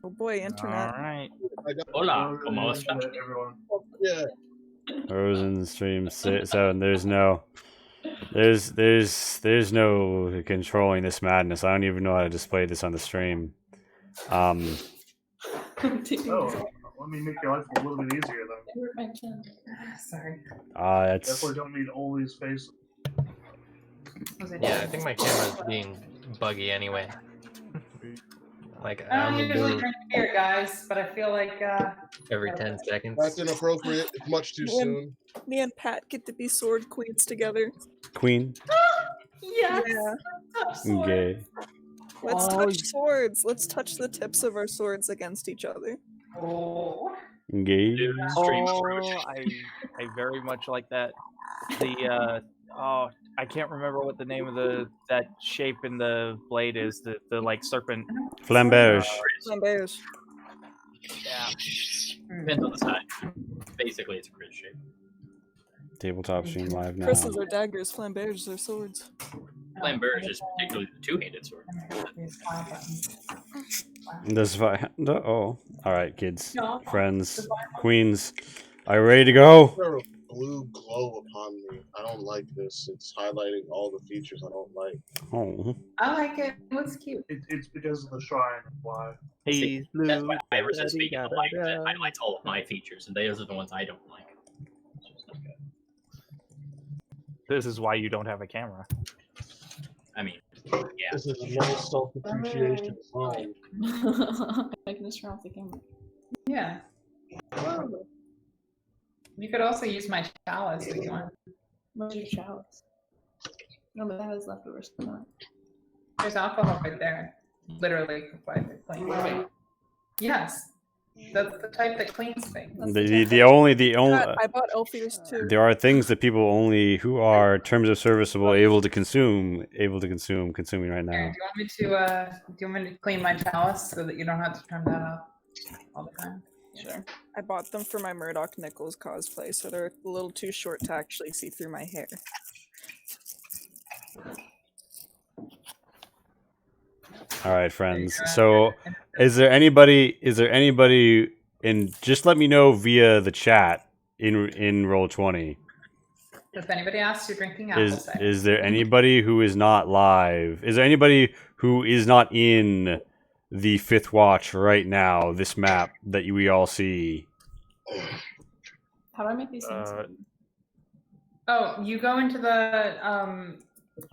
Oh boy, internet. All right. Hola, ¿cómo está? Yeah. Frozen stream 7. There's no controlling this madness. I don't even know how to display this on the stream. Oh, let me make your life a little bit easier then. Sorry. That's Definitely don't need all these faces. Yeah, I think my camera's being buggy anyway. Like I I don't only usually do drink beer, guys, but I feel like every 10 seconds. That's inappropriate. It's much too soon. Me and Pat get to be sword queens together. Queen. yes. Yeah. Gay. Let's touch swords. Let's touch the tips of our swords against each other. Oh. Gay. I very much like that. The I can't remember what the name of that shape in the blade is. The like serpent. Flamberge. Flamberge. Yeah. Depends on the side. Basically, it's a Chris shape. Tabletop stream live now. Chris's are daggers, flamberges are swords. Flamberge is particularly the two-handed sword. This fine. Oh. Alright, kids. No. Friends. Queens. Are you ready to go? There a blue glow upon me. I don't like this. It's highlighting all the features I don't like. Oh. I like it. It looks cute. It's because of the shrine. Why? He's blue. That's why Iris is speaking of light. That highlights all of my features, and those are the ones I don't like. It's just not good. This is why you don't have a camera. I mean, yeah. This is no self-appreciation song. Making this off the camera. Yeah. You could also use my chalice if you want. Where's your chalice? No, but that is leftovers. There's alcohol right there. Literally quite clean. Yes. That's the type that cleans things. The only I bought Elfier's too. there are things that people only who are terms of serviceable able to consuming right now. Aaron, do you want me to clean my chalice so that you don't have to turn that off all the time? Sure. I bought them for my Murdoch Nichols cosplay, so they're a little too short to actually see through my hair. All right, friends. So, is there anybody and just let me know via the chat in Roll20. If anybody asks, you're drinking apple cider. Is there anybody who is not live? Is there anybody who is not in the Fifth Watch right now? This map that we all see. How do I make these things? Oh, you go into the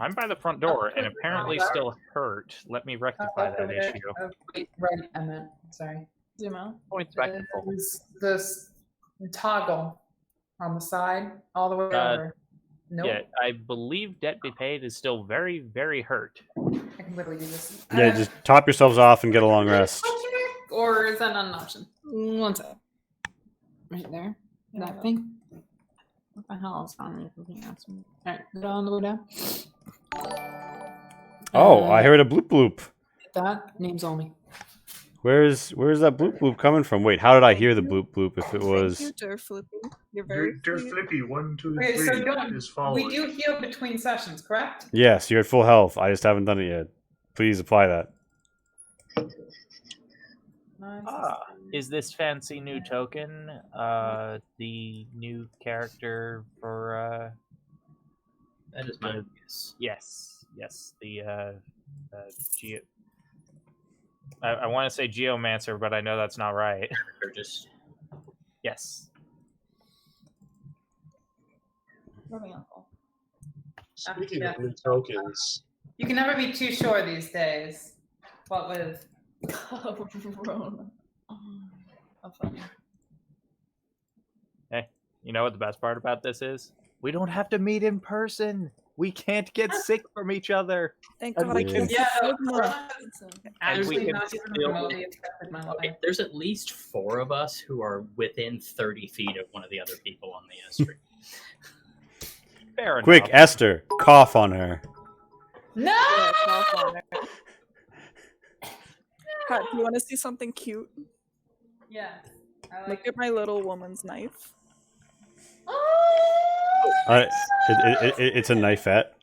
I'm by the front door and apparently still hurt. Let me rectify that issue. Wait, right, I meant. Sorry. Zoom out. Points back and forth. This toggle on the side, all the way over. Nope. Yeah, I believe debt be paid is still very, very hurt. I can literally do this. Yeah, just top yourselves off and get a long rest. Or is that not an option? One sec. Right there. That thing. What the hell is on me? Alright, go on the way down. Oh, I heard a bloop bloop. That name's only. Where's that bloop bloop coming from? Wait, how did I hear the bloop bloop if it was... Thank you, Flippy. You're very Dear Flippy, 1, 2, 3 Okay, so don't, is following. we do heal between sessions, correct? Yes, you're at full health. I just haven't done it yet. Please apply that. Is this fancy new token the new character for That is my guess. yes, the Geo... I want to say Geomancer, but I know that's not right. Or just Yes. Speaking of new tokens, You can never be too sure these days. What with Corona. How funny. Hey, you know what the best part about this is? We don't have to meet in person. We can't get sick from each other. Thank And God I we can't yeah, get Corona actually can not even still- remotely affected my life. okay, there's at least 4 of us who are within 30 feet of one of the other people on the street. Fair Quick, enough. Esther, cough on her. No! Pat, do you want to see something cute? Yeah. I Look at my little woman's knife. It's a knifette.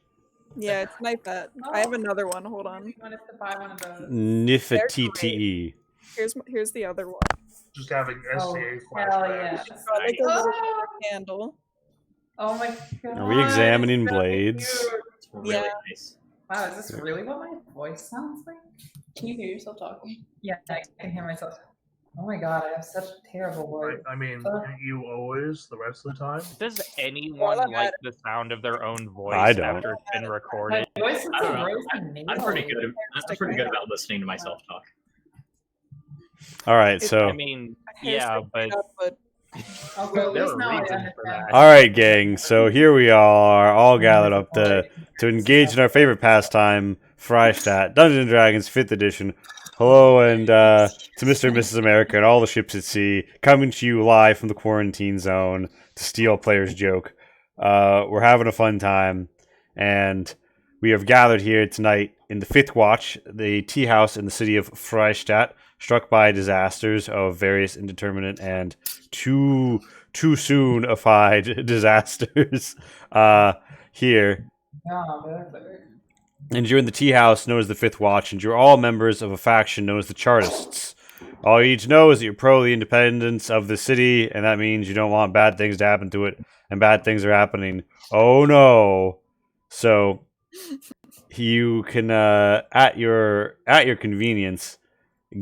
Yeah, it's knifette. I have another one. Hold on. You wanted to buy one of those. Nifetite. Here's the other one. Just having Oh, SCA hell flashbacks. yes. Got like a little Oh, candle. oh my god. Are we examining it's so blades? cute. It's really Yeah. nice. Wow, is this really what my voice sounds like? Can you hear yourself talking? Yeah, I can hear myself. Oh my god, I have such a terrible voice. I mean, Ugh. you always, the rest of the time. Does anyone Well, like the sound of their own voice I don't. after it's been My recorded? voice is I don't know. gross I'm and pretty nasally. good. I'm pretty good about listening to myself talk. All right, so I mean, yeah, but Okay, at there least are now I reasons for understand. that. all right, gang. So here we are, all gathered up to engage in our favorite pastime, Freistadt, Dungeons and Dragons 5th edition. Hello, and to Mr. and Mrs. America and all the ships at sea, coming to you live from the quarantine zone to steal players' joke. We're having a fun time, and we have gathered here tonight in the 5th Watch, the tea house in the city of Freistadt, struck by disasters of various indeterminate and too soon-ified disasters here. Yeah, better. And you're in the tea house known as the 5th Watch, and you're all members of a faction known as the Chartists. All you need to know is that you're pro the independence of the city, and that means you don't want bad things to happen to it, and bad things are happening. Oh no! So you can at your convenience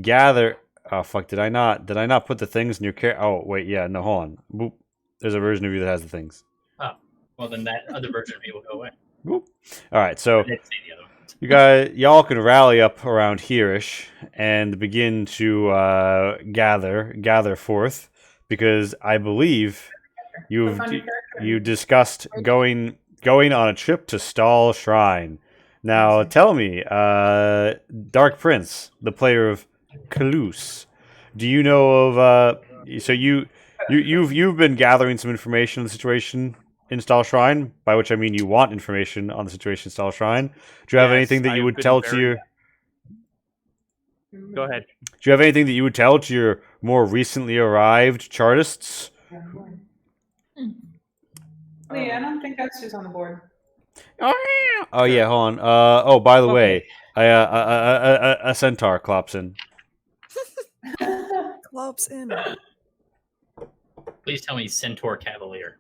gather. Oh fuck! Did I not put the things in your Oh wait, yeah. No, hold on. Boop. There's a version of you that has the things. Oh, well then that other version of me will go away. Boop. All right, so I didn't say the other one. y'all can rally up around here-ish and begin to gather forth, because I believe you discussed going on a trip to Stall Shrine. Now tell me, Dark Prince, the player of Kalus, do you know of so you've been gathering some information on the situation in Stall Shrine, by which I mean you want information on the situation in Stall Shrine. Do you have Yes, anything that you I've would been tell to very- your Go ahead. Do you have anything that you would tell to your more recently arrived Chartists? Wait, I don't think Esther's on the board. Oh yeah, hold on. Oh, by the way, a centaur clops in. Clops in. Please tell me Centaur Cavalier.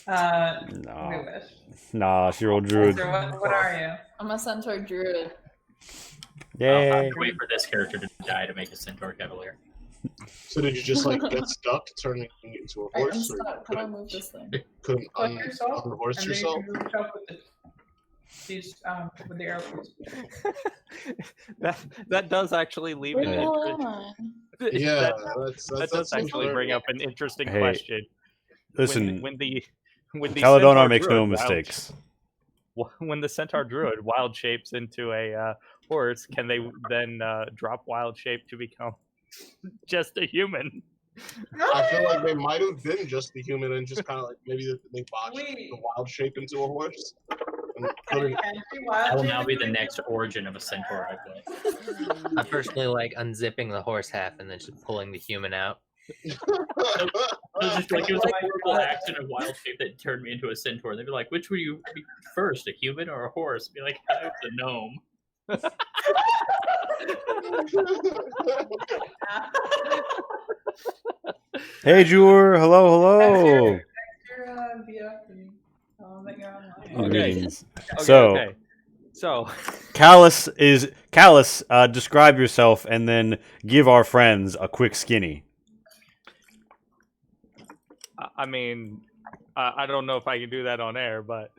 We Nah, wish. nah, she rolled druid. Esther, what are you? I'm a centaur druid. I'll Yay! have to wait for this character to die to make a Centaur Cavalier. So did you just like get stuck turning into a I'm horse, or stuck. How do I move this thing? couldn't Put yourself, unhorse and then yourself? you can move yourself with the arrow keys. that does actually leave Where an the hell interest- am I? Yeah, that does actually bring up an interesting Hey, question. Listen, when the Caledonar Centaur makes no Druid mistakes. when the Centaur Druid wild shapes into a horse, can they then drop wild shape to become just a human? I feel like they might have been just the human and just kind of like maybe they botched Wait. the wild shape into a horse. And Can couldn't. she wild That will shape now be into the a next origin of a Centaur I play. I personally like unzipping the horse half and then just pulling the human out. It was just like it was a horrible accident of wild shape that turned me into a Centaur. They'd be like, "Which would you be first, a human or a horse?" I'd be like, "I was a gnome." Hey, Jur. Hello, hello. Esther, BF, and tell them that you're online. Okay. Greetings. So, So Callus, describe yourself and then give our friends a quick skinny. I mean, I don't know if I can do that on air, but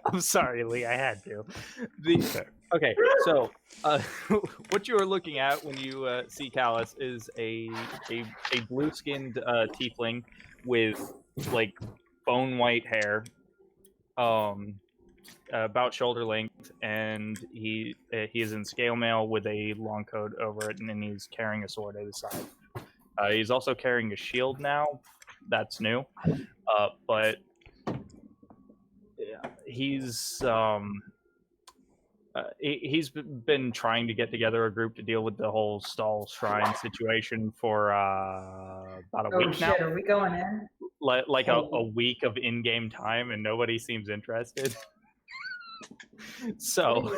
I'm sorry, Lee. I had to. Okay, so what you are looking at when you see Callus is a blue-skinned tiefling with like bone white hair, about shoulder length, and he is in scale mail with a long coat over it, and then he's carrying a sword at his side. He's also carrying a shield now. That's new, but he's been trying to get together a group to deal with the whole Stall Shrine situation for about a Oh week now. shit, are we going in? Like a week of in-game time, and nobody seems interested. So,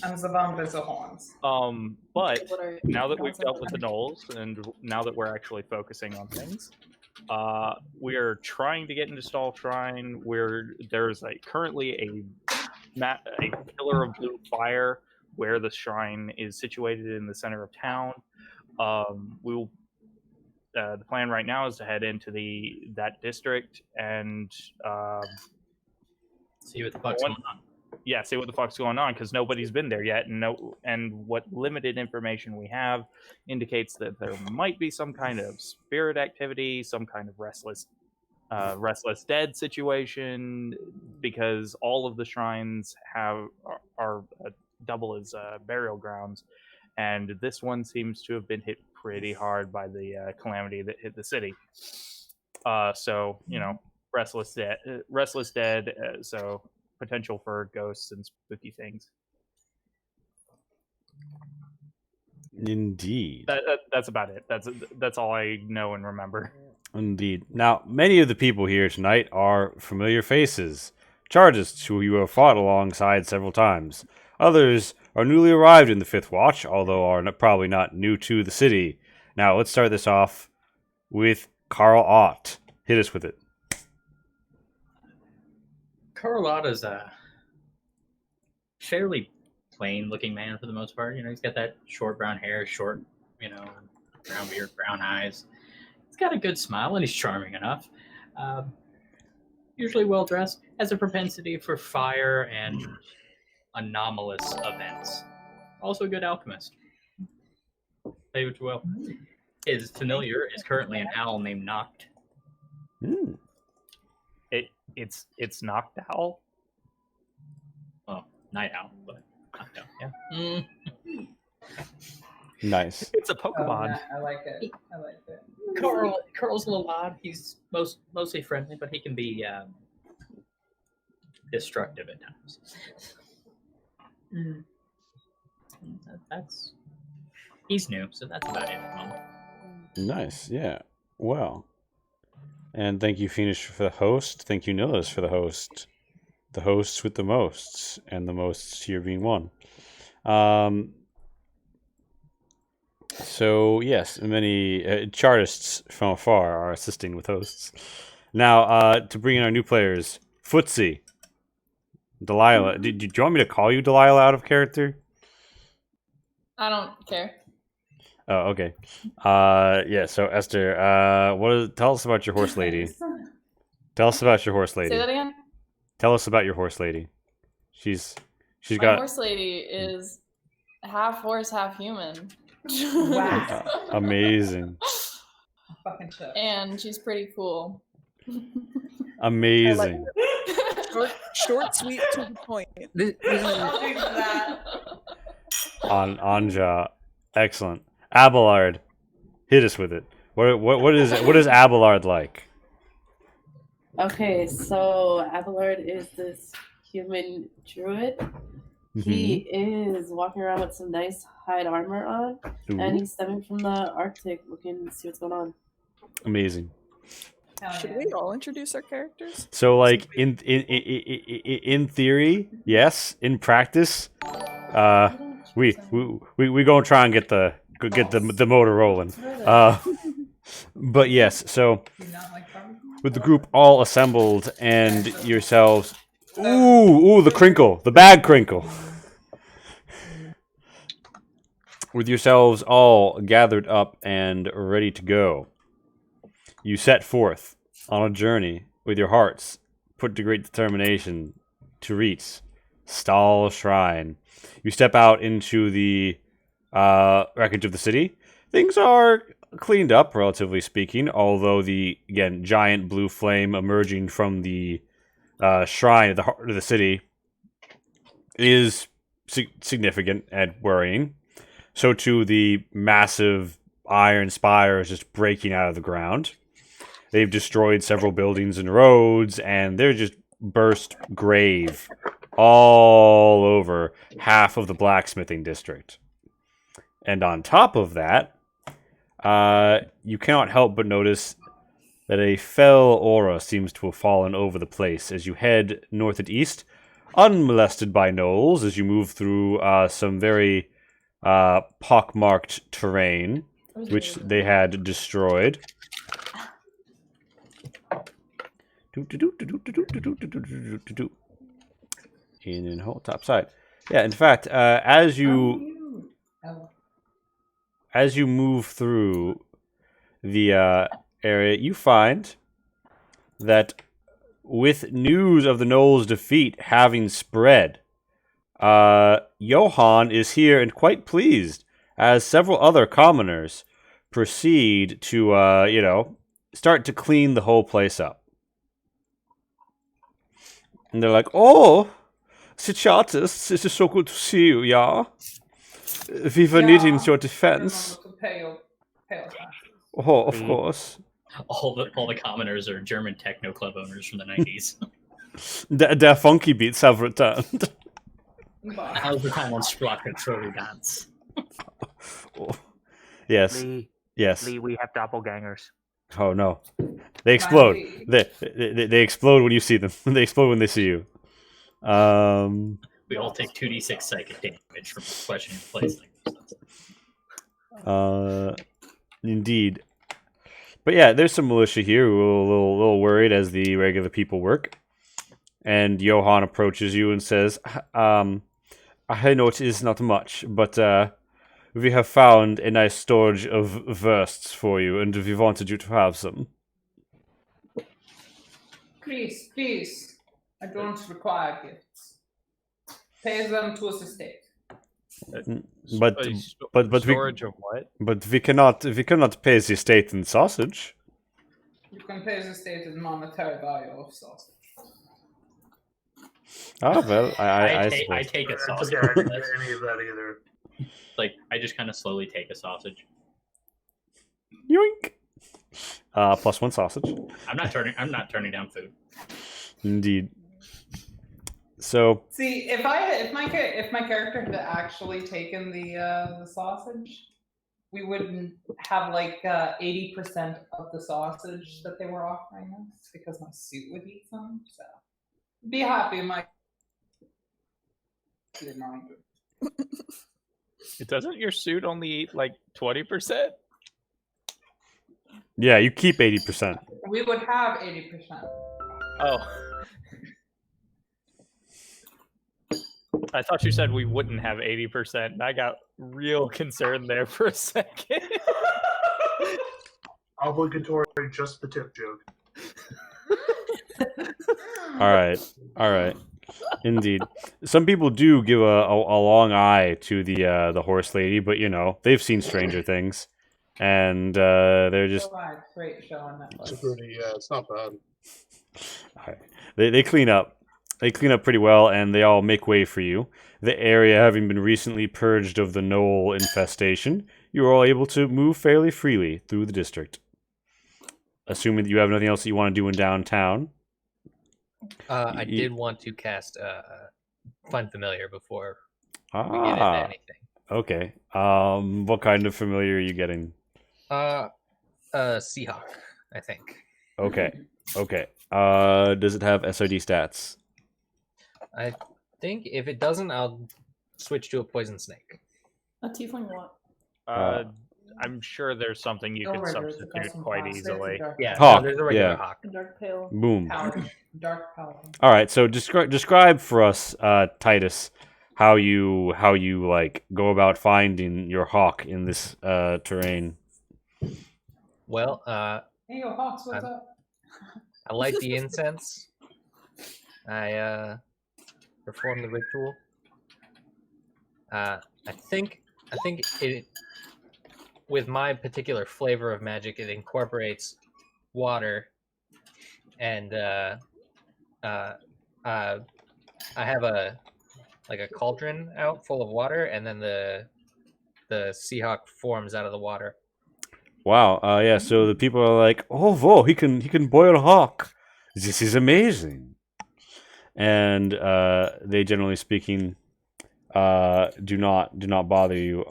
I'm Zavon Horns. but What are now that we've also- dealt with the gnolls, and now that we're actually focusing on things, we're trying to get into Stall Shrine, where there's currently a pillar of blue fire where the shrine is situated in the center of town. We'll the plan right now is to head into that district and See what the fuck's going on. yeah, see what the fuck's going on, because nobody's been there yet, and what limited information we have indicates that there might be some kind of spirit activity, some kind of restless dead situation, because all of the shrines are double as burial grounds, and this one seems to have been hit pretty hard by the calamity that hit the city. So restless dead. So potential for ghosts and spooky things. Indeed. That's about it. That's all I know and remember. Indeed. Now, many of the people here tonight are familiar faces, chartists who you have fought alongside several times. Others are newly arrived in the Fifth Watch, although are probably not new to the city. Now, let's start this off with Carl Ott. Hit us with it. Carlotta's a fairly plain-looking man for the most part. He's got that short brown hair, short, brown beard, brown eyes. He's got a good smile, and he's charming enough. Usually well-dressed, has a propensity for fire and anomalous events. Also a good alchemist. Play which well. His familiar is currently an owl named Noct. Hmm. It's knocked out. Well, night owl, but knocked out. Yeah. Nice. It's a Pokemon. I like it. I like it. Carl's a little odd. He's mostly friendly, but he can be destructive at times. He's new, so that's about it at the moment. Nice. Yeah. Well. And thank you, Phoenix, for the host. Thank you, Nillis, for the host. The hosts with the mosts, and the mosts here being one. So, yes, many chartists from afar are assisting with hosts. Now, to bring in our new players, Footsie, Delilah. Did you want me to call you Delilah out of character? I don't care. Oh, okay. Yeah. So Esther, tell us about your horse lady. Tell us about your horse lady. Say that again. Tell us about your horse lady. She's My got horse lady is half horse, half human. Wow. amazing, Fucking shit. And she's pretty cool. amazing. Short, sweet, to the point. I'll do that. Anja, excellent. Abelard, hit us with it. What is Abelard like? Okay, so Abelard is this human druid. He is walking around with some nice hide armor on, and he's stemming from the Arctic, looking to see what's going on. Amazing. Should we all introduce our characters? So, like in theory, yes. In practice, we gonna try and get the motor rolling. But yes, so with the group all assembled and yourselves, ooh, the crinkle, the bag crinkle. With yourselves all gathered up and ready to go, you set forth on a journey with your hearts put to great determination to reach Stall Shrine. You step out into the wreckage of the city. Things are cleaned up, relatively speaking, although the, again, giant blue flame emerging from the shrine at the heart of the city is significant and worrying. So too the massive iron spires just breaking out of the ground. They've destroyed several buildings and roads, and they're just burst grave all over half of the blacksmithing district. And on top of that, you cannot help but notice that a fell aura seems to have fallen over the place as you head north and east, unmolested by gnolls as you move through some very pockmarked terrain, which they had destroyed. In and hold top side. Yeah, in fact, as you move through the area, you find that with news of the Gnolls' defeat having spread, Johann is here and quite pleased, as several other commoners proceed to, start to clean the whole place up. And they're like, "Oh, Sichatis, it is so good to see you, yeah? We were needing your defense." Oh, of course. All the commoners are German techno club owners from the 90s. Their funky beats have returned. Now's the time on Sprocket Trolley Dance. Oh. Yes. Lee, Yes. Lee, we have doppelgangers. Oh no. They explode. They explode when you see them. They explode when they see you. We all take 2d6 psychic damage from questioning place. Indeed. But yeah, there's some militia here who are a little worried as the regular people work. And Johann approaches you and says, I know it is not much, but we have found a nice storage of versts for you, and we wanted you to have some. Please. I don't require gifts. Pay them to us estate. But Storage of what? But we cannot pay the estate in sausage. You can pay the estate in monetary value of sausage. Ah, well, I I suppose. take a It's sausage. okay, I didn't get any of that either. Like, I just kind of slowly take a sausage. Yoink. +1 sausage. I'm not turning down food. Indeed. So See, if my character had actually taken the sausage, we wouldn't have like 80% of the sausage that they were offering us because my suit would eat some. So be happy, my. Doesn't your suit only eat like 20%? yeah, you keep 80%. We would have 80%. Oh. I thought you said we wouldn't have 80%, and I got real concerned there for a second. Obligatory, just the tip joke. All right. Indeed. Some people do give a long eye to the horse lady, but they've seen stranger things, and they're just Great show on Netflix. It's not bad. all right. They clean up. They clean up pretty well, and they all make way for you. The area having been recently purged of the gnoll infestation, you are all able to move fairly freely through the district. Assuming that you have nothing else that you want to do in downtown. I did want to cast Find Familiar before we get into anything. Okay. What kind of familiar are you getting? Seahawk, I think. Okay. Does it have SOD stats? I think if it doesn't, I'll switch to a poison snake. A tiefling what? I'm sure there's something you could substitute quite easily. Yeah, Hawk, there's a regular yeah. hawk. Dark pale. Boom. Dark power. All right. So describe for us, Titus, how you like go about finding your hawk in this terrain. Well, Hey, yo, Hawks, what's up? I light the incense. I perform the ritual. I think it, with my particular flavor of magic, it incorporates water, and I have a cauldron out full of water, and then the Seahawk forms out of the water. Wow. Yeah. So the people are like, "Oh, whoa! He can boil a hawk. This is amazing." And they, generally speaking, do not bother you.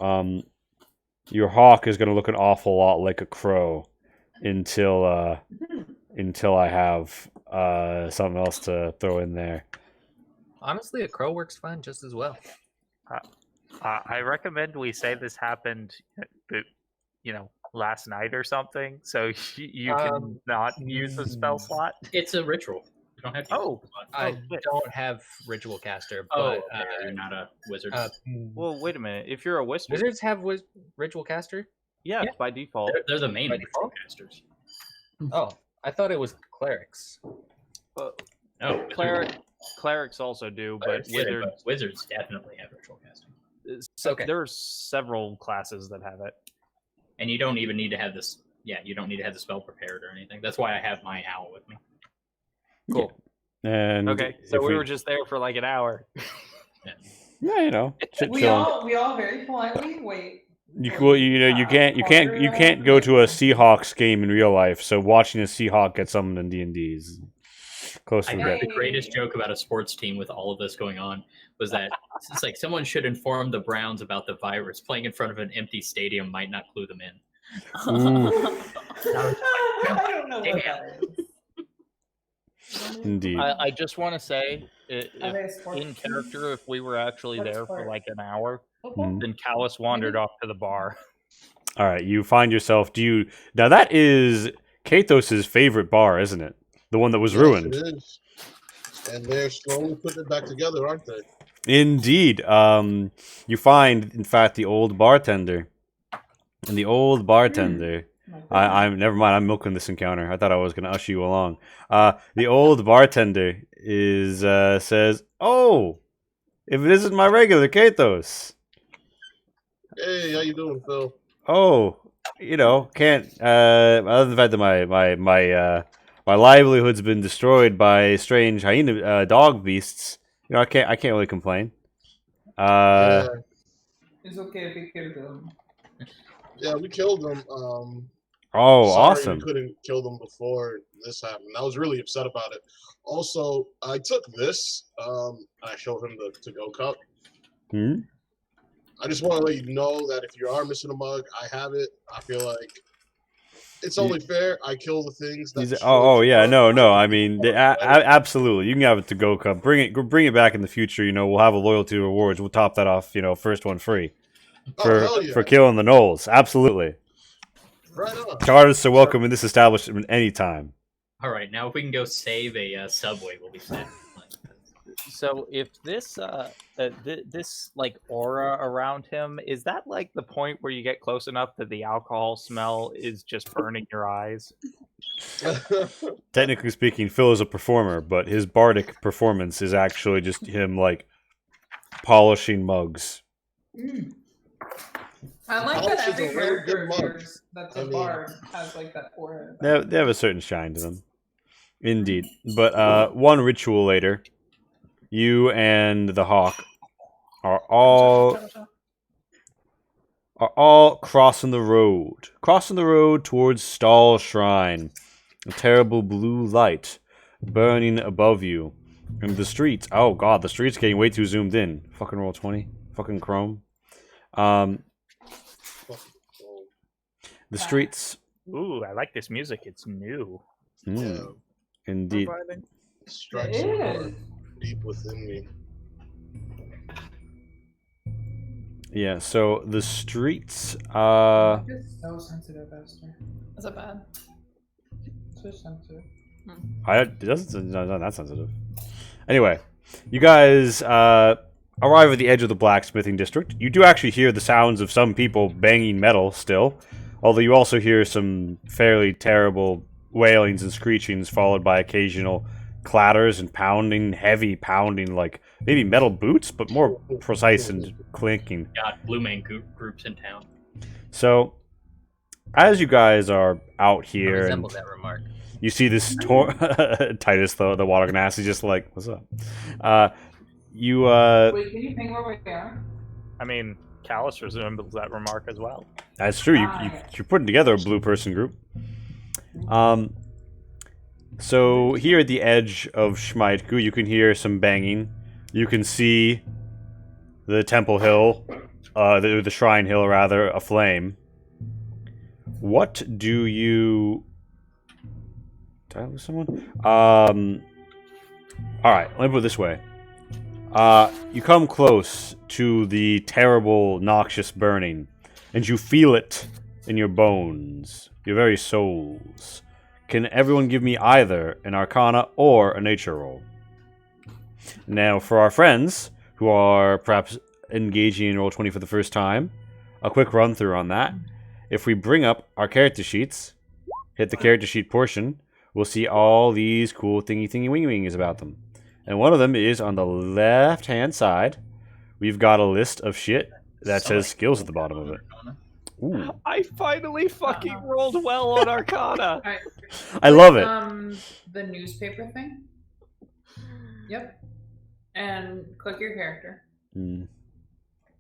Your hawk is going to look an awful lot like a crow until until I have something else to throw in there. Honestly, a crow works fine just as well. I recommend we say this happened, last night or something, so you can not use the spell slot. It's a ritual. You don't have to. Oh, I shit. don't have ritual caster, Oh, but okay, you're not a wizard. Well, wait a minute. If you're a wizard, wizards have ritual caster. yeah, Yeah. by default. They're the main by ritual default? casters. Oh, I thought it was clerics. No, Clerics also do, but wizards definitely have ritual casting. Okay. There are several classes that have it. And you don't even need to have this. Yeah, you don't need to have the spell prepared or anything. That's why I have my owl with me. Cool. And Okay, so if we were just there for like an hour. yeah, you know, chilling. We all very politely wait. You can't go to a Seahawks game in real life. So watching a Seahawk get summoned in D&D is close I to think that. the greatest joke about a sports team with all of this going on was that it's like someone should inform the Browns about the virus. Playing in front of an empty stadium might not clue them in. I don't know what that is. Indeed. I just want to say, Are they a sports in team? character, if we were actually What there for sport? like an hour, Mhm. then Callus wandered off to the bar. All right, you find yourself. Now that is Kathos's favorite bar, isn't it? The one that was ruined. It is. And they're slowly putting it back together, aren't they? Indeed. You find, in fact, the old bartender. And the old bartender. I'm never mind. I'm milking this encounter. I thought I was going to usher you along. The old bartender says, "Oh, if it isn't my regular Kathos. Hey, how you doing, Phil? Oh, can't. Other than the fact that my livelihood's been destroyed by strange hyena dog beasts. I can't really complain. Yeah, It's okay if we kill them. yeah, we killed them. Oh, Sorry awesome. we couldn't kill them before this happened. I was really upset about it. Also, I took this. I showed him the to-go cup. Hmm? I just want to let you know that if you are missing a mug, I have it. I feel like it's only fair. I kill the things that. Yeah, no. I mean, absolutely. You can have a to-go cup. Bring it back in the future. We'll have a loyalty rewards. We'll top that off. First one free for killing the gnolls. Absolutely. Right on. Artists are welcome in this establishment anytime. All right, now if we can go save a subway, we'll be set. So if this this like aura around him, is that like the point where you get close enough that the alcohol smell is just burning your eyes? Technically speaking, Phil is a performer, but his bardic performance is actually just him like polishing mugs. I like Polish that is a every really character good of mug. yours that's a I mean- bard has like that aura. They have a certain shine to them. Indeed. But one ritual later, you and the hawk are all crossing the road. Crossing the road towards Stahl Shrine. A terrible blue light burning above you. And the streets. Oh god, the streets getting way too zoomed in. Fucking roll 20. Fucking Chrome. The streets. Ooh, I like this music. It's new. Indeed. Providing. Strikes It a is. chord deep within me. Yeah, so the streets, It's so sensitive, Esther. Is that bad? So sensitive. it doesn't, no, not that sensitive. Anyway, you guys arrive at the edge of the blacksmithing district. You do actually hear the sounds of some people banging metal still, although you also hear some fairly terrible wailings and screechings, followed by occasional clatters and pounding, heavy pounding, like maybe metal boots, but more precise and clinking. Got blue man groups in town. So, as you guys are out I here, and resemble that remark. you see this Titus, the water gnast, is just like, "What's up?" You Wait, can you ping where we are? I mean, Callus resembles that remark as well. That's true. You're putting together a blue person group. So here at the edge of Schmeidku, you can hear some banging. You can see the temple hill, the shrine hill rather, aflame. What do you Did I lose someone? Alright, let me put it this way. You come close to the terrible, noxious burning, and you feel it in your bones, your very souls. Can everyone give me either an Arcana or a Nature roll? Now, for our friends who are perhaps engaging in Roll20 for the first time, a quick run-through on that. If we bring up our character sheets, hit the character sheet portion, we'll see all these cool thingy-wingy-wingies about them. And one of them is on the left-hand side. We've got a list of shit that says skills at the bottom of it. Ooh. I finally fucking rolled well on Arcana. Alright. I love it. The newspaper thing. Yep. And click your character.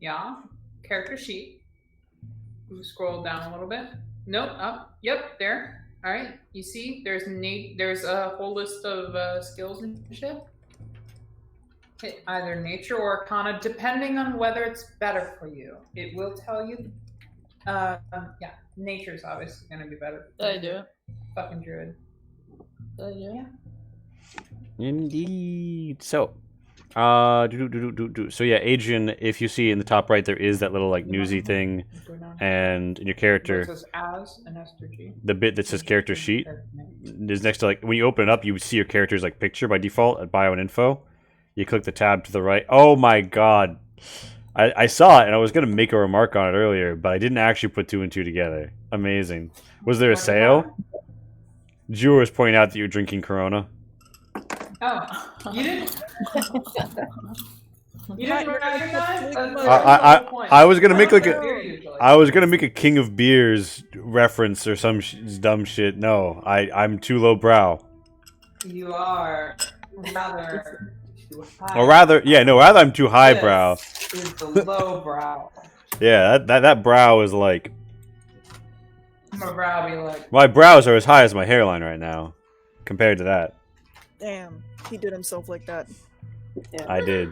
Yeah. Character sheet. You scroll down a little bit. Nope. Up. Yep. There. All right. You see, there's a whole list of skills and shit. Hit either nature or arcana, depending on whether it's better for you. It will tell you. Yeah. Nature's obviously gonna be better. Did I do it? Fucking druid. Did I do it? Yeah. Indeed. So, so yeah, Adrian, if you see in the top right, there is that little like newsy thing, and in your character, It says as an STG. the bit that says character sheet is next to like when you open it up, you would see your character's like picture by default at bio and info. You click the tab to the right. Oh my god, I saw it and I was gonna make a remark on it earlier, but I didn't actually put two and two together. Amazing. Was there a sale? Jewel was pointing out that you're drinking Corona. Oh, you didn't. You didn't recognize? I was gonna make like I was gonna make a King of Beers reference or some dumb shit. No, I'm too low brow. You are rather too high. Or rather, yeah, no, rather I'm too high brow. This is the low brow. Yeah, that brow is like. My brow be like. My brows are as high as my hairline right now, compared to that. Damn, he did himself like that. Yeah. I did.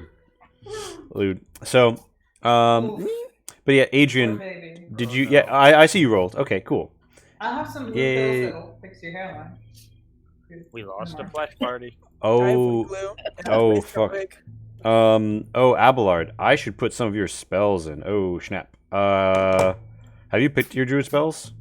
Lewd. So, but yeah, Adrian, Baby. did you? Yeah, I see you rolled. Okay, cool. I have some blue Yeah. pills that'll fix your hairline. We lost a flash party. Oh, fuck. Abelard, I should put some of your spells in. Oh, snap. Have you picked your druid spells?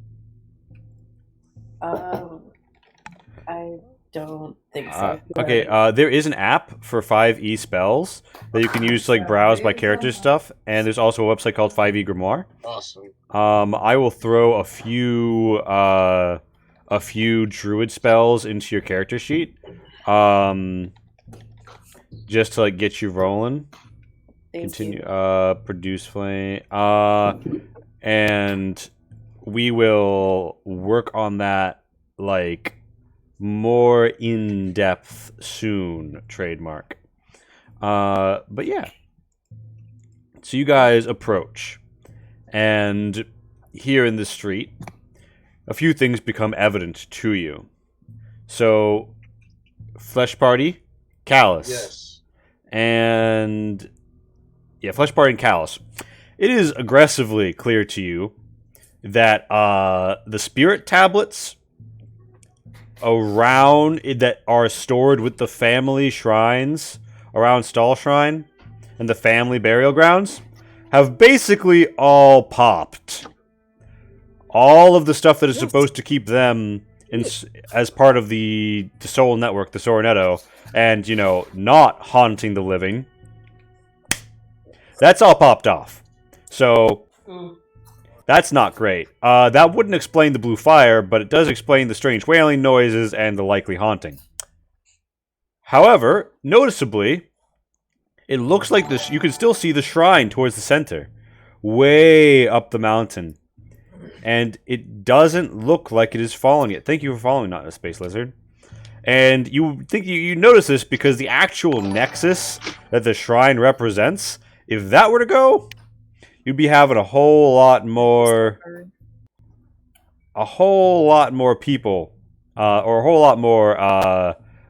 I don't think so. Okay, there is an app for 5e spells that you can use to like browse by character stuff, and there's also a website called 5e Grimoire. Awesome. I will throw a few druid spells into your character sheet, just to like get you rolling. Continue. Produce flame. And we will work on that like more in depth soon. Trademark. But yeah. So you guys approach, and here in the street, a few things become evident to you. So, Flesh Party, Callus. Yes. And yeah, Flesh Party and Callus. It is aggressively clear to you that the spirit tablets around that are stored with the family shrines around Stall Shrine and the family burial grounds have basically all popped. All of the stuff that is supposed to keep them as part of the Soul Network, the Soronetto, and, you know, not haunting the living, that's all popped off. So, that's not great. That wouldn't explain the blue fire, but it does explain the strange wailing noises and the likely haunting. However, noticeably, it looks like this. You can still see the shrine towards the center, way up the mountain. And it doesn't look like it is falling yet. Thank you for following, not a space lizard. And you think you notice this because the actual nexus that the shrine represents, if that were to go, you'd be having a whole lot more people, or a whole lot more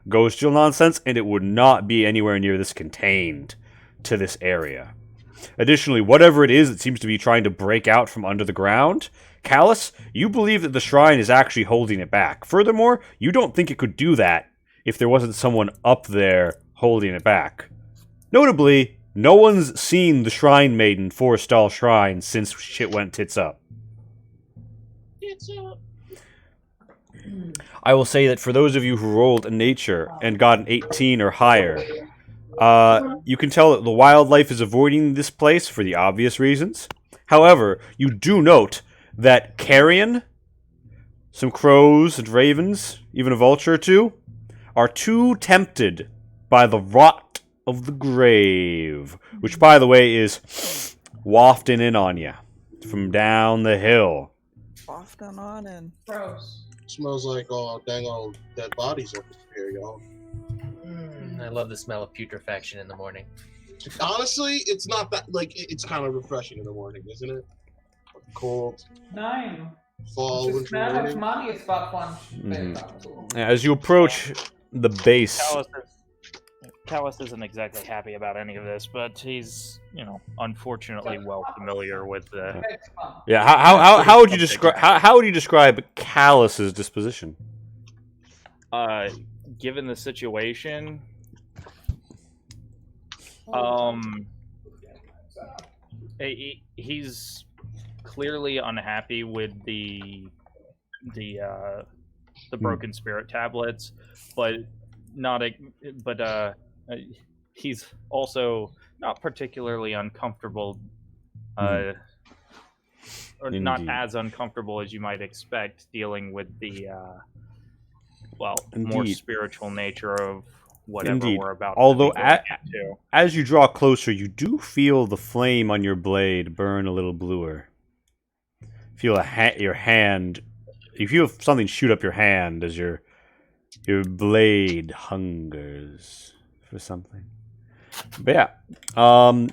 ghostjil nonsense, and it would not be anywhere near this contained to this area. Additionally, whatever it is that seems to be trying to break out from under the ground Callus, you believe that the shrine is actually holding it back. Furthermore, you don't think it could do that if there wasn't someone up there holding it back. Notably, no one's seen the Shrine Maiden Forestall Shrine since shit went tits up. I will say that for those of you who rolled a nature and got an 18 or higher, you can tell that the wildlife is avoiding this place for the obvious reasons. However, you do note that carrion, some crows and ravens, even a vulture or two, are too tempted by the rot of the grave, which, by the way, is wafting in on you from down the hill. Wafting on and Gross. Smells like dang old dead bodies up here, y'all. I love the smell of putrefaction in the morning. Honestly, it's not that it's kind of refreshing in the morning, isn't it? Cold 9. fall Just winter man of morning. money is about one. As you approach the base, Callus isn't exactly happy about any of this, but he's, unfortunately well familiar with the. yeah. How would you describe how would you describe Callus's disposition? Given the situation, he's clearly unhappy with the broken spirit tablets, but he's also not particularly uncomfortable, or not Indeed. as uncomfortable as you might expect dealing with the more Indeed. spiritual nature of whatever Indeed. we're about Although to be going into. as you draw closer, you do feel the flame on your blade burn a little bluer. Feel your hand. You feel something shoot up your hand as your blade hungers for something. But yeah,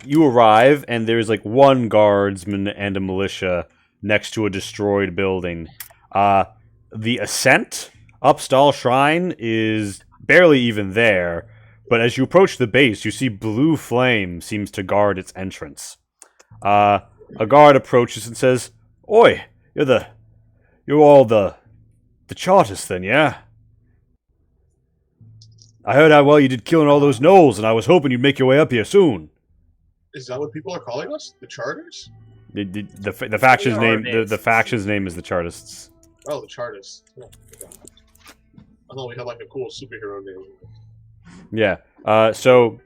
you arrive and there's like one guardsman and a militia next to a destroyed building. The ascent up Stall Shrine is barely even there, but as you approach the base, you see blue flame seems to guard its entrance. A guard approaches and says, "Oi, you're all the Chartists then, yeah? I heard how well you did killing all those gnolls, and I was hoping you'd make your way up here soon." Is that what people are calling us? The Charters? The faction's name the faction's name is the Chartists. Oh, the Chartists. Oh, okay. I thought we had like a cool superhero name. Yeah. So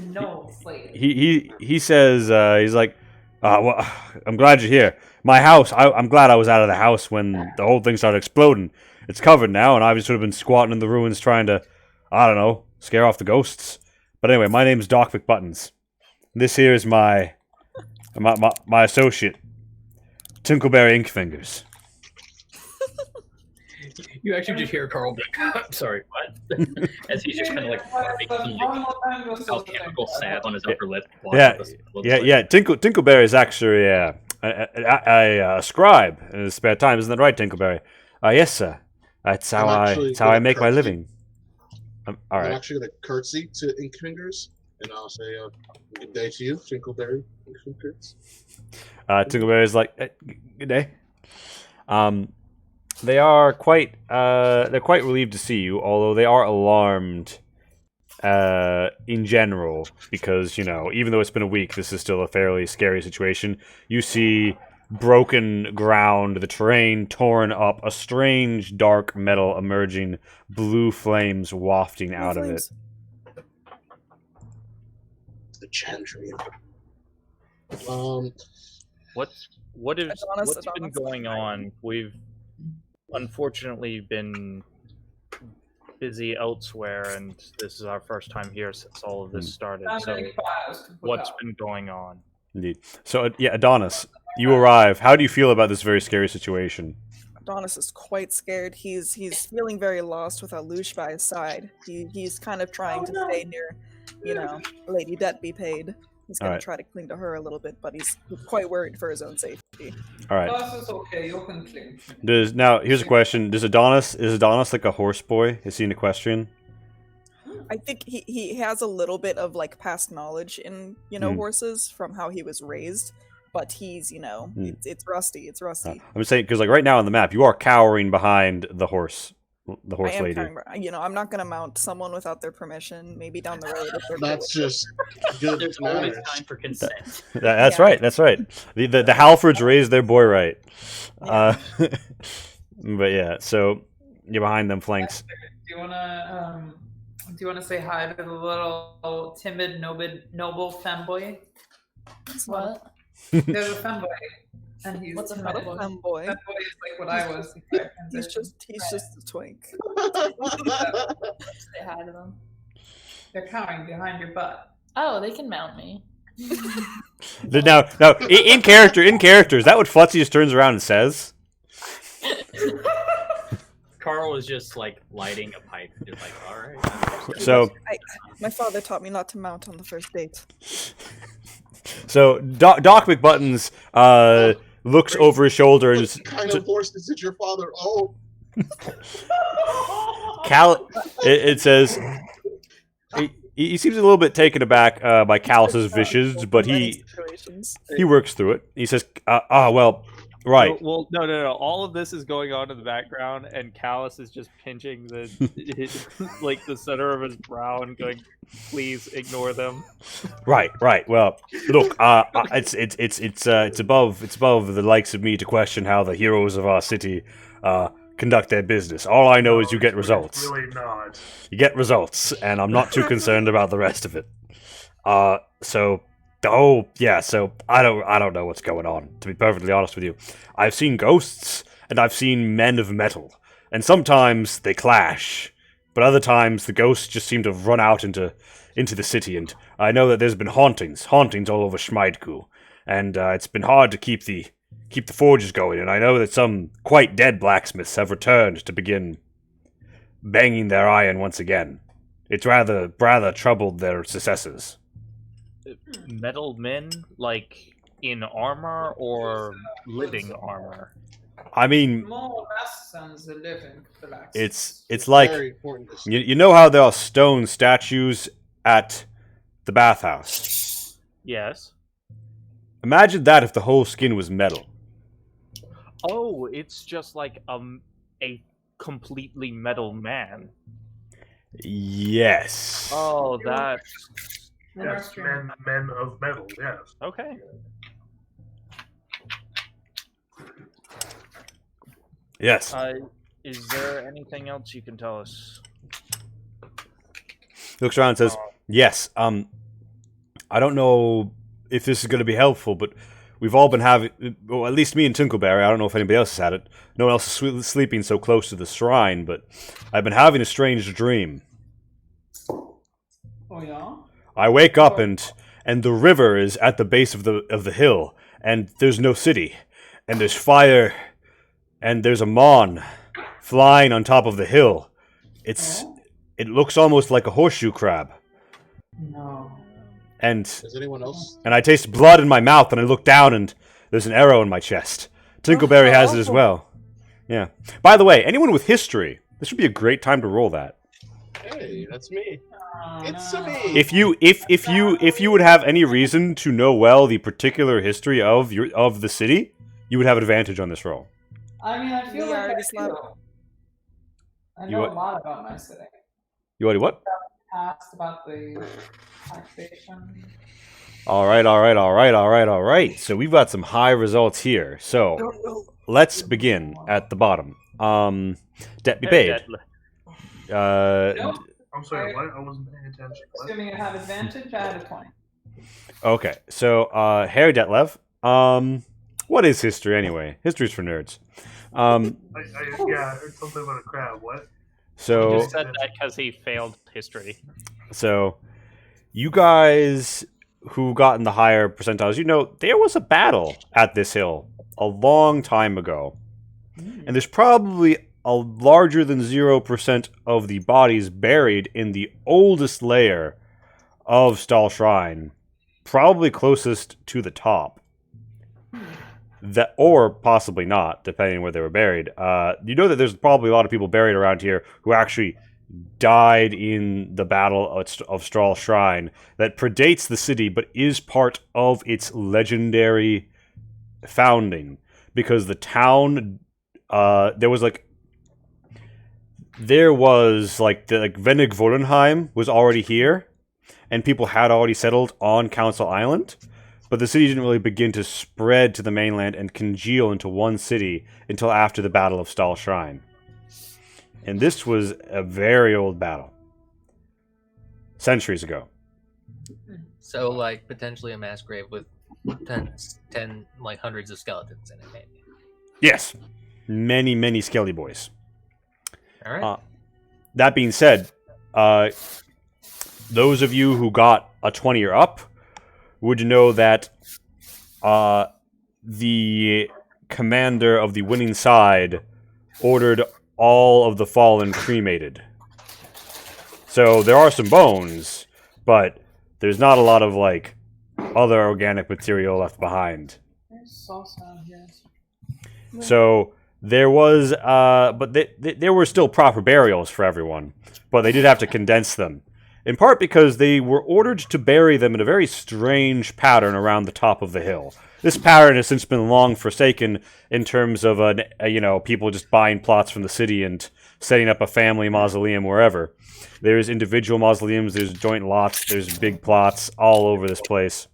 No, slave. he says he's like, well, I'm glad you're here. My house. I'm glad I was out of the house when the whole thing started exploding. It's covered now, and I've just sort of been squatting in the ruins trying to, I don't know, scare off the ghosts. But anyway, my name's Doc McButtons. This here is my associate, Tinkleberry Inkfingers. You actually just hear Carl be I'm sorry, what? As he's just kind of like alchemical salve on his upper lip. Yeah. Tinkleberry is actually a scribe in his spare time, isn't that right, Tinkleberry? Yes, sir. That's how I make my living. All right. I'm actually going to curtsy to Inkfingers, and I'll say, good day to you, Tinkleberry Inkfingers. Tinkleberry's like, good day. They are quite relieved to see you, although they are alarmed in general because, even though it's been a week, this is still a fairly scary situation. You see broken ground, the terrain torn up, a strange dark metal emerging, blue flames wafting out of it. The Chantry. What's been going on? We've unfortunately been busy elsewhere, and this is our first time here since all of this started. So, what's been going on? Indeed. So, Adonis, you arrive. How do you feel about this very scary situation? Adonis is quite scared. He's feeling very lost without Lush by his side. He's kind of trying to stay near, Lady Debt be paid. He's going to try to cling to her a little bit, but he's quite worried for his own safety. All right. This is okay. You can cling. Here's a question. Is Adonis like a horse boy? Is he an equestrian? I think he has a little bit of like past knowledge in horses from how he was raised, but he's, Hmm. it's rusty. It's rusty. I'm just saying because like right now on the map, you are cowering behind the horse I am lady. carrying, I'm not gonna mount someone without their permission. Maybe down the road. If they're That's cool. just good There's always manners. time for consent. That's Yeah. right. That's right. The Halfords raised their boy right. But yeah, so you're behind them flanks. Do you wanna say hi to the little timid noble femboy? What? There's a femboy, and he's What's a timid. femboy? Femboy. Femboy is like what I was. before I He's transitioned. just a twink. Say hi to them. They're cowering behind your butt. Oh, they can mount me. Now, in character, is that what Futzy just turns around and says? Carl was just like lighting a pipe, just like, all right. So, My father taught me not to mount on the first date. so Doc McButtons looks over his shoulder and What kind of horses did your father own? It says he seems a little bit taken aback by Callus's wishes, but he works through it. He says, well, right. Well, no. All of this is going on in the background, and Callus is just pinching the center of his brow and going, "Please ignore them." Right. Well, look, it's above the likes of me to question how the heroes of our city conduct their business. All I know is you get results. Really not. You get results, and I'm not too concerned about the rest of it. So I don't know what's going on, to be perfectly honest with you. I've seen ghosts, and I've seen men of metal, and sometimes they clash, but other times the ghosts just seem to have run out into the city, and I know that there's been hauntings all over Schmeidku, and it's been hard to keep the forges going, and I know that some quite dead blacksmiths have returned to begin banging their iron once again. It's rather troubled their successors. Metal men, like in armor or living armor? I mean, More or less than the living blacksmith. it's like Very important to you know how there are stone statues at the bathhouse. Yes. Imagine that if the whole skin was metal. Oh, it's just like a completely metal man. Yes. Oh, that's Yes, men of metal, yes. okay. Yes. Is there anything else you can tell us? Looks around and says, yes. I don't know if this is going to be helpful, but we've all been having, well, at least me and Tinkleberry, I don't know if anybody else has had it. No one else is sleeping so close to the shrine, but I've been having a strange dream. Oh yeah? I wake up and the river is at the base of the hill, and there's no city, and there's fire, and there's a mon flying on top of the hill. It looks almost like a horseshoe crab. No. And Is anyone else? I taste blood in my mouth, and I look down, and there's an arrow in my chest. Tinkleberry has it as well. Yeah. By the way, anyone with history, this would be a great time to roll that. Hey, that's me. It's no. me. If you would have any reason to know well the particular history of the city, you would have advantage on this roll. I mean, I feel We like already I slept. do. I You know what? a lot about my city. You already what? Asked about the taxation. All right. So we've got some high results here. So let's begin at the bottom. Debt be paid. Nope. I'm sorry, what? I wasn't paying attention. What? Assuming I have advantage, I had a 20. Okay, so Harry Detlev. What is history anyway? History's for nerds. Yeah, I heard something about a crab. What? He So just said that because he failed history. So, you guys who got in the higher percentiles, you know, there was a battle at this hill a long time ago. And there's probably a larger than 0% of the bodies buried in the oldest layer of Stall Shrine, probably closest to the top. That, or possibly not, depending on where they were buried. You know that there's probably a lot of people buried around here who actually died in the Battle of Stall Shrine that predates the city, but is part of its legendary founding because the town, there was like Venig Volenheim was already here, and people had already settled on Council Island, but the city didn't really begin to spread to the mainland and congeal into one city until after the Battle of Stahl Shrine. And this was a very old battle. Centuries ago. So, like, potentially a mass grave with 10 like, hundreds of skeletons in it, maybe. Yes. Many, many skelly boys. All right. That being said, those of you who got a 20 or up would know that the commander of the winning side ordered all of the fallen cremated. So there are some bones, but there's not a lot of, like, other organic material left behind. There's sauce down here. So there was, but there were still proper burials for everyone, but they did have to condense them. In part because they were ordered to bury them in a very strange pattern around the top of the hill. This pattern has since been long forsaken in terms of, people just buying plots from the city and setting up a family mausoleum wherever. There's individual mausoleums, there's joint lots, there's big plots all over this place.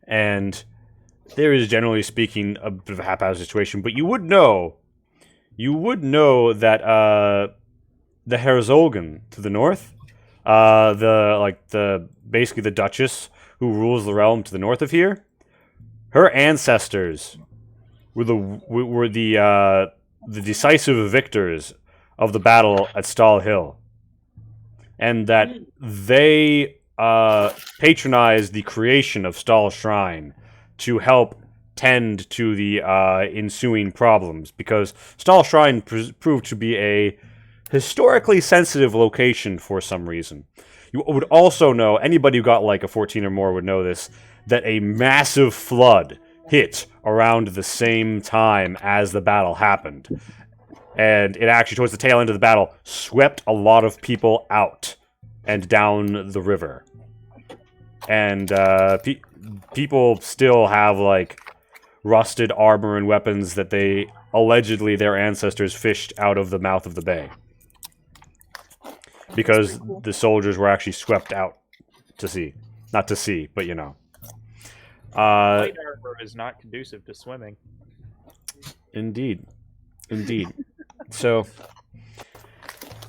And there is, generally speaking, a bit of a haphazard situation, but you would know that the Herzogin to the north, basically the Duchess who rules the realm to the north of here, her ancestors were the decisive victors of the battle at Stahl Hill, and that they patronized the creation of Stahl Shrine to help tend to the ensuing problems, because Stahl Shrine proved to be a historically sensitive location for some reason. You would also know, anybody who got like a 14 or more would know this, that a massive flood hit around the same time as the battle happened. And it actually, towards the tail end of the battle, swept a lot of people out and down the river. And people still have, like, rusted armor and weapons that their ancestors fished out of the mouth of the bay. Because cool. The soldiers were actually swept out to sea. Not to sea, but you know. Light armor is not conducive to swimming. Indeed. So,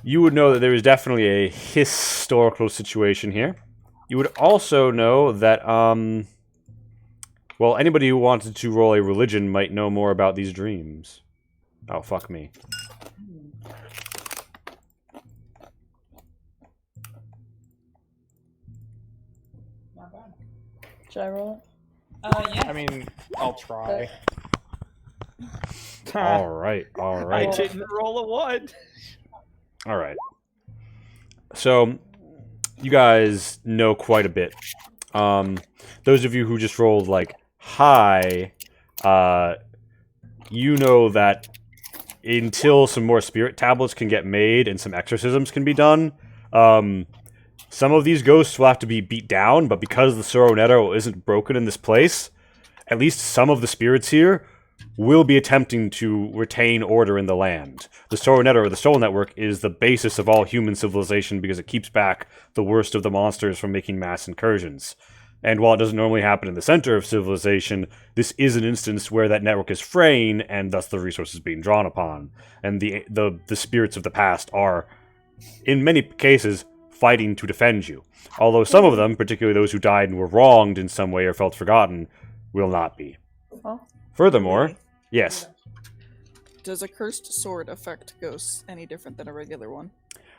you would know that there is definitely a historical situation here. You would also know that, anybody who wanted to roll a religion might know more about these dreams. Oh, fuck me. Not bad. Should I roll it? Yeah. I mean, I'll try. All right. I didn't roll a 1. All right. So, you guys know quite a bit. Those of you who just rolled, like, high, you know that until some more spirit tablets can get made and some exorcisms can be done, some of these ghosts will have to be beat down, but because the Soronetto isn't broken in this place, at least some of the spirits here will be attempting to retain order in the land. The Soronetto, or the Soul Network, is the basis of all human civilization because it keeps back the worst of the monsters from making mass incursions. And while it doesn't normally happen in the center of civilization, this is an instance where that network is fraying, and thus the resources being drawn upon. And the spirits of the past are, in many cases, fighting to defend you. Although some of them, particularly those who died and were wronged in some way or felt forgotten, will not be. Huh? Furthermore, yes. Does a cursed sword affect ghosts any different than a regular one?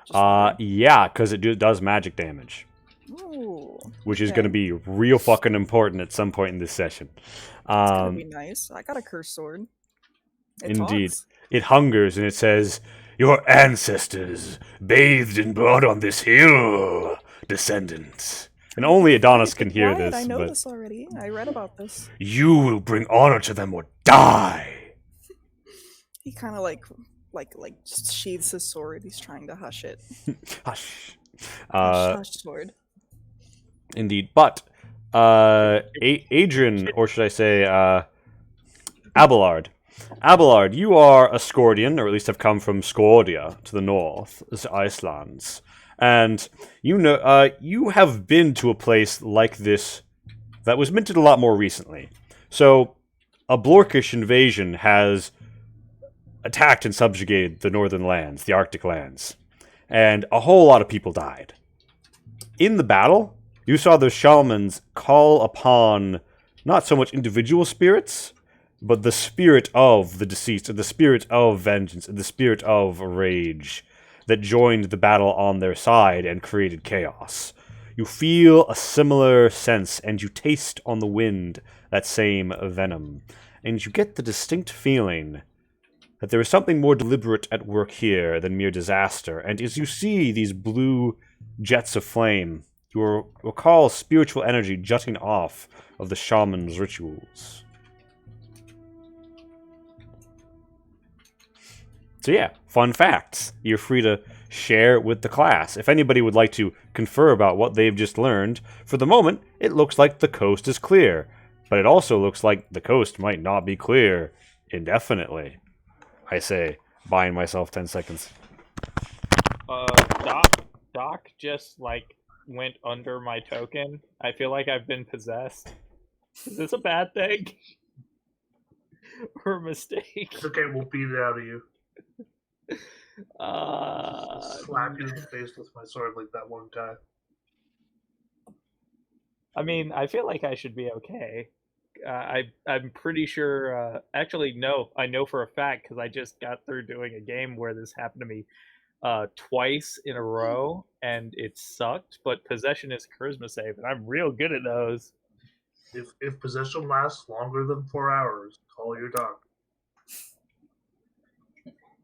Just Yeah, because it does magic damage. Ooh, Which is okay. going to be real fucking important at some point in this session. It's gonna be nice. I got a cursed sword. It Indeed. talks. It hungers and it says, "Your ancestors bathed in blood on this hill, descendants." And only Adonis can hear Quiet, this, I know but this already. I read about this. you will bring honor to them or die. He kind of like just sheathes his sword. He's trying to hush it. Hush. Hush, hush, sword. Indeed. But Adrian, or should I say, Abelard. Abelard, you are a Scordian, or at least have come from Scordia to the north, the Icelands, and you have been to a place like this that was minted a lot more recently. So, a Blorkish invasion has attacked and subjugated the northern lands, the Arctic lands, and a whole lot of people died. In the battle, you saw the shamans call upon not so much individual spirits, but the spirit of the deceased, or the spirit of vengeance, and the spirit of rage that joined the battle on their side and created chaos. You feel a similar sense, and you taste on the wind that same venom. And you get the distinct feeling that there is something more deliberate at work here than mere disaster. And as you see these blue jets of flame, you will recall spiritual energy jutting off of the shaman's rituals. So yeah, fun facts. You're free to share with the class. If anybody would like to confer about what they've just learned, for the moment, it looks like the coast is clear. But it also looks like the coast might not be clear indefinitely. I say, buying myself 10 seconds. Doc just, like, went under my token. I feel like I've been possessed. Is this a bad thing? Or a mistake? It's okay, we'll beat it out of you. Slap you in the face with my sword like that one guy. I mean, I feel like I should be okay. I'm pretty sure. Actually, no, I know for a fact because I just got through doing a game where this happened to me twice in a row, and it sucked. But possession is a charisma save, and I'm real good at those. If possession lasts longer than 4 hours, call your doctor.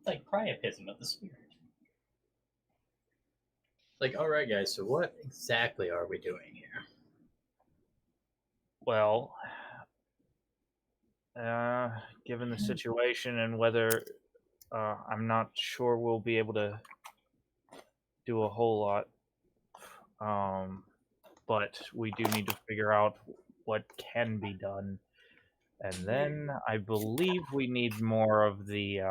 Like priapism of the spirit. Like, all right, guys. So what exactly are we doing here? Well, given the situation and whether I'm not sure we'll be able to do a whole lot, but we do need to figure out what can be done, and then I believe we need more of the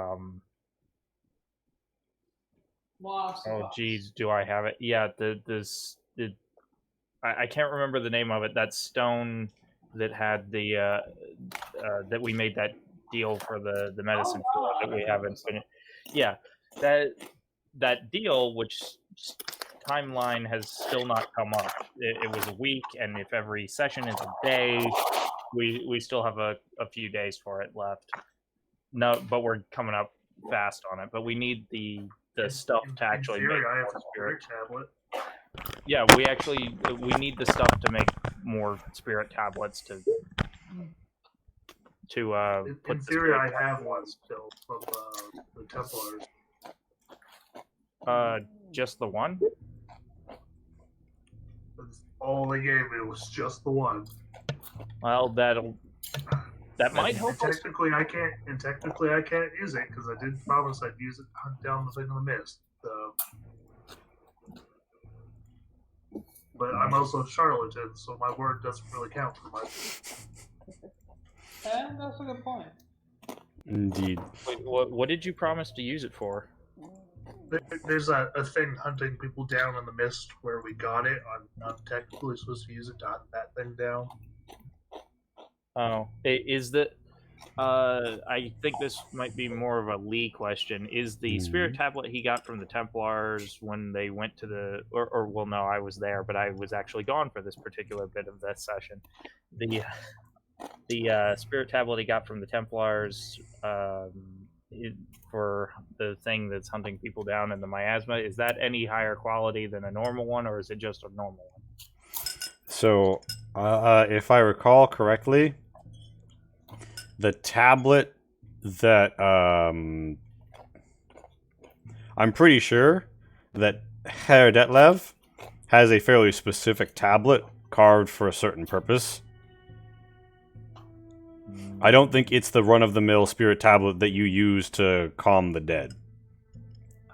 oh geez, do I have it? Yeah, I can't remember the name of it. That stone that had the that we made that deal for the medicine for that we haven't finished. Yeah, that deal, which timeline has still not come up. It was a week, and if every session is a day, we still have a few days for it left. No, but we're coming up fast on it. But we need the stuff to actually make I have more a spirit. tablet. Yeah, we need the stuff to make more spirit tablets to put In theory, I have one still from the Templars. Just the one? That's all they gave me was just the one. Well, that might help us. Technically, I can't use it because I did promise I'd use it to hunt down the thing in the mist. So. But I'm also a charlatan, so my word doesn't really count for much. That's a good point. Indeed. Wait, what did you promise to use it for? There's a thing hunting people down in the mist where we got it. I'm technically supposed to use it to hunt that thing down. Oh, is that? I think this might be more of a Lee question. Is the spirit tablet he got from the Templars when they went to the, or well, no, I was there, but I was actually gone for this particular bit of this session. The spirit tablet he got from the Templars for the thing that's hunting people down in the miasma, is that any higher quality than a normal one, or is it just a normal one? So, if I recall correctly, the tablet that I'm pretty sure that Herr Detlev has a fairly specific tablet carved for a certain purpose. I don't think it's the run-of-the-mill spirit tablet that you use to calm the dead.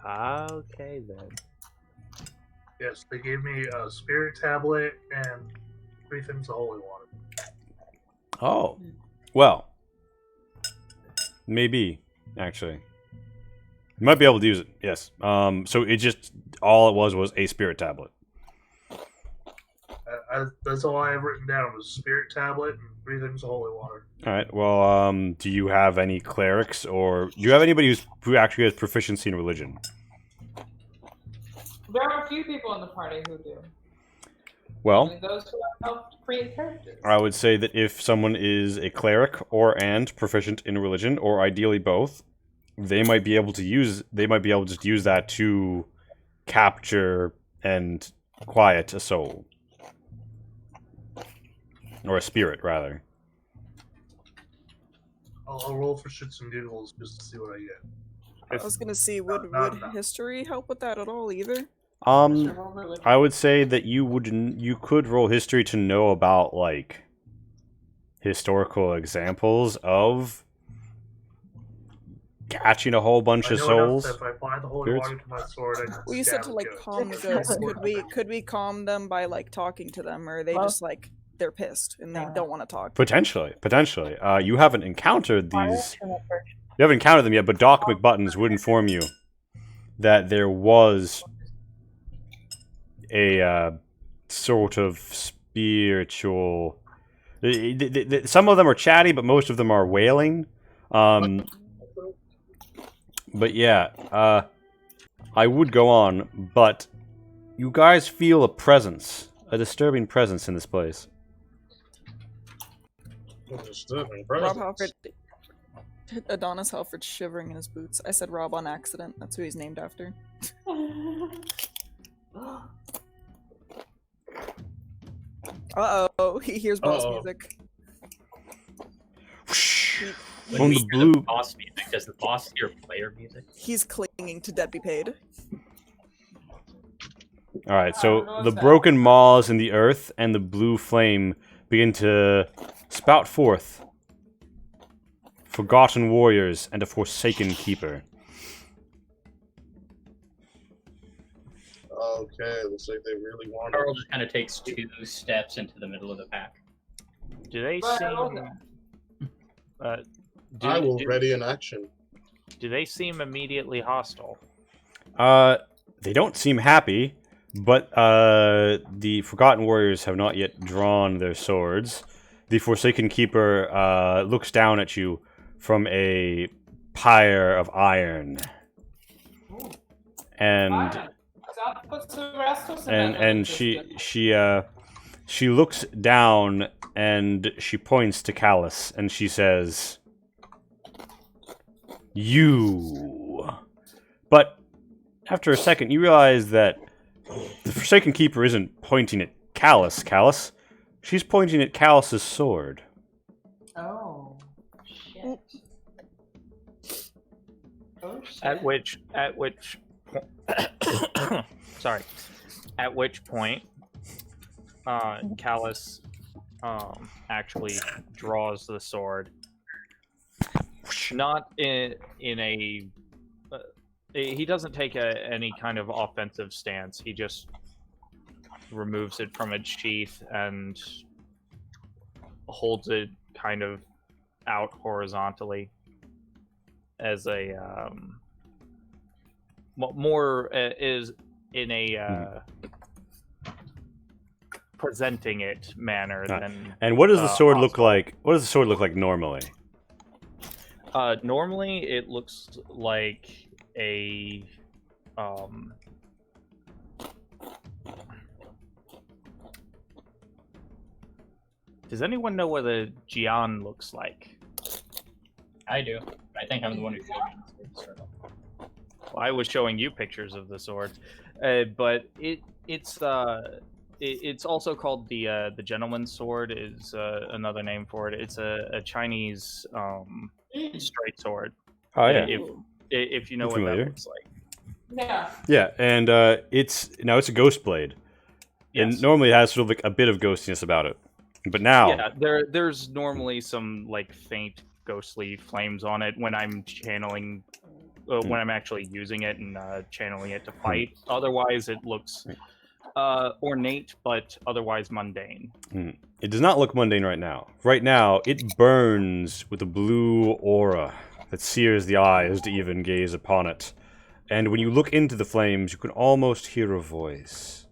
Okay, then. Yes, they gave me a spirit tablet and 3 things of holy water. Oh, well, maybe actually. You might be able to use it. Yes. So it just all it was a spirit tablet. That's all I have written down was spirit tablet and 3 things of holy water. All right. Well, do you have any clerics, or do you have anybody who actually has proficiency in religion? There are a few people in the party who do. Well, Only those who have helped create characters. I would say that if someone is a cleric and proficient in religion, or ideally both, they might be able to just use that to capture and quiet a soul. Or a spirit, rather. I'll roll for shits and giggles just to see what I get. I was gonna see, would history help with that at all either? I would say that you could roll history to know about, like, historical examples of catching a whole bunch of souls. If I apply the holy water to my sword, I can Well, you said to like calm the ghosts. Could we calm them by like talking to them, or are they just like they're pissed and they don't want to talk? Potentially. You haven't encountered these. You haven't encountered them yet, but Doc McButtons would inform you that there was a sort of spiritual. Some of them are chatty, but most of them are wailing. But yeah, I would go on, but you guys feel a presence, a disturbing presence in this place. Rob Halford, Adonis Halford shivering in his boots. I said Rob on accident. That's who he's named after. Uh-oh, he hears boss music. On the blue boss music, does the boss hear player music? He's clinging to Dead Be Paid. Alright, so the broken maws in the earth and the blue flame begin to spout forth. Forgotten warriors and a forsaken keeper. Okay, looks like they really want Carl just kind of takes 2 steps into the middle of the pack. Do they seem... I will ready in action. Do they seem immediately hostile? They don't seem happy, but the Forgotten Warriors have not yet drawn their swords. The Forsaken Keeper looks down at you from a pyre of iron. And she looks down and she points to Callus and she says, "You." But after a second, you realize that the Forsaken Keeper isn't pointing at Callus. She's pointing at Callus's sword. Oh, shit. Oh, shit. At which sorry. At which point, Callus actually draws the sword. Not in a. He doesn't take any kind of offensive stance. He just removes it from its sheath and holds it kind of out horizontally as a more is in a presenting it manner than. And what does the sword look like? What does the sword look like normally? Normally, it looks like a Does anyone know what a Jian looks like? I do. I think I'm the one who showed me the sword. Well, I was showing you pictures of the sword, but it's also called the gentleman's sword. Is another name for it. It's a Chinese straight sword. Oh yeah. If you know what that looks like. Yeah. Yeah, and it's a ghost blade, Yes. and normally it has sort of like a bit of ghostiness about it, but now there's normally some like faint ghostly flames on it when I'm channeling, when I'm actually using it and channeling it to fight. Otherwise, it looks ornate, but otherwise mundane. It does not look mundane right now. Right now, it burns with a blue aura that sears the eyes to even gaze upon it. And when you look into the flames, you can almost hear a voice.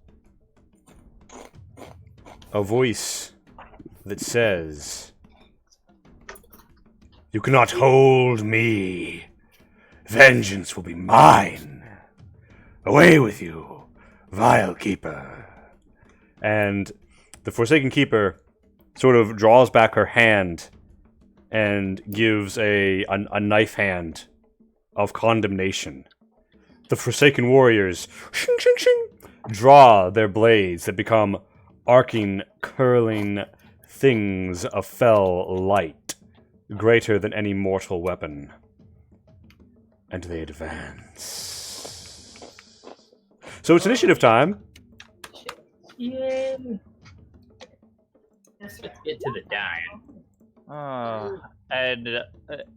A voice that says, "You cannot hold me. Vengeance will be mine. Away with you, vile keeper." And the Forsaken Keeper sort of draws back her hand and gives a knife hand of condemnation. The Forsaken Warriors shing, shing, shing, draw their blades that become arcing, curling things of fell light, greater than any mortal weapon. And they advance. So it's initiative time. Yay! Let's get to the dying. And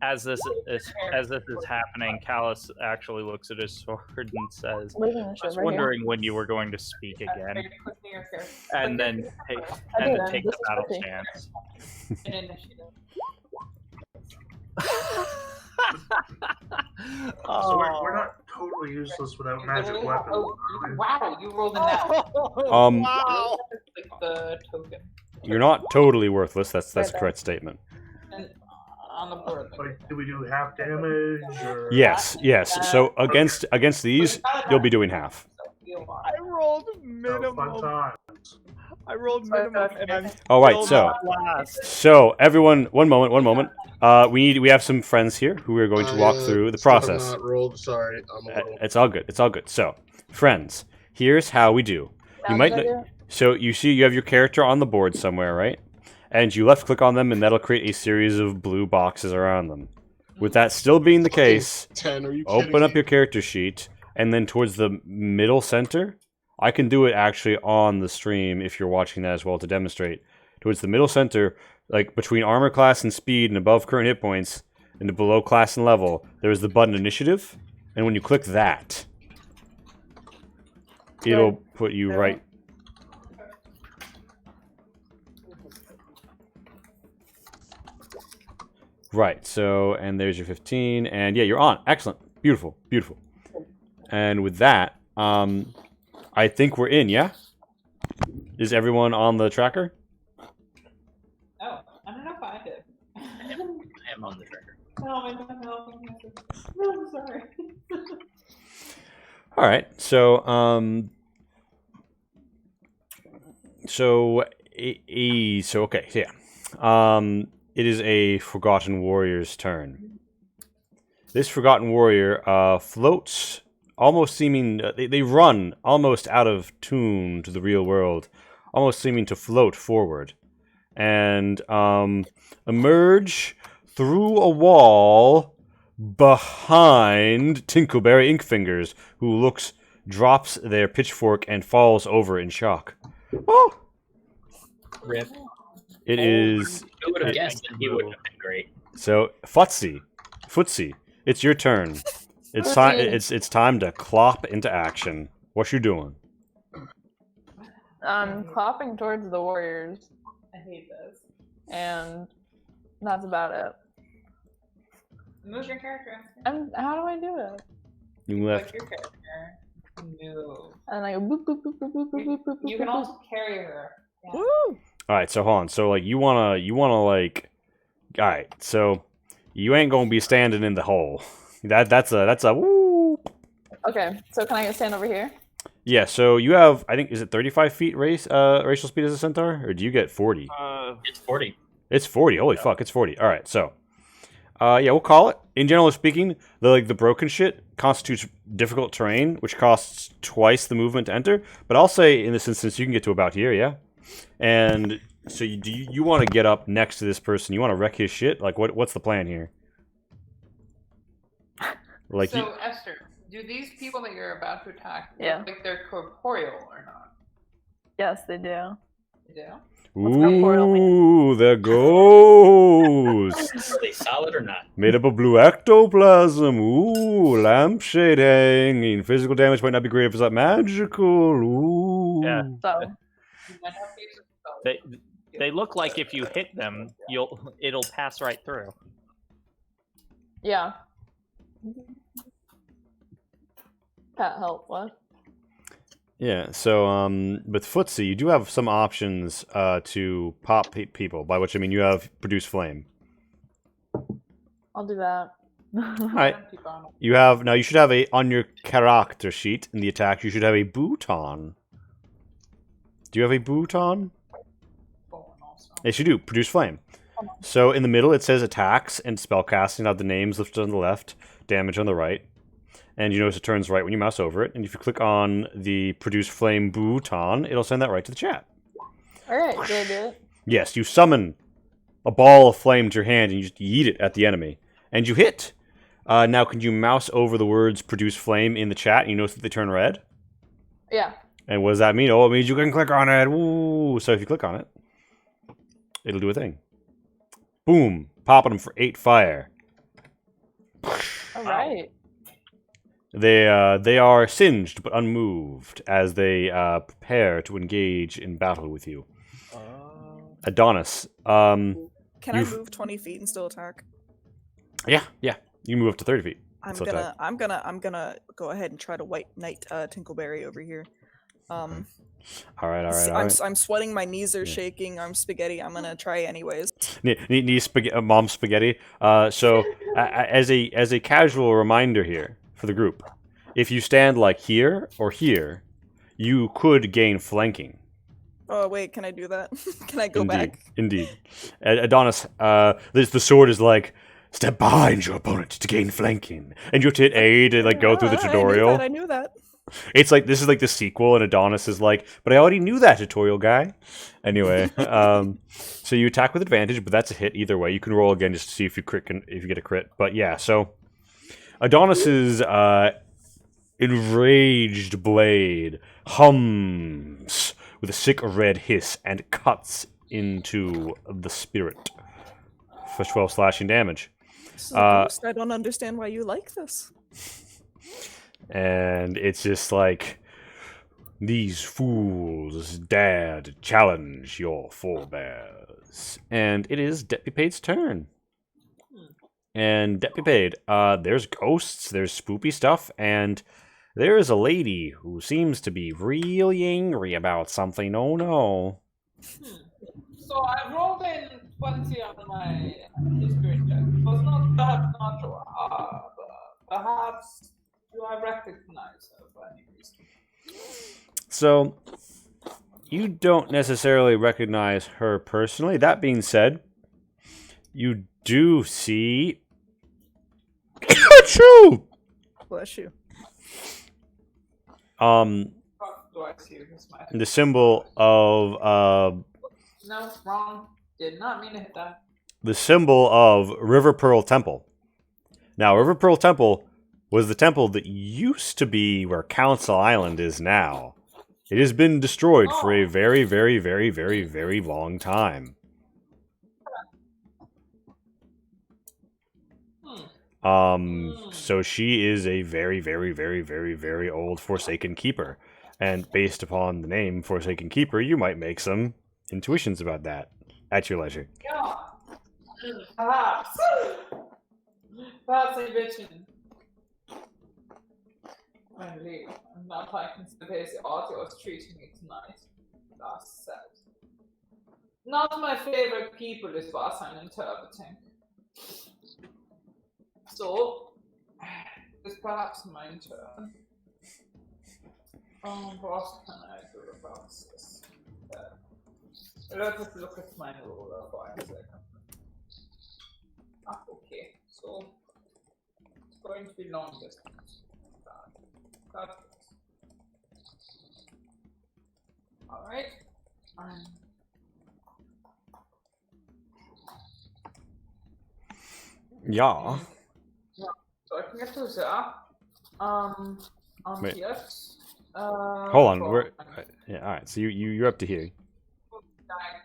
as this is happening, Callus actually looks at his sword and says, "I was wondering when you were going to speak again." And then take the battle stance. So we're not totally useless without magic weapons. Wow, you rolled a nat. Wow. Like the token. You're not totally worthless. That's a correct statement. And on the board. Like, do we do half damage? Or... Yes. So against these, you'll be doing half. I rolled minimum. Fun times. I rolled minimum, and I'm All right. still not last. So everyone, one moment. We have some friends here who are going to walk through the process. Not rolled. Sorry, I'm a little... It's all good. So, friends, here's how we do. You might so you see you have your character on the board somewhere, right? And you left click on them, and that'll create a series of blue boxes around them. With that still being the case, 10, are you open up your character sheet, and then towards the middle center, I can do it actually on the stream if you're watching that as well to demonstrate. Towards the middle center, like between armor class and speed and above current hit points, and below class and level, there is the button initiative, and when you click that, it'll put you right. Right, so, and there's your 15, and yeah, you're on. Excellent. Beautiful. And with that, I think we're in, yeah? Is everyone on the tracker? Oh, I don't know if I did. I am on the tracker. No, I don't know. No, I'm sorry. All right, so it is a Forgotten Warrior's turn. This Forgotten Warrior floats, almost seeming they run almost out of tune to the real world, almost seeming to float forward, and emerge through a wall behind Tinkleberry Inkfingers, who drops their pitchfork and falls over in shock. Oh! Rip. It is. Who would have guessed that he would have been great? So, Footsie, it's your turn. It's time. It's time to clop into action. What you doing? I'm clopping towards the warriors, I hate this. and that's about it. Who's your character? And how do I do it? You left. Like your character. No. And I go boop boop boop boop boop boop boop boop. You can also carry her. Yeah. Woo! All right, so hold on. So like you wanna like, all right. So you ain't gonna be standing in the hole. That's a woo. Okay, so can I stand over here? Yeah. So you have, I think, is it 35 feet racial speed as a centaur, or do you get 40? It's 40. It's 40. Holy fuck, it's 40. All right, so yeah, we'll call it. In general speaking, the broken shit constitutes difficult terrain, which costs twice the movement to enter. But I'll say in this instance, you can get to about here, yeah. And so you want to get up next to this person? You want to wreck his shit? Like what's the plan here? Like so Esther, do these people that you're about to attack Yeah. look like they're corporeal or not? Yes, they do. They do. Ooh, they're ghosts. Are they solid or not? Made up of blue ectoplasm. Ooh, lampshade hanging. Physical damage might not be great if it's not magical. Ooh. Yeah. So They look like if you hit them, it'll pass right through. yeah. Can't help what? Yeah, so with Footsie, you do have some options to pop people, by which I mean you have produce flame. I'll do that. Alright. You should have on your character sheet in the attack, you should have a bouton. Do you have a bouton? Yes, you do. Produce flame. So in the middle it says attacks and spellcasting, have the names listed on the left, damage on the right. And you notice it turns right when you mouse over it. And if you click on the produce flame bouton, it'll send that right to the chat. Alright, did I do it? Yes, you summon a ball of flame to your hand and you just yeet it at the enemy. And you hit. Now, can you mouse over the words produce flame in the chat and you notice that they turn red? Yeah. And what does that mean? Oh, it means you can click on it. Woo! So if you click on it, it'll do a thing. Boom. Popping them for 8 fire. Alright. They are singed but unmoved as they prepare to engage in battle with you. Adonis, Can I move 20 feet and still attack? Yeah. You move up to 30 feet. I'm gonna go ahead and try to white knight Tinkleberry over here. All right. I'm sweating. My knees are shaking. I'm spaghetti. I'm gonna try anyways. Mom spaghetti. So as a casual reminder here for the group, if you stand like here or here, you could gain flanking. Oh wait, can I do that? Can I go back? Indeed. Adonis, the sword is like, step behind your opponent to gain flanking, and you have to hit A to like go through the tutorial. I knew that. It's like this is like the sequel, and Adonis is like, but I already knew that tutorial guy. Anyway, so you attack with advantage, but that's a hit either way. You can roll again just to see if you get a crit. But yeah, so Adonis's enraged blade hums with a sick red hiss and cuts into the spirit for 12 slashing damage. I don't understand why you like this. And it's just like, these fools dare to challenge your forebears. And it is Deputy Paid's turn. And Deputy Paid, there's ghosts, there's spoopy stuff, and there is a lady who seems to be really angry about something. Oh no. So I rolled in 20 on my history check. It was not perhaps natural. Perhaps do I recognize her by any reason? So, you don't necessarily recognize her personally. That being said, you do see... Achoo! Bless you. The symbol of No, wrong. Did not mean to hit that. The symbol of River Pearl Temple. Now, River Pearl Temple was the temple that used to be where Council Island is now. It has been destroyed for a very, very, very, very, very long time. So she is a very, very, very, very, very old Forsaken Keeper. And based upon the name Forsaken Keeper, you might make some intuitions about that at your leisure. Yeah. Perhaps. Perhaps I mentioned. Finally, I'm not liking the way the audio is treating me tonight. That's sad. Not my favorite people is what I'm interpreting. So, it's perhaps my turn. What can I do about this? Let us look at my ruler for a second. Okay, so it's going to be long distance. Alright. Yeah. So I can get to there. Wait. Yes. Hold on. Yeah, alright. So you're up to here.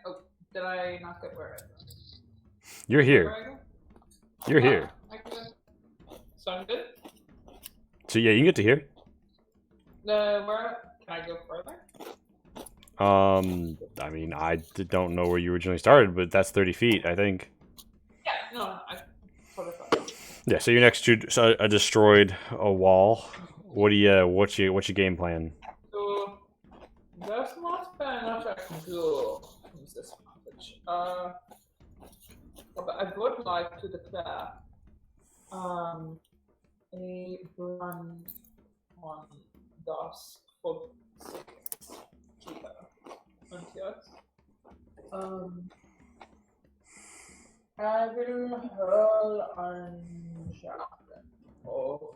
Oh, Did I not get where I go? You're Where here. I go? You're here. I can- So I'm good? So yeah, you can get to here. Where can I go further? I mean, don't know where you originally started, but that's 30 feet, I think. Yeah, no, I totally thought. Yeah, so you're next to a destroyed wall. What's your game plan? So there's not very much I can do from this advantage. But I would like to declare a brand on das Volkskeeper. Und jetzt, I will hurl einen Schaden auf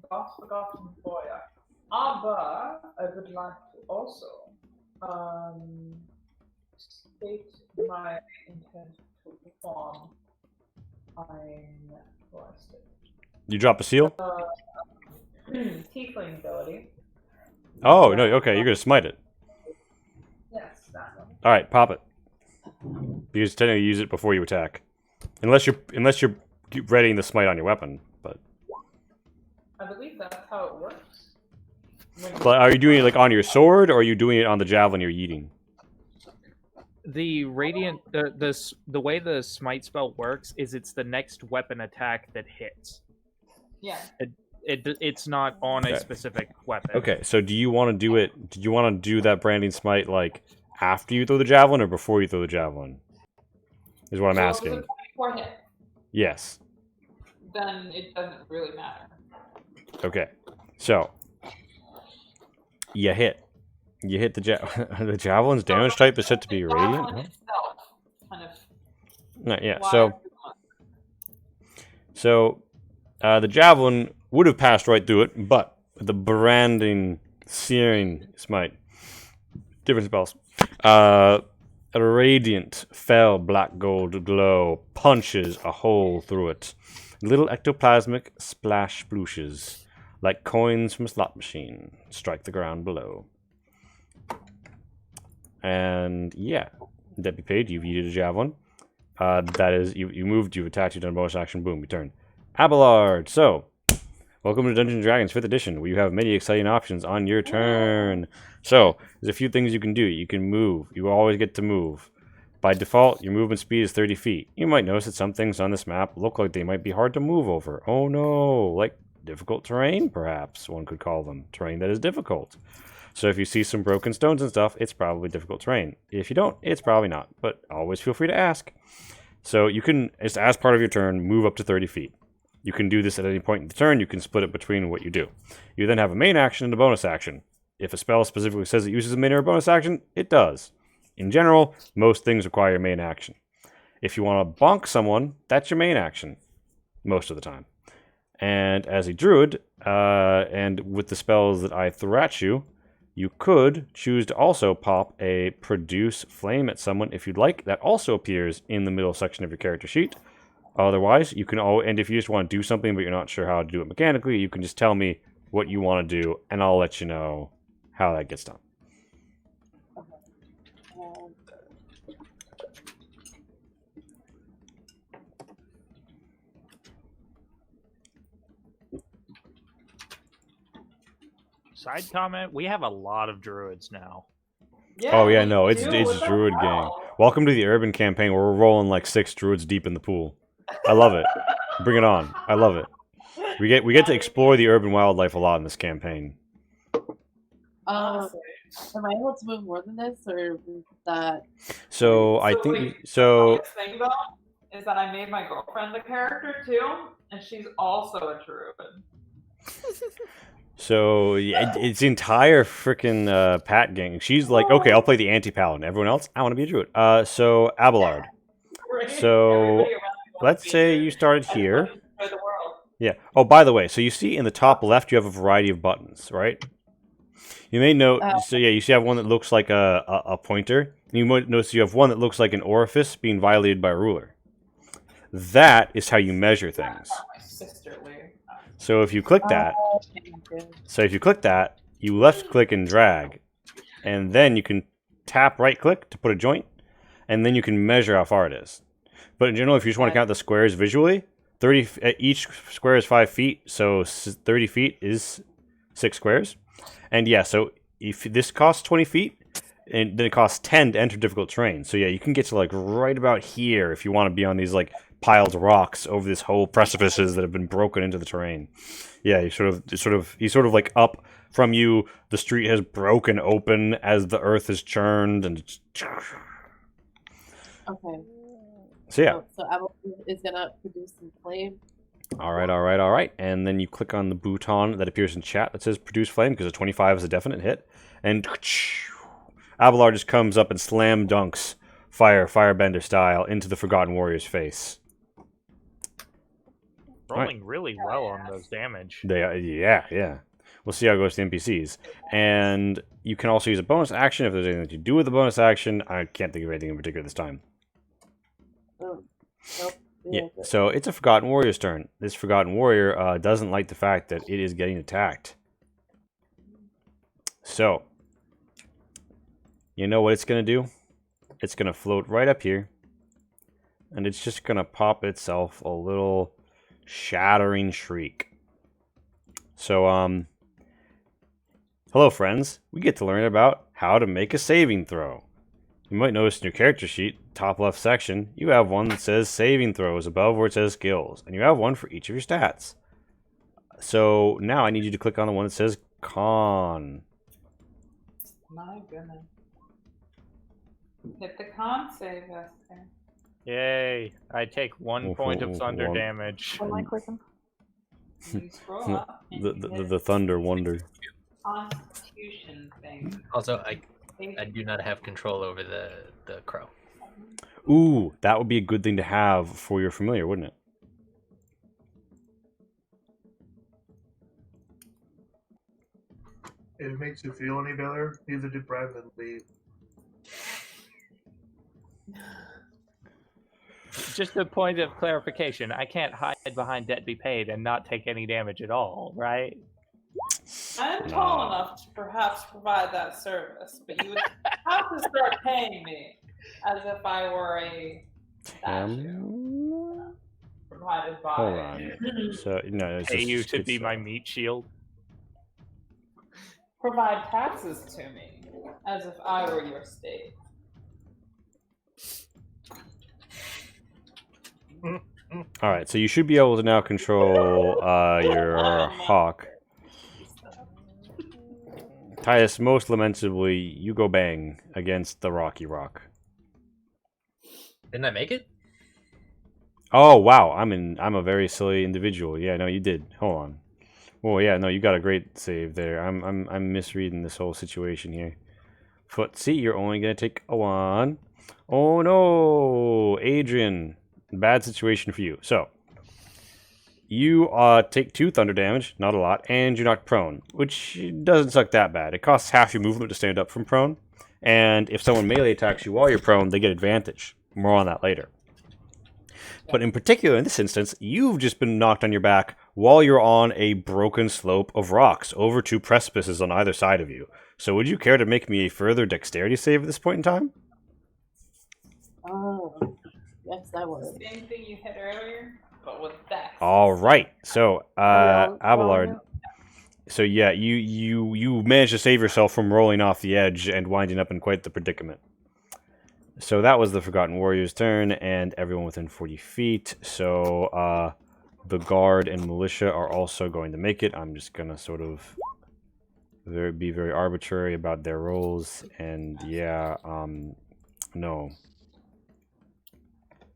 das Forgotten Feuer. Aber I would like to also state my intent to perform ein Freistadt. You drop a seal? Tiefling ability. Oh, no, okay, you're gonna smite it. Yes, that one. Alright, pop it. Because technically you use it before you attack. Unless you're readying the smite on your weapon, but I believe that's how it works. but are you doing it like on your sword or are you doing it on the javelin you're yeeting? The radiant, the way the smite spell works is it's the next weapon attack that hits. Yeah. It's not on a Okay. specific weapon. Okay, so do you want to do it? Do you want to do that branding smite like after you throw the javelin or before you throw the javelin? Is what I'm So if asking. it's a 24 hit, Yes. then it doesn't really matter. Okay. So you hit the the javelin's damage type is set to be The radiant. javelin Huh? itself kind of No, yeah. flies So the javelin would have passed right through it, but the branding, searing smite, different spells. A radiant, fell black gold glow punches a hole through it. Little ectoplasmic splash splooshes, like coins from a slot machine, strike the ground below. And yeah, that'd be paid. You've yeeted a javelin. That is, you moved, you've attacked, you've done a bonus action, boom, you turn. Abelard. So, welcome to Dungeons & Dragons 5th edition, where you have many exciting options on your turn. So, there's a few things you can do. You can move. You always get to move. By default, your movement speed is 30 feet. You might notice that some things on this map look like they might be hard to move over. Oh no, like difficult terrain, perhaps, one could call them. Terrain that is difficult. So if you see some broken stones and stuff, it's probably difficult terrain. If you don't, it's probably not. But always feel free to ask. So you can, just as part of your turn, move up to 30 feet. You can do this at any point in the turn. You can split it between what you do. You then have a main action and a bonus action. If a spell specifically says it uses a main or a bonus action, it does. In general, most things require a main action. If you want to bonk someone, that's your main action, most of the time. And as a druid, and with the spells that I threw at you, you could choose to also pop a produce flame at someone if you'd like. That also appears in the middle section of your character sheet. Otherwise, you can and if you just want to do something but you're not sure how to do it mechanically, you can just tell me what you want to do, and I'll let you know how that gets done. Side comment: we have a lot of druids now. Oh yeah, no, it's do. What the druid gang. hell? Welcome to the urban campaign where we're rolling like 6 druids deep in the pool. I love it. Bring it on. I love it. We get to explore the urban wildlife a lot in this campaign. Am I able to move more than this, or that? So I So, think like, so. The funniest thing though is that I made my girlfriend a character too, and she's also a druid. So yeah, it's the entire freaking Pat gang. She's like, okay, I'll play the anti-paladin. Everyone else, I want to be a druid. So Abelard. Right? So Everybody around me wants let's to be a say druid. you started I just here. want to destroy the world. Yeah. Oh, by the way, so you see in the top left, you have a variety of buttons, right? You may note. So yeah, you see, you have one that looks like a pointer. And you might notice you have one that looks like an orifice being violated by a ruler. That is how you measure things. My sisterly. So if you click that, you left click and drag, and then you can tap right click to put a joint, and then you can measure how far it is. But in general, if you just want to count the squares visually, each square is 5 feet, so 30 feet is 6 squares. And yeah, so if this costs 20 feet, and then it costs 10 to enter difficult terrain. So yeah, you can get to like right about here if you want to be on these like piled rocks over this whole precipices that have been broken into the terrain. Yeah, he's sort of like up from you. The street has broken open as the earth is churned, and it's... Okay. So yeah. So Abel is gonna produce some flame. All right. And then you click on the button that appears in chat that says produce flame, because a 25 is a definite hit. And Abelard just comes up and slam dunks firebender style into the Forgotten Warrior's face. Rolling really well on those damage. Yeah. We'll see how it goes to the NPCs. And you can also use a bonus action if there's anything to do with the bonus action. I can't think of anything in particular this time. Oh, nope. Yeah, so it's a Forgotten Warrior's turn. This Forgotten Warrior doesn't like the fact that it is getting attacked. So, you know what it's going to do? It's going to float right up here. And it's just going to pop itself a little shattering shriek. So, hello friends. We get to learn about how to make a saving throw. You might notice in your character sheet, top left section, you have one that says saving throws above where it says skills. And you have one for each of your stats. So now I need you to click on the one that says con. My goodness. Hit the con save, Esther. Yay. I take 1 point of thunder damage. What am I clicking? You scroll up and you hit The thunder wonder. Constitution thing. Also, I do not have control over the crow. Ooh, that would be a good thing to have for your familiar, wouldn't it? If it makes you feel any better, neither did Brandon leave. Just a point of clarification. I can't hide behind debt be paid and not take any damage at all, right? I'm tall enough to perhaps provide that service, but you would have to start paying me as if I were a statue provided by. Hold on. So no, it's Pay just, you to be my meat shield. Provide taxes to me as if I were your state. All right, so you should be able to now control your hawk. Titus, most lamentably, you go bang against the Rocky Rock. Didn't I make it? Oh wow, I'm a very silly individual. Yeah, no, you did. Hold on. Oh yeah, no, you got a great save there. I'm misreading this whole situation here. Footsie, you're only gonna take a 1. Oh no, Adrian, bad situation for you. So you take 2 thunder damage, not a lot, and you're knocked prone, which doesn't suck that bad. It costs half your movement to stand up from prone, and if someone melee attacks you while you're prone, they get advantage. More on that later. But in particular, in this instance, you've just been knocked on your back while you're on a broken slope of rocks over 2 precipices on either side of you. So would you care to make me a further dexterity save at this point in time? Oh, yes, I would. Same thing you hit earlier, but with that. All right. So, Abelard. So yeah, you managed to save yourself from rolling off the edge and winding up in quite the predicament. So that was the Forgotten Warrior's turn, and everyone within 40 feet. So the guard and militia are also going to make it. I'm just gonna sort of be very arbitrary about their rolls, and yeah, no.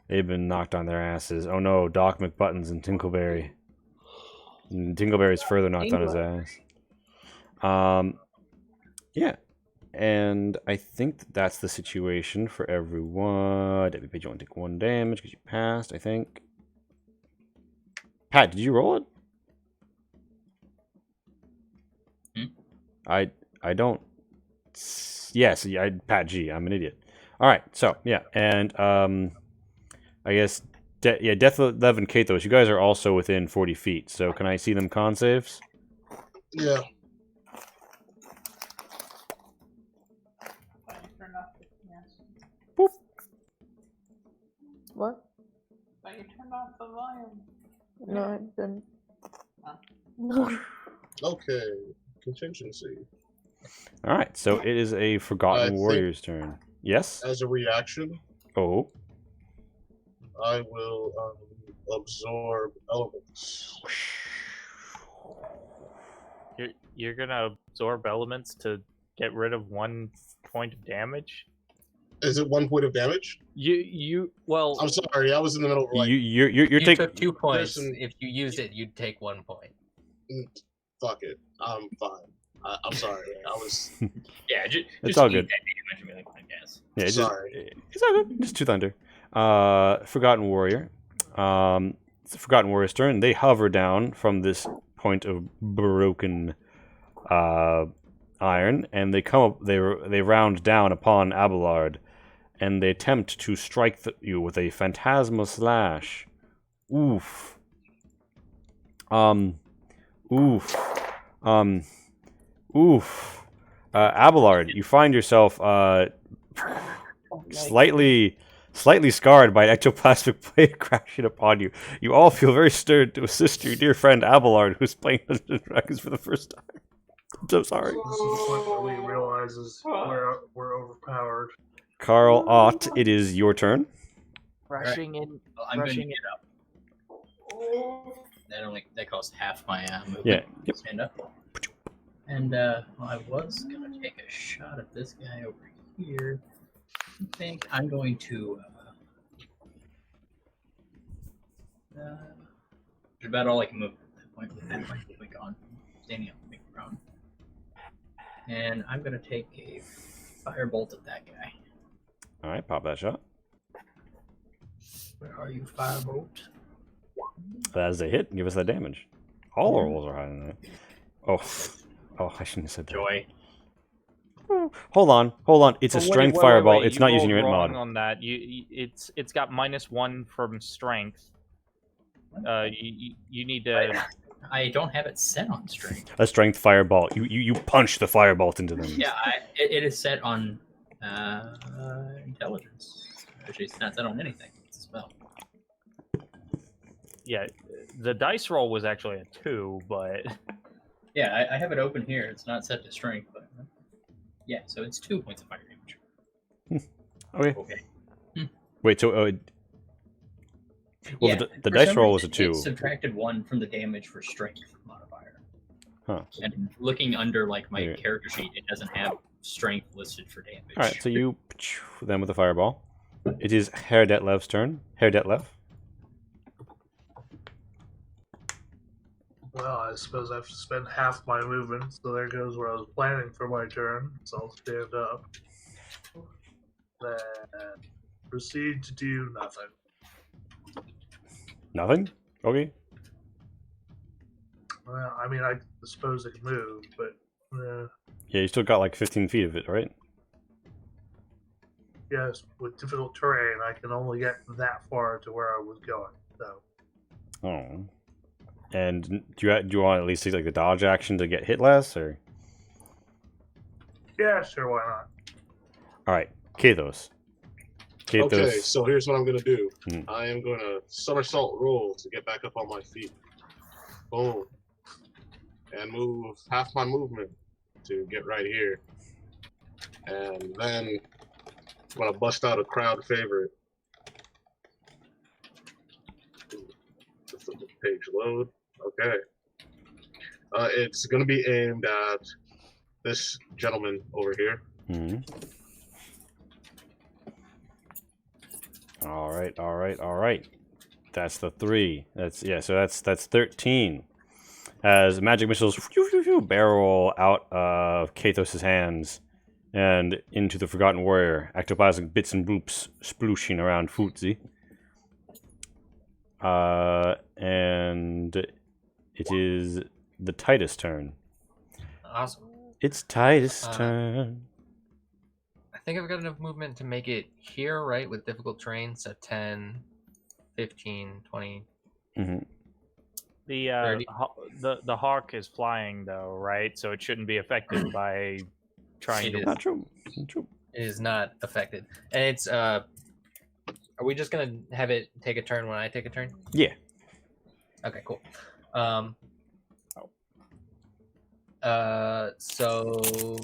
They've been knocked on their asses. Oh no, Doc McButtons and Tinkleberry. And Tinkleberry's further knocked on his ass. Yeah. And I think that's the situation for everyone. Debbie Page, you want to take 1 damage because you passed, I think. Pat, did you roll it? I don't... Yes, Pat G. I'm an idiot. Alright, so, yeah. And, I guess... Death 11 Kathos, you guys are also within 40 feet. So can I see them con saves? Yeah. What? But you turned off the volume. No, I didn't. Okay, contingency. All right, so it is a I Forgotten think- Warrior's turn. Yes. As a reaction, Oh. I will absorb elements. You're gonna absorb elements to get rid of 1 point of damage. Is it 1 point of damage? Well. I'm sorry, I was in the middle of like. You're You taking. took 2 points. some- If you used it, you'd take 1 point. Fuck it, I'm fine. I'm sorry. I was. Yeah, just It's all eat good. that damage and be like, I guess. Yeah, it's Sorry. it's all good. Just 2 thunder. Forgotten Warrior. It's the Forgotten Warrior's turn. They hover down from this point of broken iron, and they come up. They round down upon Abelard, and they attempt to strike you with a phantasmal slash. Oof. Oof. Oof. Abelard, you find yourself slightly scarred by an ectoplasmic plate crashing upon you. You all feel very stirred to assist your dear friend Abelard, who's playing Dungeons and Dragons for the first time. I'm so sorry. This is the point where we realizes we're overpowered. Carl Ott, it is your turn. Rushing in. Well, I'm going to rushing get up. That costs half my movement. Yeah. Yep. Stand up. And well, I was going to take a shot at this guy over here. I think I'm going to. There's about all I can move at that point with that my movement gone. Standing up, make prone. And I'm going to take a firebolt at that guy. All right, pop that shot. Where are you, firebolt? As they hit, give us that damage. All our rolls are higher than that. Oh, I shouldn't have said that. Joy. Hold on. It's a strength Wait, fireball. wait, It's you not using your rolled int wrong mod. on that. It's got -1 from strength. You need to. I don't have it set on strength. A strength fireball. You punch the firebolt into them. Yeah, it is set on intelligence. Actually, it's not set on anything. It's a spell. Yeah, the dice roll was actually a 2, but Yeah, I have it open here. It's not set to strength, but yeah, so it's 2 points of fire damage. Okay. Okay. Wait, so well, Yeah, the for dice some roll was a reason, 2. It subtracted 1 from the damage for strength modifier. Huh. And looking under like my Yeah. character sheet, it doesn't have strength listed for damage. All right, so you them with the fireball. It is Herr Detlev's turn. Herr Detlev. Well, I suppose I have to spend half my movement, so there goes where I was planning for my turn. So I'll stand up. Then proceed to do nothing. Nothing? Okay. Well, I mean, I suppose I can move, but Yeah, you still got like 15 feet of it, right? yes, with difficult terrain, I can only get that far to where I was going. So Oh. And do you want at least take like the dodge action to get hit less, or? yeah, sure, why not? All right, Kathos. Okay, so here's what I'm gonna do. Hmm. I am gonna somersault roll to get back up on my feet. Boom. And move half my movement to get right here. And then I'm gonna bust out a crowd favorite. Just let the page load. Okay. It's gonna be aimed at this gentleman over here. Mhm. All right. That's the 3. So that's 13. As magic missiles barrel out of Kathos' hands and into the Forgotten Warrior, ectoplasmic bits and boops splooshing around Futzi. And it is the Titus turn. Awesome. It's Titus' turn. I think I've got enough movement to make it here, right? With difficult terrain, so 10, 15, 20. Mm-hmm. The hawk is flying though, right? So it shouldn't be affected by trying It to. is. Not true. It is not affected. And it's are Are we just gonna have it take a turn when I take a turn? Yeah. Okay, cool. So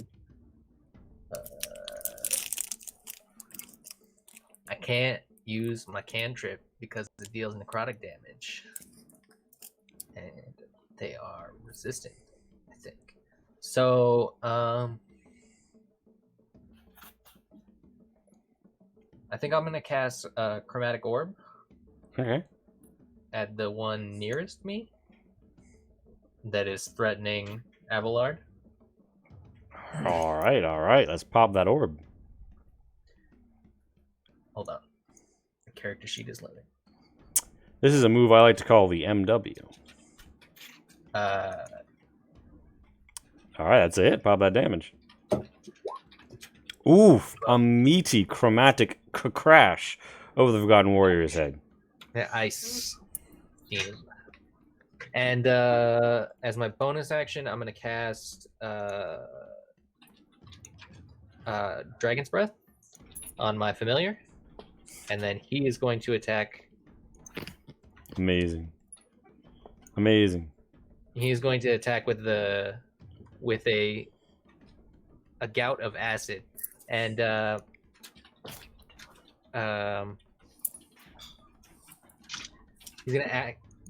I can't use my cantrip because it deals necrotic damage, and they are resistant, I think. So I think I'm gonna cast a chromatic orb. Okay. At the one nearest me that is threatening Abelard. All right. Let's pop that orb. Hold on. The character sheet is loading. This is a move I like to call the MW. Uh, All right, that's it. Pop that damage. Oof, a meaty chromatic crash over the Forgotten Warrior's head. the ice theme. And as my bonus action, I'm going to cast Dragon's Breath on my familiar. And then he is going to attack. Amazing. Amazing. He's going to attack with a gout of acid. And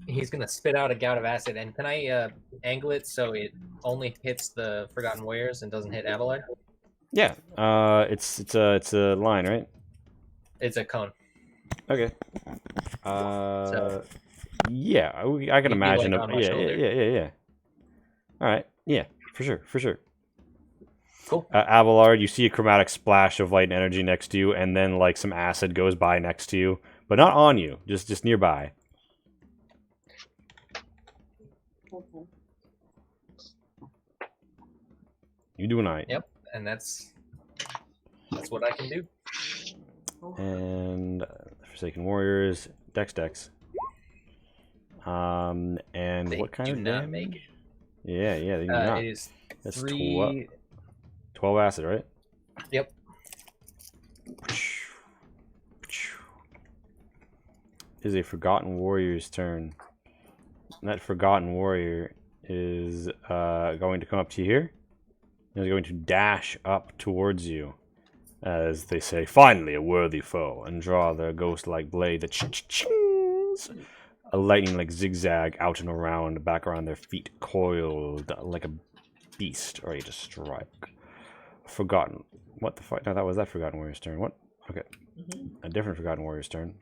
he's gonna spit out a gout of acid. And can I angle it so it only hits the Forgotten Warriors and doesn't hit Abelard? Yeah. It's a line, right? It's a cone. Okay. So Yeah, I can he'd be, imagine. like, on my Yeah. shoulder. All right. Yeah, for sure. Cool. Abelard, you see a chromatic splash of light and energy next to you, and then like some acid goes by next to you, but not on you, just nearby. Okay. You do an eye. Yep, and that's what I can do. And Forsaken Warriors, Dex. And They what kind do of not damage? make it. Yeah, they do not. It is That's 3. 12 acid, right? Yep. Is a Forgotten Warrior's turn. And that Forgotten Warrior is going to come up to you here. And is going to dash up towards you. As they say, finally a worthy foe, and draw their ghost-like blade that chings. A lightning-like zigzag out and around, back around their feet, coiled like a beast, ready to strike. Forgotten. What the fuck? No, that was that Forgotten Warrior's turn. What? Okay. A different Forgotten Warrior's turn.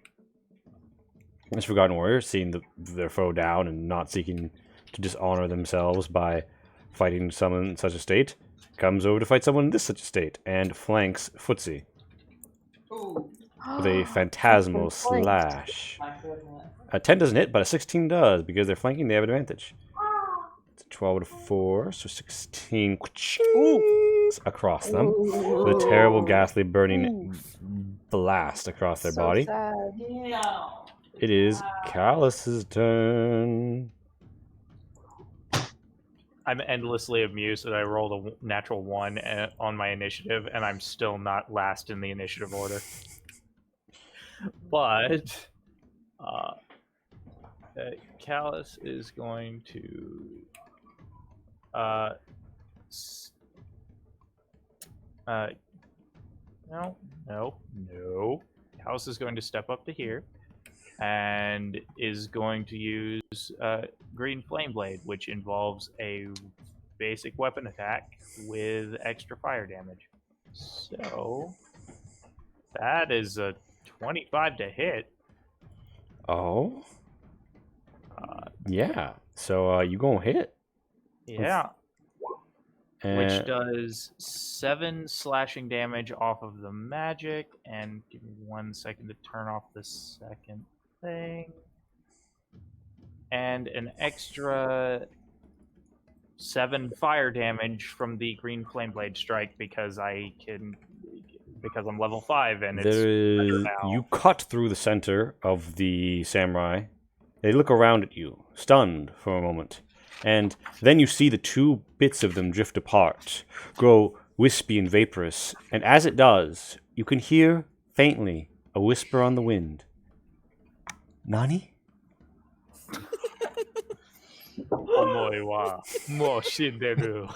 This Forgotten Warrior, seeing their foe down and not seeking to dishonor themselves by fighting someone in such a state, comes over to fight someone in this such a state, and flanks Footsie with a phantasmal slash. A 10 doesn't hit, but a 16 does, because they're flanking, they have advantage. It's a 12 to 4, so 16 across them, with a terrible, ghastly, burning blast across their body. Sad. It is Callus's turn. I'm endlessly amused that I rolled a natural 1 on my initiative, and I'm still not last in the initiative order. But Callus is going to no. Callus is going to step up to here and is going to use Green Flame Blade, which involves a basic weapon attack with extra fire damage. So that is a 25 to hit. Oh. Yeah. So you gonna hit? Yeah. And Which does 7 slashing damage off of the magic. And give me 1 second to turn off the second thing. And an extra 7 fire damage from the Green Flame Blade strike because I'm level 5 and it's better now. you cut through the center of the samurai. They look around at you, stunned for a moment. And then you see the two bits of them drift apart, grow wispy and vaporous. And as it does, you can hear, faintly, A whisper on the wind. Nani? Omoi wa mo shinderu.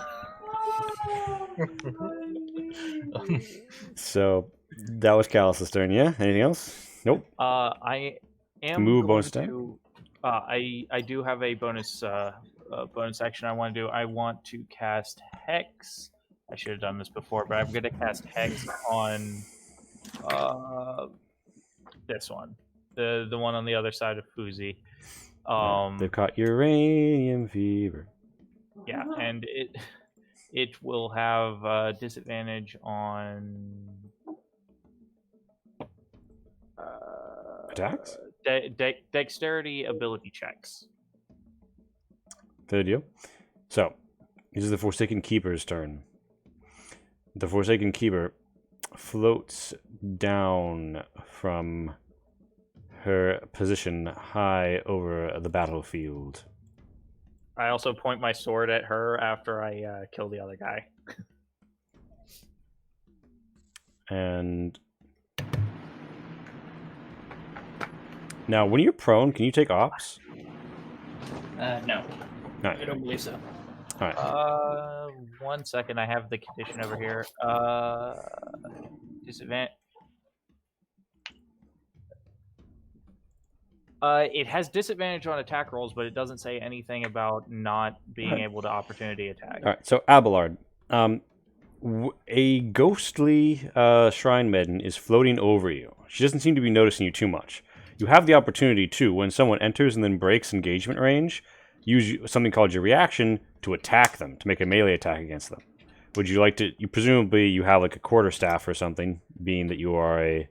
So that was Callus's turn, yeah? Anything else? Nope. I am Move going bonus to. I do have a bonus bonus action I want to do. I want to cast Hex. I should have done this before, but I'm going to cast Hex on this one, the one on the other side of Fuzi. They've caught uranium fever. Yeah, and it will have disadvantage on Attacks? Dexterity ability checks. Fair deal. So, this is the Forsaken Keeper's turn. The Forsaken Keeper floats down from her position high over the battlefield. I also point my sword at her after I kill the other guy. And now, when you're prone, can you take ops? No. No. I don't believe so. All right. 1 second. I have the condition over here. Disadvantage. It has disadvantage on attack rolls, but it doesn't say anything about not being able to opportunity attack. All right. So, Abelard, a ghostly shrine maiden is floating over you. She doesn't seem to be noticing you too much. You have the opportunity, too, when someone enters and then breaks engagement range, use something called your reaction to attack them, to make a melee attack against them. Would you like to... Presumably you have like a quarterstaff or something, being that you are a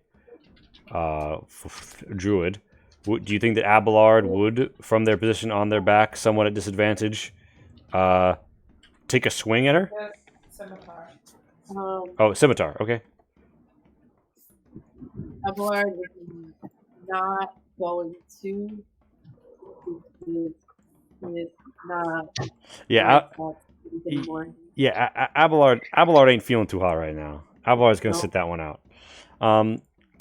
druid. Do you think that Abelard would, from their position on their back, somewhat at disadvantage, take a swing at her? Scimitar. Oh, scimitar, okay. Abelard is not going to. He's not. Yeah, anymore. Abelard ain't feeling too hot right now. Abelard's gonna sit that one out.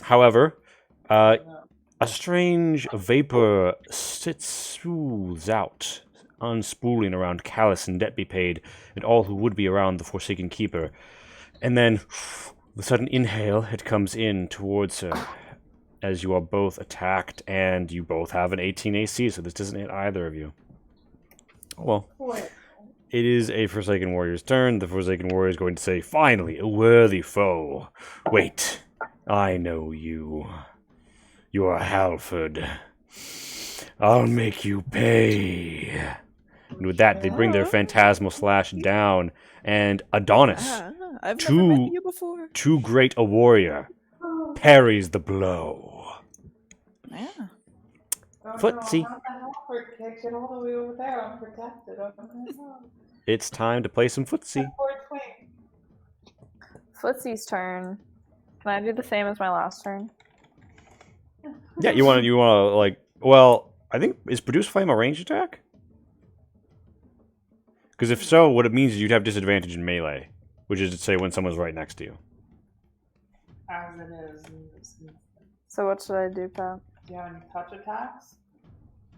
However, a strange vapor soothes out, unspooling around Callus and Debt Be Paid, and all who would be around the Forsaken Keeper. And then, with a sudden inhale, it comes in towards her, as you are both attacked, and you both have an 18 AC, so this doesn't hit either of you. Well, it is a Forsaken Warrior's turn. The Forsaken Warrior is going to say, "Finally, a worthy foe. Wait, I know you. You are Halford. I'll make you pay." And with that, they bring their Phantasmal Slash down, and Adonis, I've never met you before. too great a warrior, parries the blow. Yeah. Footsie. Get all the way over there. I'm protected. It's time to play some footsie. Footsie's turn. Can I do the same as my last turn? Yeah, you want to like. Well, I think is Produce Flame a ranged attack? Because if so, what it means is you'd have disadvantage in melee, which is to say when someone's right next to you. As it is. So what should I do, Pat? Do you have any touch attacks?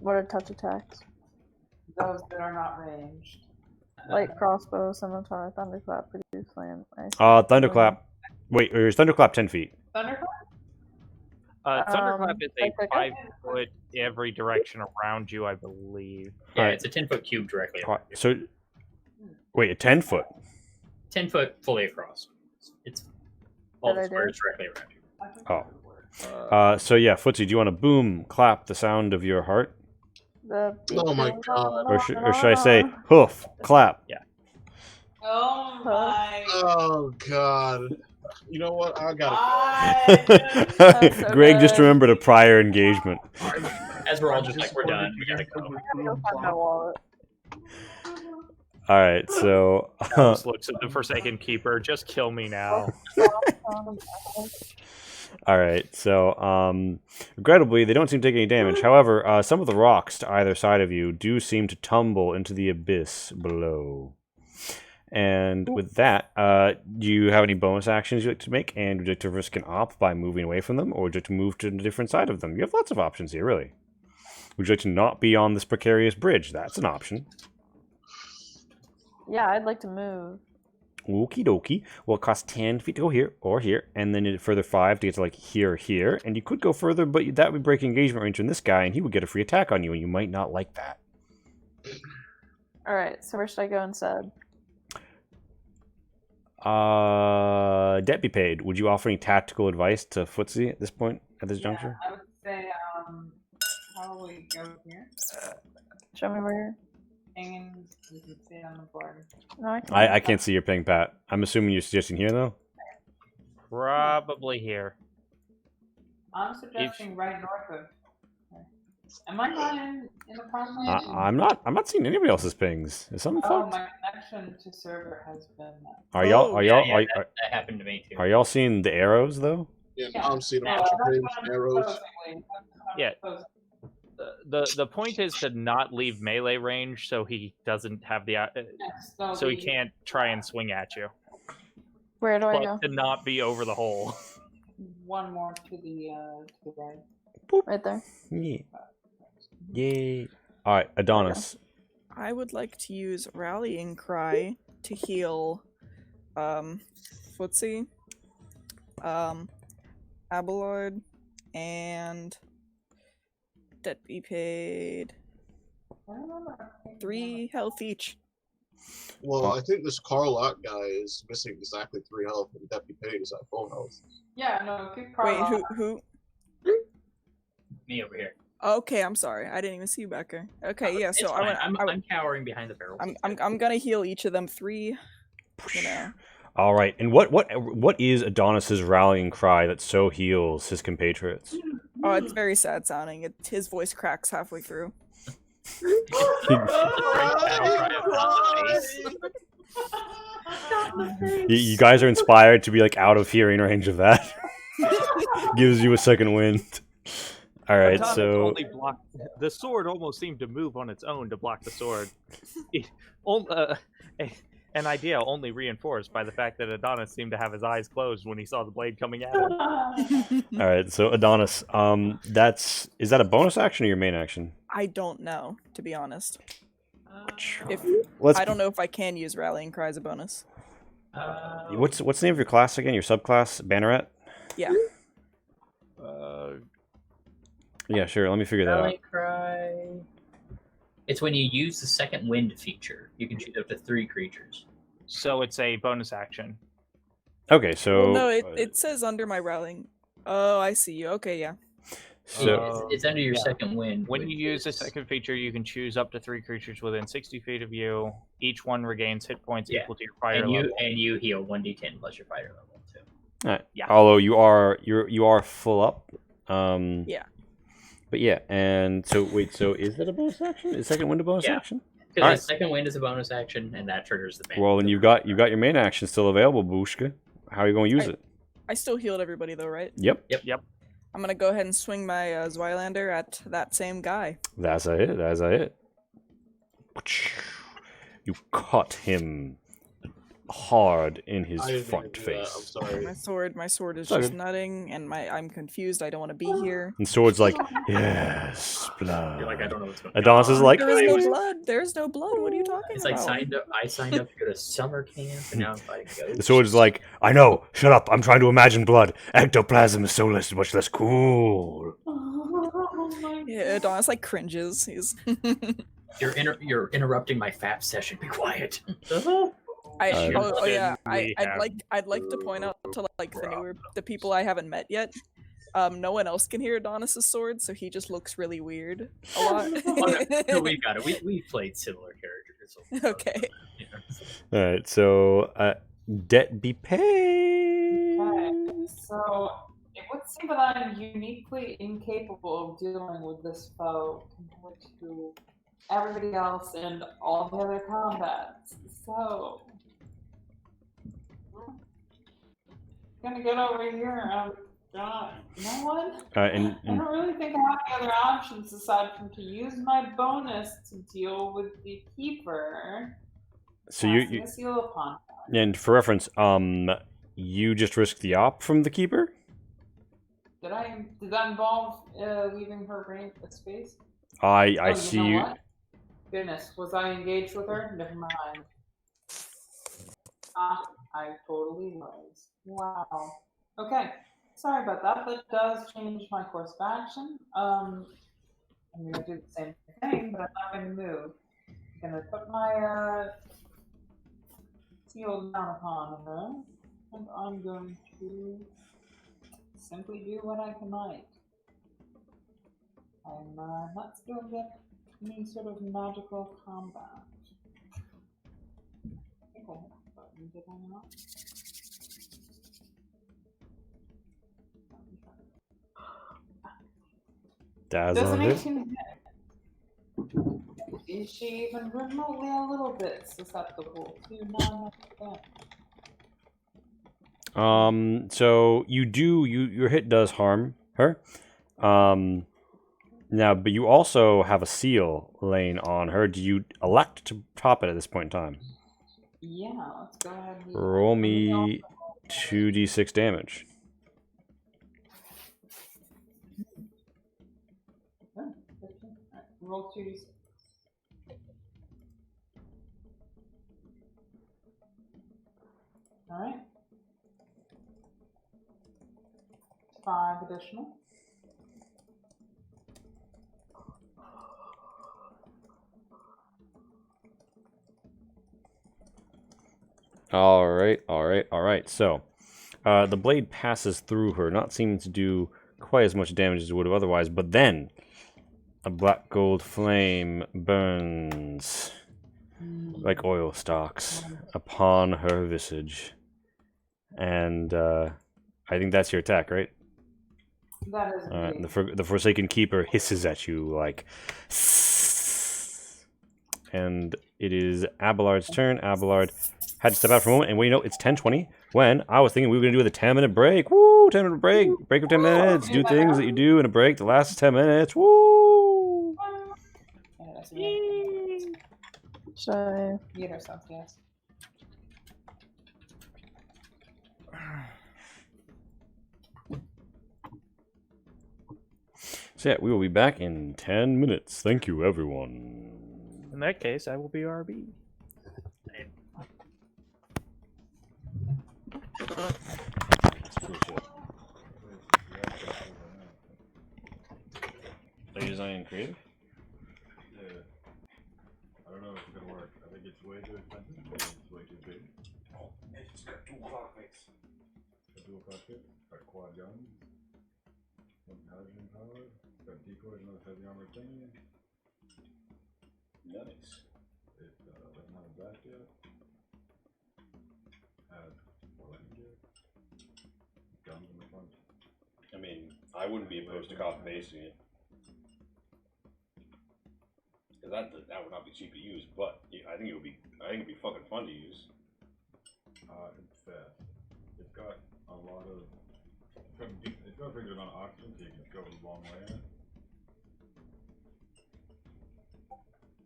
What are touch attacks? Those that are not ranged. Like crossbow, scimitar, thunderclap, produce flame. Thunderclap. Wait, or is Thunderclap 10 feet? Thunderclap? Thunderclap is a like 5 foot every direction around you, I believe. Yeah, Alright. it's a 10-foot cube directly around you. So, wait, a 10 foot? 10 foot fully across. It's all Did I the do squares directly around you. Oh. So yeah, Footsie, do you want to boom clap the sound of your heart? Oh my god. Or should I say hoof clap? Yeah. Oh my. Oh god. You know what? I gotta That's so Greg just good. remembered a prior engagement. As we're all just like, we're done. We gotta go. Go find my wallet. All right, so Alice looks at the Forsaken Keeper. Just kill me now. all right, so regrettably, they don't seem to take any damage. However, some of the rocks to either side of you do seem to tumble into the abyss below. And with that, do you have any bonus actions you'd like to make? And would you like to risk an op by moving away from them, or would you like to move to a different side of them? You have lots of options here, really. Would you like to not be on this precarious bridge? That's an option. Yeah, I'd like to move. Okie dokie. Well, it costs 10 feet to go here or here, and then a further 5 to get to like here or here. And you could go further, but that would break engagement range on this guy, and he would get a free attack on you, and you might not like that. Alright, so where should I go instead? Debt be paid. Would you offer any tactical advice to Footsie at this point, at this juncture? I would say probably go here. Show me where Hanging, you can see on the board. No, I can't. I can't see your ping, Pat. I'm assuming you're suggesting here, though? Probably here. I'm suggesting right north of. Am I not in the problem? I'm not seeing anybody else's pings. Is something Oh, fucked? my connection to server has been. Are y'all That happened to me too. are y'all seeing the arrows though? Yeah, now I'm seeing a Yeah, bunch of that's pings, what I'm arrows. proposing, Lee. That's what I'm Yeah. proposing. The point is to not leave melee range, so he doesn't have the Yes, so he can't try and swing at you. Where do I But go? to not be over the hole. One more to the right. Right there. Yeah. Yay. Alright, Adonis. I would like to use Rallying Cry to heal Footsie, Abelard, and Debt be paid. 3 health each. Well, I think this Carlot guy is missing exactly 3 health, and Debt be paid is at full health. Yeah, no, good Wait, call. who? Me over here. Okay, I'm sorry. I didn't even see you back there. Okay, yeah. It's So fine. I'm cowering behind the barrel. I'm gonna heal each of them 3. You know. Alright, and what is Adonis's rallying cry that so heals his compatriots? Oh, it's very sad sounding. His voice cracks halfway through. You guys are inspired to be like out of hearing range of that. Gives you a second wind. Alright, Adonis so only blocked, the sword almost seemed to move on its own to block the sword. An idea only reinforced by the fact that Adonis seemed to have his eyes closed when he saw the blade coming at him. Alright, so Adonis, is that a bonus action or your main action? I don't know, to be honest. If Let's I don't know if I can use Rallying Cry as a bonus. What's the name of your class again? Your subclass? Banneret? Yeah. Yeah, sure, let me figure that out. Rally cry. It's when you use the second wind feature. You can choose up to 3 creatures. So it's a bonus action. Okay, so Well, no, it says under my rallying. Oh, I see you. Okay, yeah. so It's under your yeah. second wind. When which you use the is- second feature, you can choose up to 3 creatures within 60 feet of you. Each one regains hit points Yeah. equal to your fighter and level. you heal 1d10 plus your fighter level too. alright. Yeah. Although you are full up. Yeah. But yeah, and so wait, so is that a bonus action? Is second wind a bonus Yeah. action? Because Alright. the second wind is a bonus action, and that triggers the ban. Well, then you've got your main action still available, Bushka. How are you going to use it? I still healed everybody though, right? Yep. I'm gonna go ahead and swing my Zweilander at that same guy. That's a hit. That's a hit. You caught him hard in his I didn't front do that, I'm face. sorry. My sword is It's okay. just nutting, and I'm confused. I don't want to be here. And Sword's like, yes, blood. You're like, I don't know what's going on. Adonis is like, There is no blood. There's no blood. What are you talking It's like about? I signed up to go to summer camp, and now I'm fighting ghosts. the Sword's like, I know. Shut up. I'm trying to imagine blood. Ectoplasm is so much less cool. Yeah, Adonis like cringes. He's. You're interrupting my fap session. Be quiet. Yeah. we have- I'd like to point out to like the people I haven't met yet. No one else can hear Adonis's sword, so he just looks really weird a lot. No, we got it. We played similar characters. Okay. All right, so debt be paid. Okay, so it would seem that I'm uniquely incapable of dealing with this foe compared to everybody else in all the other combats. So, I'm gonna get over here and you know what? And I don't really think I have any other options aside from to use my bonus to deal with the keeper. So casting a seal upon. and for reference, you just risked the op from the keeper. Did that involve leaving her brain space? I Oh, see you know you. what? Goodness, was I engaged with her? Never mind. Ah, I totally was. Wow. Okay. Sorry about that. That does change my course of action. I'm gonna do the same thing, but I'm not gonna move. I'm gonna put my seal down upon her, and I'm going to simply do what I can like. I'm not still get any sort of magical combat. I think I hit the button, did I not? That's Doesn't on hit. 18 hit? Is she even remotely a little bit susceptible to non-magic damage? So your hit does harm her. Now, but you also have a seal laying on her. Do you elect to pop it at this point in time? Yeah, let's go ahead and Roll me 2d6 damage. Oh, 15. Alright, roll 2d6. Alright. 5 additional. All right. So, the blade passes through her, not seeming to do quite as much damage as it would have otherwise. But then, a black gold flame burns like oil stalks upon her visage, and I think that's your attack, right? That is The Forsaken Keeper hisses at you like, and it is Abelard's turn. Abelard had to step out for a moment, and it's 10:20 when I was thinking we were going to do the 10-minute break. Woo, 10-minute break. Break of 10 minutes. Do things that you do in a break that lasts 10 minutes. Woo! So, Get ourselves, yes. So yeah, we will be back in 10 minutes. Thank you, everyone. In that case, I will be RB. Are you designing creative? Yeah. I don't know if it's gonna work. I think it's way too expensive. It's way too big. Oh, it's got dual cockpits. A dual cockpit. Got quad guns. One hydrogen powered. Got decoys, another heavy armor thingy. Nice. It doesn't have a blast yet. Has 4 landing gear. Guns in the front. I mean, I wouldn't be opposed to copy pasting it. Because that would not be cheap to use, but I think it'd be fucking fun to use. It's fast. It's got a lot of. It's got a pretty good amount of oxygen, so you can go a long way in it.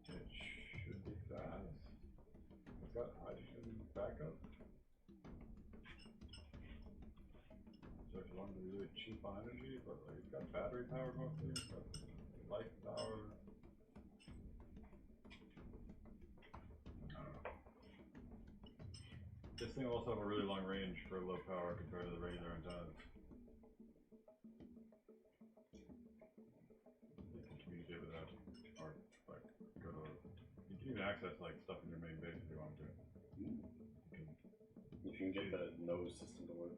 It should be fast. It's got hydrogen backup. So if you want to be really cheap on energy, but like it's got battery power mostly, it's got light power. This thing will also have a really long range for low power compared to the regular antennas. You can communicate with that, or like go to. You can even access like stuff in your main base if you want to. If you can get the nose system to work.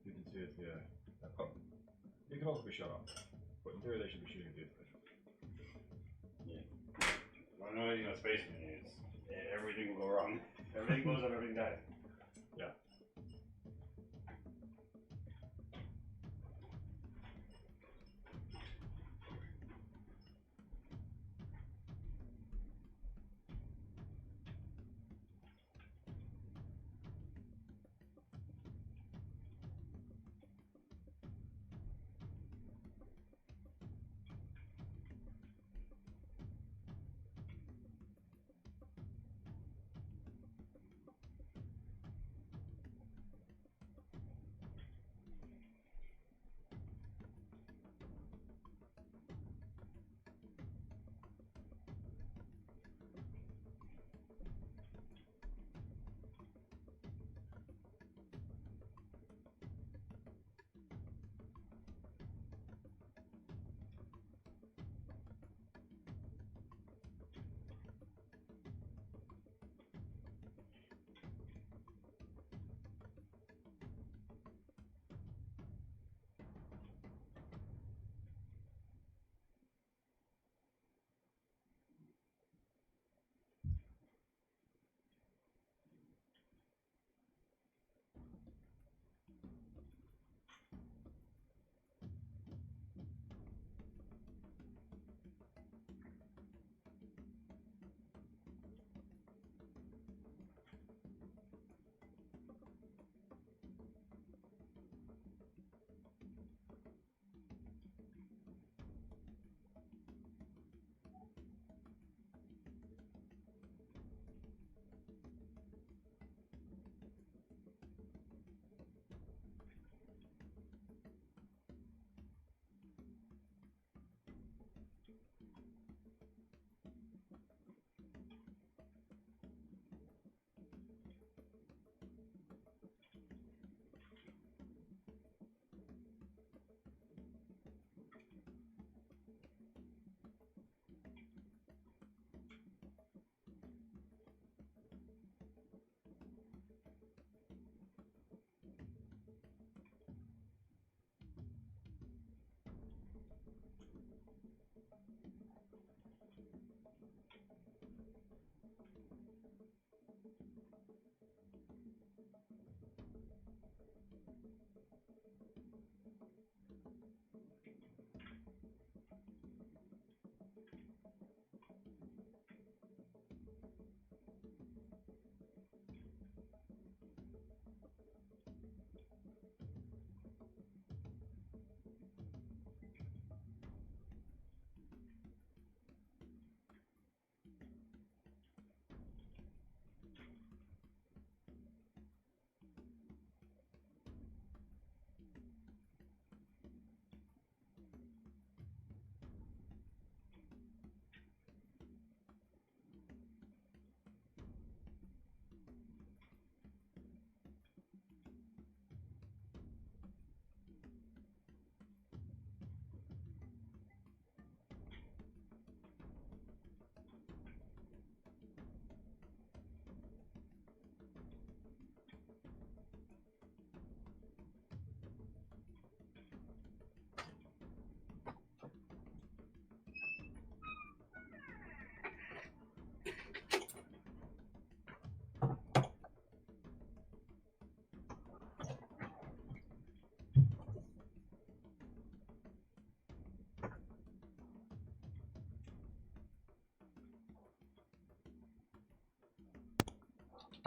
You can see it, yeah. It can also be shut off, but in theory they should be shooting at the station. Yeah. I know anything about space is everything will go wrong. Everything blows up, everything dies. Yeah.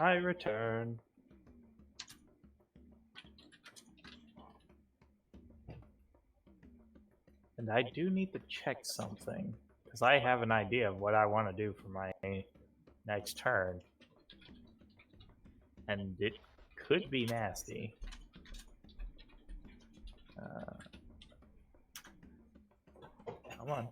I return. And I do need to check something, because I have an idea of what I want to do for my next turn. And it could be nasty. Come on.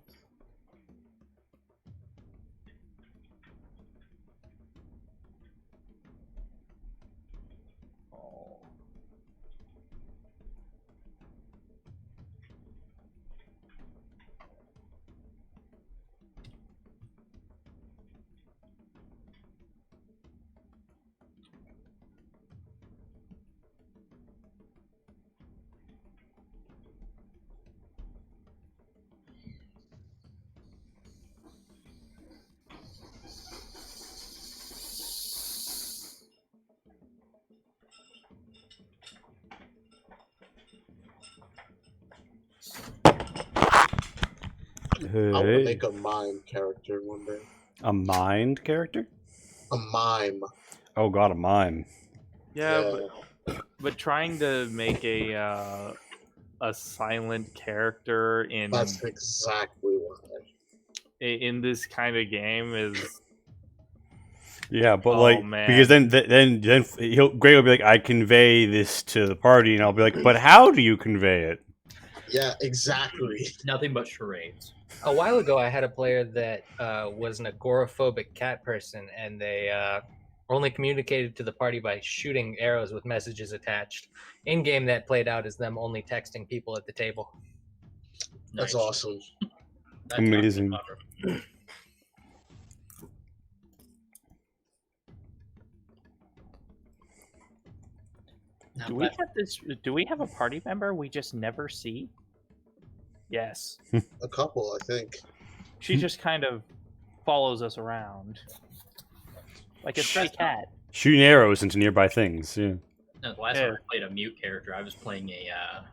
I want to make a mime character one day. A mind character? A mime. Oh god, a mime. Yeah. But trying to make a silent character in That's exactly why. In this kind of game is. Yeah, but Oh, man. because then Gray will be like, I convey this to the party, and I'll be like, but how do you convey it? Yeah, exactly. Nothing but charades. A while ago, I had a player that was an agoraphobic cat person, and they only communicated to the party by shooting arrows with messages attached. In game, that played out as them only texting people at the table. That's Nice. awesome. That's Amazing. not clever. Now, Do we have this? Do we have a party member we just never see? Yes. A couple, I think. She just kind of follows us around, like a stray cat. Shooting arrows into nearby things. Yeah. No, the last time I played a mute character, I was playing a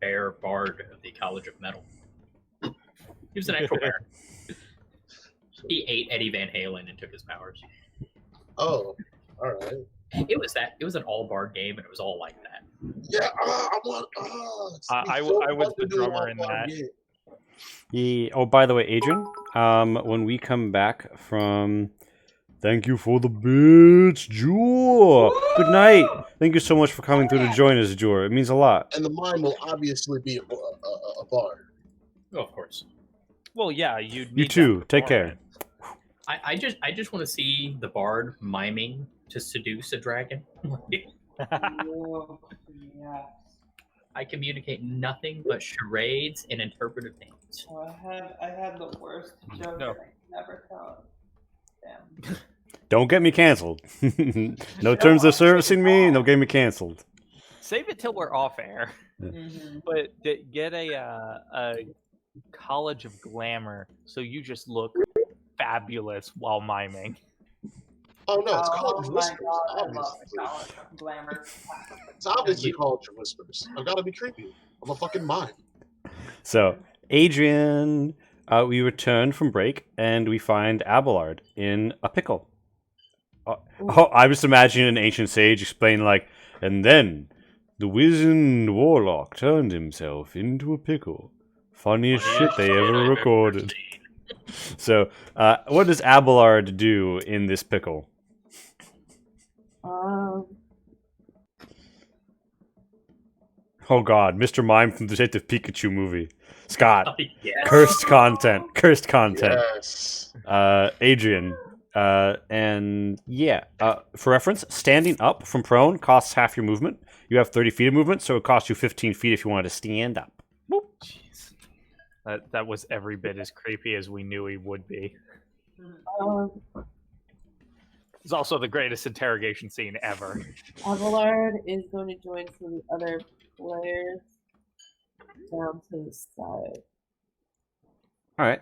bear bard of the College of Metal. He was an actual bear. He ate Eddie Van Halen and took his powers. Oh, all right. It was an all bard game, and it was all like that. Yeah, I want. I was the drummer in that. Yeah. Oh, by the way, Adrian, when we come back from, thank you for the bits, Jor. Good night. Thank you so much for coming through to join us, Jor. It means a lot. And the mime will obviously be a bard. Oh, of course. Well, yeah, You too. Take care. I just want to see the bard miming to seduce a dragon. Oh, yes. I communicate nothing but charades and interpretive names. Oh, I had the worst joke. No. I never tell it. Damn. Don't get me canceled. No terms of servicing me, and don't get me canceled. Save it till we're off air. Mm-hmm. But get a College of Glamour, so you just look fabulous while miming. Oh no, it's College of my Whispers. God, I love Obviously. the College of Glamour. It's obviously College of Whispers. I've got to be creepy. I'm a fucking mime. So, Adrian, we returned from break, and we find Abelard in a pickle. I just imagine an ancient sage explain like, and then the wizened warlock turned himself into a pickle. Funniest shit they ever recorded. So, what does Abelard do in this pickle? Oh god, Mr. Mime from the Detective Pikachu movie. Scott. Yes. Cursed content. Cursed content. Yes. Adrian. And yeah, for reference, standing up from prone costs half your movement. You have 30 feet of movement, so it costs you 15 feet if you wanted to stand up. Jeez. That was every bit as creepy as we knew he would be. It's also the greatest interrogation scene ever. Abelard is going to join some of the other players down to the side. Alright.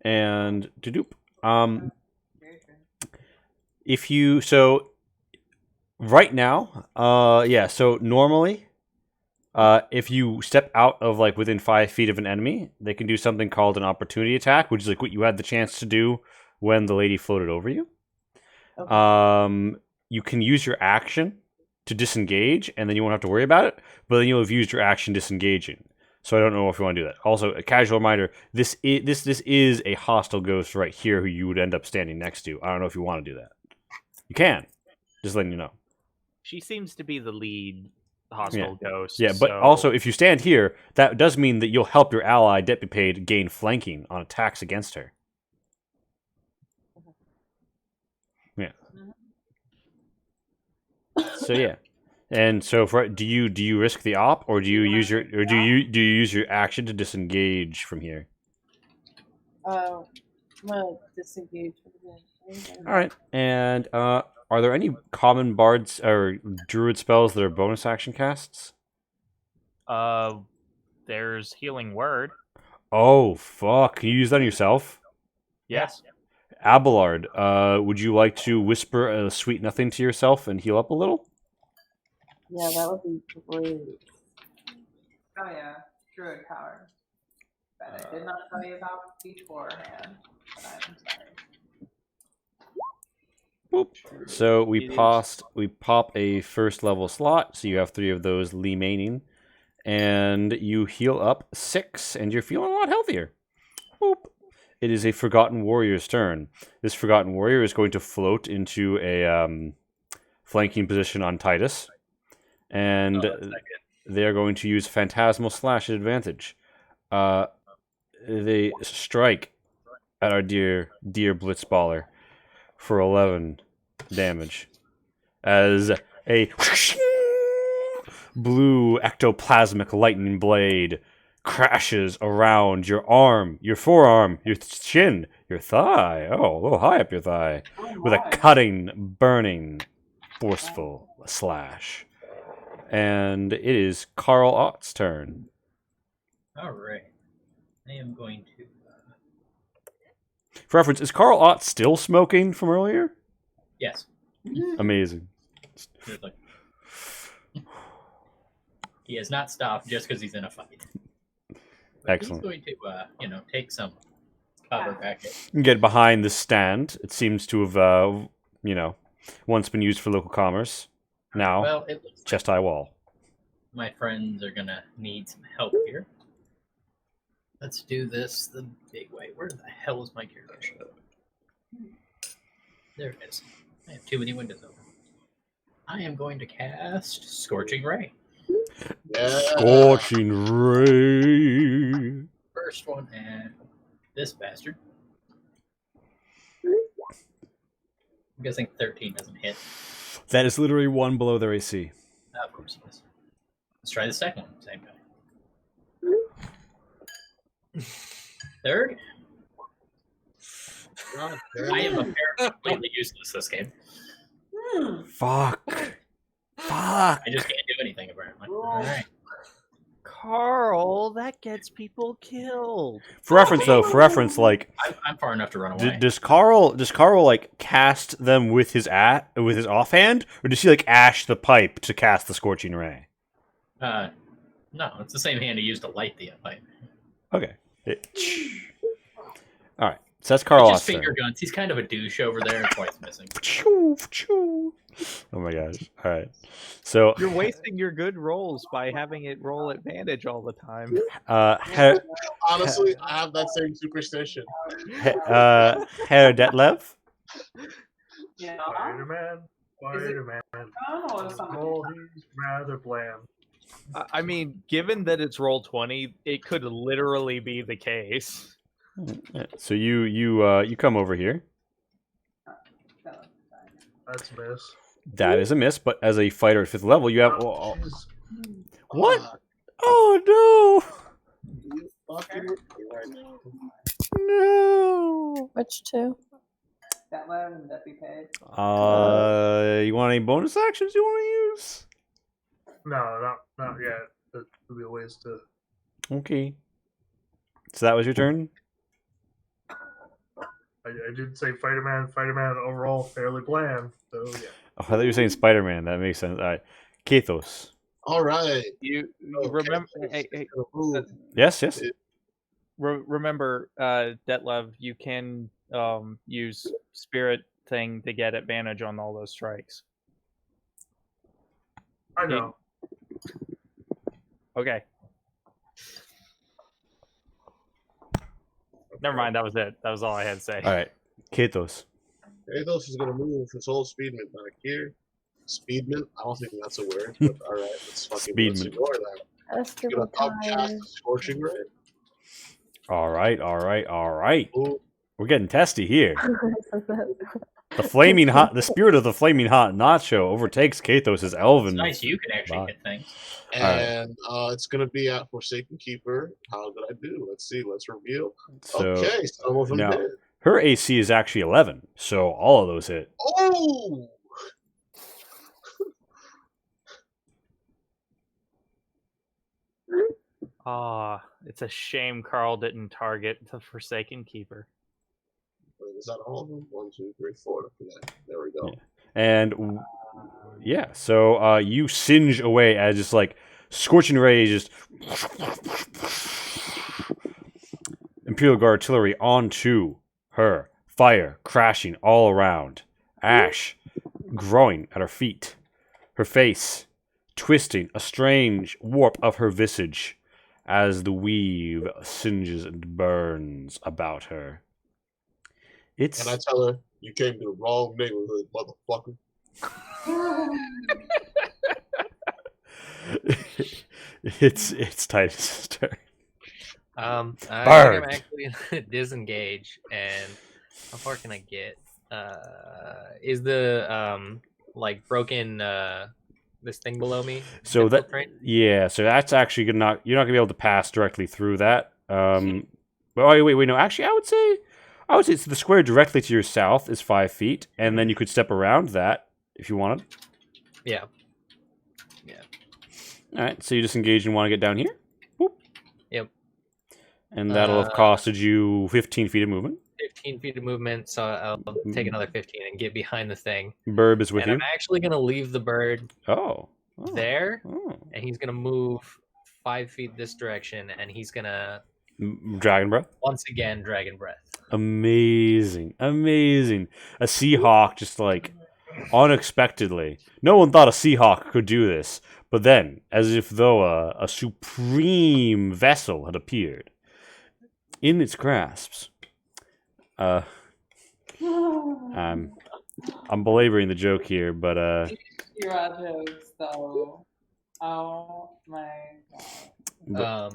And Dadoop. If you so right now, so normally if you step out of like within 5 feet of an enemy, they can do something called an opportunity attack, which is like what you had the chance to do when the lady floated over you. Okay. you can use your action to disengage, and then you won't have to worry about it. But then you'll have used your action disengaging. So I don't know if you want to do that. Also, a casual reminder: this is a hostile ghost right here who you would end up standing next to. I don't know if you want to do that. You can. Just letting you know. She seems to be the lead hostile ghost. Yeah, but so... also if you stand here, that does mean that you'll help your ally Deputy Paid gain flanking on attacks against her. Yeah. So yeah. And so, do you risk the op, or do you use your action to disengage from here? I'm gonna disengage from here. All right. And are there any common bards or druid spells that are bonus action casts? There's Healing Word. Oh fuck! Can you use that on yourself? Yes. Abelard, would you like to whisper a sweet nothing to yourself and heal up a little? Yeah, that would be great. Oh yeah, druid power. That I did not tell you about beforehand. But I'm sorry. Boop. So we pop a first level slot, so you have 3 of those remaining, and you heal up 6, and you're feeling a lot healthier. Boop. It is a Forgotten Warrior's turn. This Forgotten Warrior is going to float into a flanking position on Titus, and they are going to use Phantasmal Slash at advantage. They strike at our dear Blitzballer for 11 damage as a blue ectoplasmic lightning blade crashes around your arm, your forearm, your chin, your thigh. Oh, a little high up your thigh, with a cutting, burning, forceful slash. And it is Carl Ott's turn. All right. I am going to. For reference, is Carl Ott still smoking from earlier? Yes. Amazing. He has not stopped just because he's in a fight. But Excellent. He's going to, take some cover back. Get behind the stand. It seems to have, once been used for local commerce. Now, Well, it looks chest high wall. my friends are going to need some help here. Let's do this the big way. Where the hell is my character sheet? There it is. I have too many windows open. I am going to cast Scorching Ray. Yeah. Scorching Ray. First one, and this bastard. I'm guessing 13 doesn't hit. That is literally 1 below their AC. Of course it is. Let's try the second one. Same guy. Third. I am apparently completely useless this game. Fuck. I just can't do anything apparently. All right. Carl, that gets people killed. For reference, like I'm far enough to run away. does Carl like cast them with his offhand, or does he like ash the pipe to cast the Scorching Ray? No, it's the same hand he used to light the pipe. Okay. All right. So that's Carl. Just finger guns. He's kind of a douche over there. That's why he's missing. Oh my gosh. All right. So You're wasting your good rolls by having it roll advantage all the time. Honestly, I have that same superstition. Herr Detlev? Yeah. Spider-Man. Oh, he's rather bland. I mean, given that it's roll 20, it could literally be the case. So you come over here. That's a miss. That is a miss, but as a fighter at 5th level, you have what? Oh no! No. Which 2? That loud and that be paid. You want any bonus actions you want to use? No, not yet. There'll be ways to. Okay. So that was your turn? I did say Spider-Man. Spider-Man overall fairly bland. So yeah. Oh, I thought you were saying Spider-Man. That makes sense. All right. Kathos. All right. You remember? Yes. Remember, Detlev, you can use Spirit thing to get advantage on all those strikes. I know. Okay. Never mind. That was it. That was all I had to say. All right, Katos. Athos is gonna move his whole speedment back here. Speedment? I don't think that's a word, but alright, let's Speedment. ignore that. That's He's gonna stupid upcast tires. the Scorching Ray. All right. Ooh, We're getting testy here. The flaming hot, the spirit of the flaming hot nacho overtakes Katos' elven. It's nice you can actually body. hit things. and it's gonna be at Forsaken Keeper. How did I do? Let's see. Let's reveal. So Okay, some of them now, did. her AC is actually 11, so all of those hit. Oh! It's a shame Carl didn't target the Forsaken Keeper. Wait, is that all of them? 1, 2, 3, 4. Yeah, there we go. Yeah. And yeah, so you singe away as just like Scorching Ray just Imperial Guard artillery onto her. Fire crashing all around. Ash growing at her feet. Her face twisting a strange warp of her visage as the weave singes and burns about her. It's And I tell her, you came to the wrong neighborhood, motherfucker. it's Titus' turn. I think I'm Burned. actually gonna disengage, and how far can I get? Is the like broken this thing below me? So that infiltrate? yeah, so that's actually you're not gonna be able to pass directly through that. But wait, no. Actually, I would say so the square directly to your south is 5 feet, and then you could step around that if you wanted. Yeah. All right, so you disengage and want to get down here. Boop. Yep. And that'll have costed you 15 feet of movement. 15 feet of movement, so I'll take another 15 and get behind the thing. Burb is with and you. I'm actually gonna leave the bird there, Oh. and he's gonna move 5 feet this direction, and he's gonna Dragon breath. once again dragon breath. Amazing. A Seahawk just like unexpectedly. No one thought a Seahawk could do this, but then, as if though a supreme vessel had appeared in its grasps. I'm belaboring the joke here, but You're out jokes, though. Oh my god.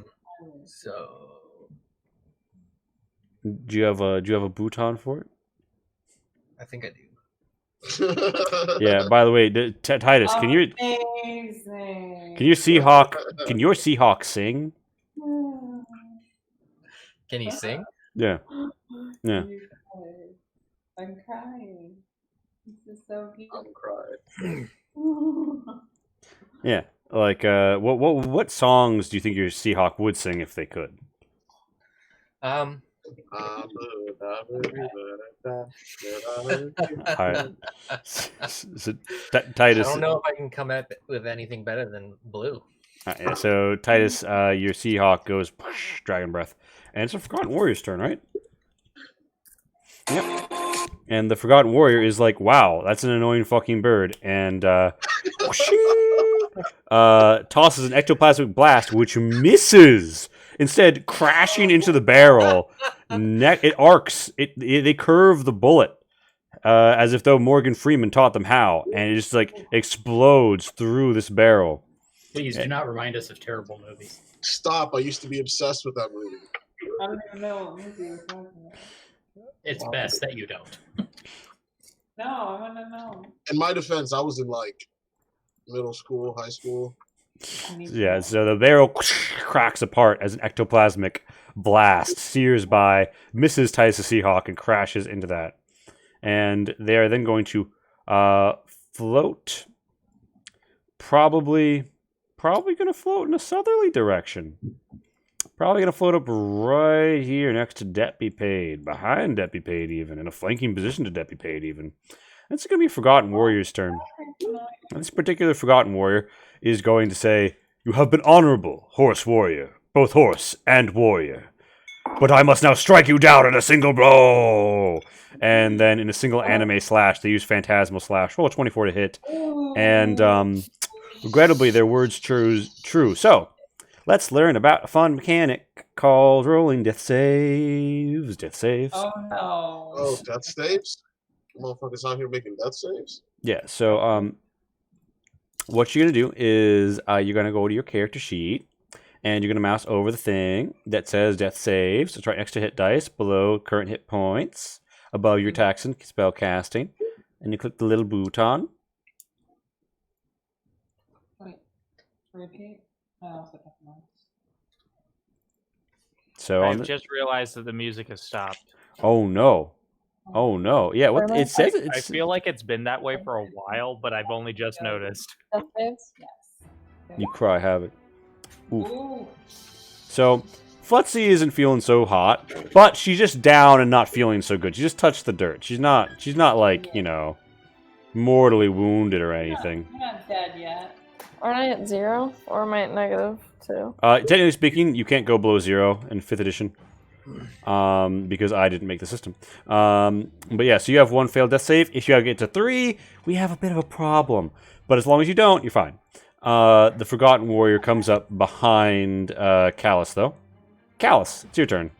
So do you have a bouton for it? I think I do. Yeah. By the way, Titus, can your Seahawk sing? Can he sing? Yeah. Yeah. I'm crying. This is so beautiful. I'm crying. Yeah. Like what songs do you think your Seahawk would sing if they could? Alright. So, Titus. I don't know if I can come up with anything better than blue. Yeah, so Titus, your Seahawk goes dragon breath, and it's a Forgotten Warrior's turn, right? Yep. And the Forgotten Warrior is like, "Wow, that's an annoying fucking bird," and tosses an ectoplasmic blast, which misses. Instead, crashing into the barrel, it arcs. They curve the bullet, as if though Morgan Freeman taught them how, and it just like explodes through this barrel. Please do not remind us of terrible movies. Stop! I used to be obsessed with that movie. I don't even know what movie you're talking about. It's best that you don't. No, I want to know. In my defense, I was in like middle school, high school. Yeah, so the barrel cracks apart as an ectoplasmic blast sears by, misses Titus the Seahawk, and crashes into that. And they are then going to float. Probably going to float in a southerly direction. Probably going to float up right here next to Debt Be Paid, behind Debt Be Paid even, in a flanking position to Debt Be Paid even. It's going to be Forgotten Warrior's turn. And this particular Forgotten Warrior is going to say, "You have been honorable, horse warrior, both horse and warrior. But I must now strike you down in a single blow." And then in a single anime slash, they use Phantasmal Slash. Roll a 24 to hit. And Regrettably, their words true. So, let's learn about a fun mechanic called rolling death saves. Death saves. Oh no. Oh, death saves? Motherfuckers out here making death saves? Yeah, so what you're going to do is you're going to go to your character sheet, and you're going to mouse over the thing that says death saves. It's right next to hit dice, below current hit points, above your attacks and spell casting. And you click the little button. Wait, repeat? I also have notes. So I've just realized that the music has stopped. Oh no. Oh no. Yeah, what it says I feel like it's been that way for a while, but I've only just noticed. Death saves? Yes. You cry havoc. Ooh. Ooh. So Futzy isn't feeling so hot, but she's just down and not feeling so good. She just touched the dirt. She's not like, you know, mortally wounded or anything. I'm not dead yet. Aren't I at 0? Or am I at -2? Technically speaking, you can't go below 0 in 5th edition. Because I didn't make the system. But yeah, so you have 1 failed death save. If you get to 3, we have a bit of a problem. But as long as you don't, you're fine. The Forgotten Warrior comes up behind Callus, though. Callus, it's your turn.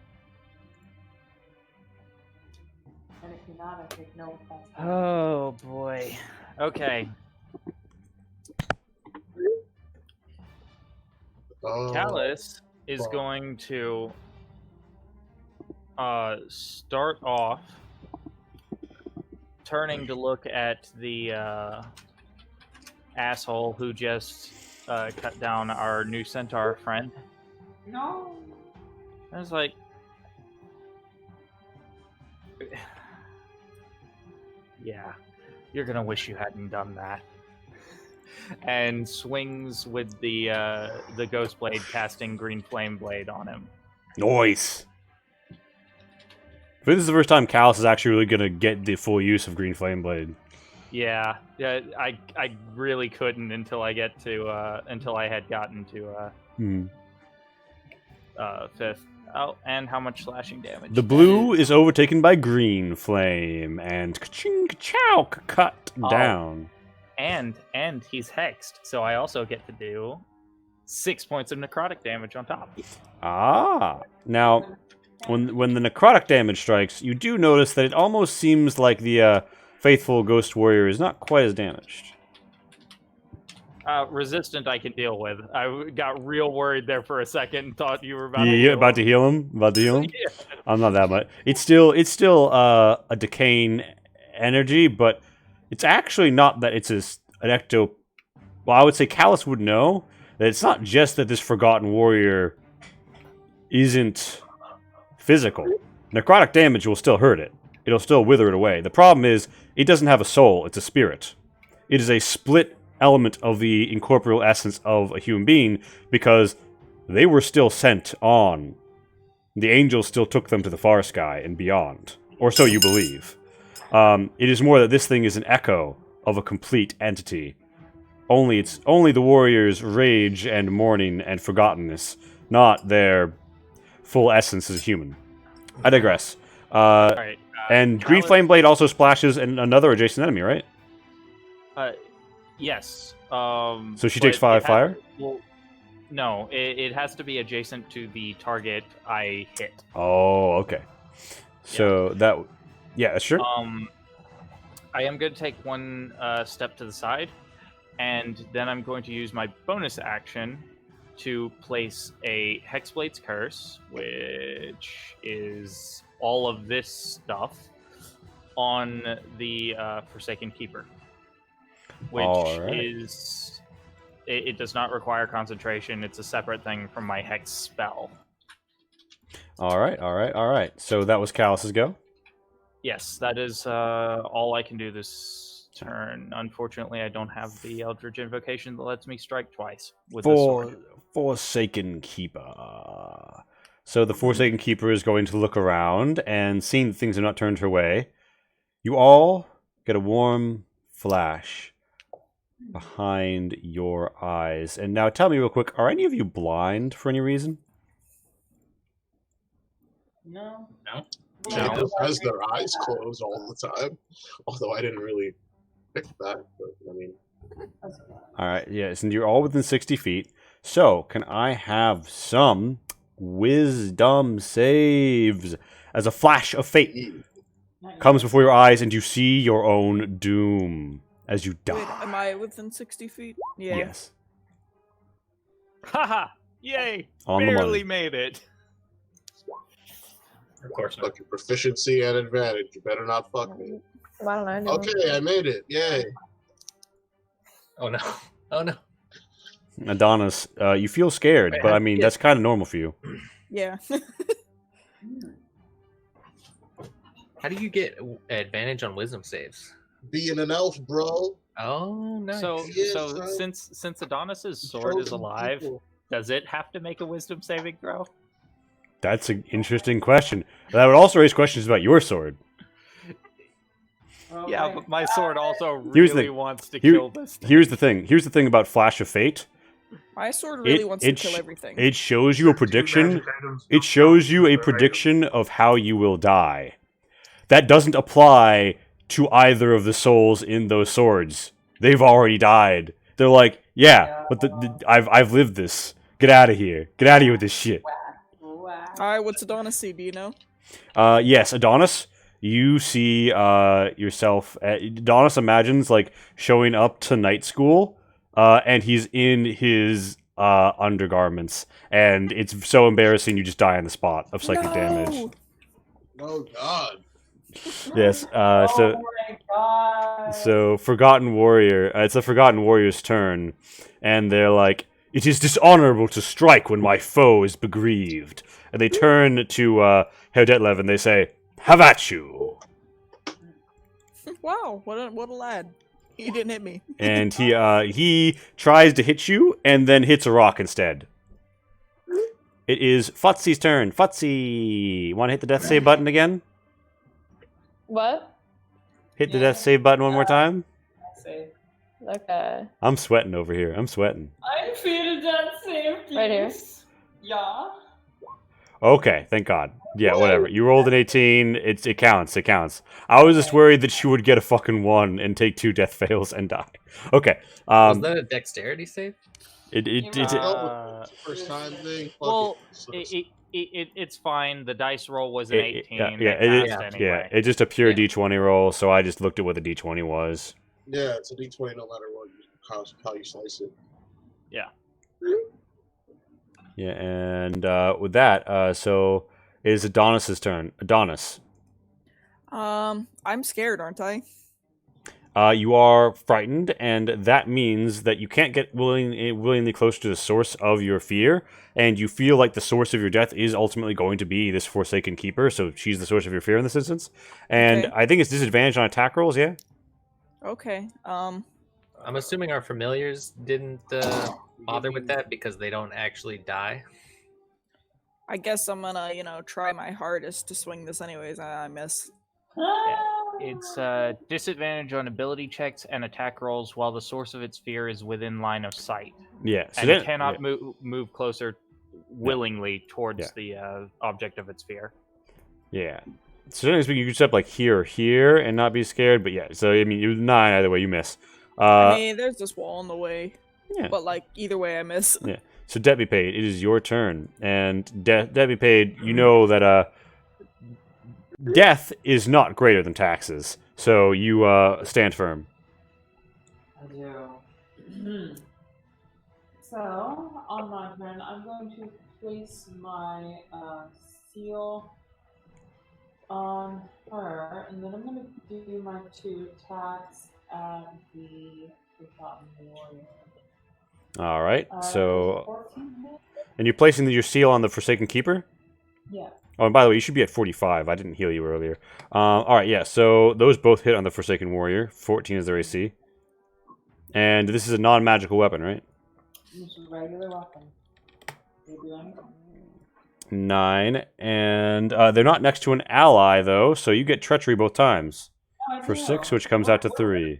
And if you're not, I take no offense. Oh boy. Okay. Callus is going to start off turning to look at the asshole who just cut down our new centaur friend. No. I was like, yeah, you're gonna wish you hadn't done that. And swings with the ghost blade, casting green flame blade on him. Nice. I think this is the first time Callus is actually really gonna get the full use of green flame blade. Yeah. I really couldn't until I had gotten to 5th. Oh, and how much slashing damage? The blue is overtaken by green flame, and ka-ching, ka-chow, cut down. And he's hexed, so I also get to do 6 points of necrotic damage on top. Ah, now when the necrotic damage strikes, you do notice that it almost seems like the faithful ghost warrior is not quite as damaged. Resistant I can deal with. I got real worried there for a second and thought you were about to heal him. About to heal him. Yeah. I'm not that much. It's still a decaying energy, but it's actually not that it's an ecto. Well, I would say Callus would know that it's not just that this forgotten warrior isn't physical. Necrotic damage will still hurt it. It'll still wither it away. The problem is it doesn't have a soul. It's a spirit. It is a split element of the incorporeal essence of a human being because they were still sent on. The angels still took them to the far sky and beyond, or so you believe. It is more that this thing is an echo of a complete entity. It's only the warrior's rage and mourning and forgottenness, not their full essence as a human. I digress. Right, and Green Flame Blade also splashes another adjacent enemy, right? Yes. So she takes 5 fire? Well, no, it has to be adjacent to the target I hit. Oh, okay. So sure. I am going to take 1 step to the side, and then I'm going to use my bonus action to place a Hexblade's Curse, which is all of this stuff, on the Forsaken Keeper. Which is... It does not require concentration. It's a separate thing from my Hex spell. Alright. So that was Callus's go? Yes, that is all I can do this turn. Unfortunately, I don't have the Eldritch Invocation that lets me strike twice with the sword. Forsaken Keeper. So the Forsaken Keeper is going to look around, and seeing that things have not turned her way, you all get a warm flash behind your eyes. And now tell me real quick, are any of you blind for any reason? No. Jacob has their eyes closed all the time. Although I didn't really pick that, but I mean. All right, yes, and you're all within 60 feet. So, can I have some wisdom saves? As a flash of fate comes before your eyes, and you see your own doom as you die. Wait, am I within 60 feet? Yeah. Yes. Haha! Yay! On the Barely money. made it. Of course not. Fuck your proficiency and advantage. You better not fuck me. Why don't I do it? Okay, I made it. Yay. Oh no! Oh no! Adonis, you feel scared, Wait, but how I do mean, you that's kind of normal for you. Yeah. How do you get advantage on wisdom saves? Being an elf, bro. Oh, nice. So, Yes, so right. since Adonis's sword is Chosen alive, people. does it have to make a wisdom saving throw? That's an interesting question. That would also raise questions about your sword. Yeah, but my sword also Here's the really thing. wants to Here- kill this thing. Here's the thing. Here's the thing about Flash of Fate. My sword really wants to kill everything. It shows you a Two prediction. magic items It don't shows count you a as their prediction of how you will die. That doesn't apply to either of the souls in those swords. They've already died. They're like, yeah, but I've lived this. Get out of here. Get out of here with this shit. Alright, what's Adonis see? Do you know? Yes, Adonis, you see yourself. Adonis imagines like showing up to night school, and he's in his undergarments, and it's so embarrassing you just die on the spot of psychic damage. Oh God. Yes. Oh my god. So Forgotten Warrior. It's a Forgotten Warrior's turn, and they're like, "It is dishonorable to strike when my foe is bereaved." And they turn to Herr Detlev and they say, "Have at you!" Wow, what a lad. He didn't hit me. And he tries to hit you and then hits a rock instead. It is Futsy's turn. Futsy, want to hit the death save button again? What? Hit the death save button one more time. Okay. I'm sweating over here. I'm sweating. I feel that same. Right here. Yeah. Okay, thank God. Yeah, whatever. You rolled an 18. It counts. It counts. I was just worried that she would get a fucking 1 and take 2 death fails and die. Okay. Was that a dexterity save? First time thing. Well, Fuck it. it's fine. The dice roll was an 18. Yeah, it's just a pure D20 roll, so I just looked at what the D20 was. Yeah, it's a D20 no matter what how you slice it. Yeah. Yeah, and with that, so it is Adonis's turn. Adonis. I'm scared, aren't I? You are frightened, and that means that you can't get willingly close to the source of your fear, and you feel like the source of your death is ultimately going to be this Forsaken Keeper, so she's the source of your fear in this instance. And Okay. I think it's disadvantage on attack rolls, yeah? Okay. I'm assuming our familiars didn't bother with that because they don't actually die. I guess I'm gonna, try my hardest to swing this anyways. I miss. It's disadvantage on ability checks and attack rolls while the source of its fear is within line of sight. Yeah, so and then- it cannot yeah. move closer willingly towards the object of its fear. Yeah. So generally speaking, you could step like here or here and not be scared, but yeah, so I mean, you 9 either way, you miss. I mean, there's this wall in the way. Yeah. But either way, I miss. Yeah. So Debt Be Paid, it is your turn, and Debt Be Paid, you know that death is not greater than taxes, so you stand firm. I do. So, on my turn, I'm going to place my seal on her, and then I'm going to do my 2 attacks at the Forgotten Warrior. All right. So, 14 hit? and you're placing your seal on the Forsaken Keeper. Yeah. Oh, and by the way, you should be at 45. I didn't heal you earlier. All right, yeah. So those both hit on the Forsaken Warrior. 14 is their AC. And this is a non-magical weapon, right? It's a regular weapon. They do anything. 9, and they're not next to an ally though, so you get treachery both times Oh, I for do. 6, which comes out to 3.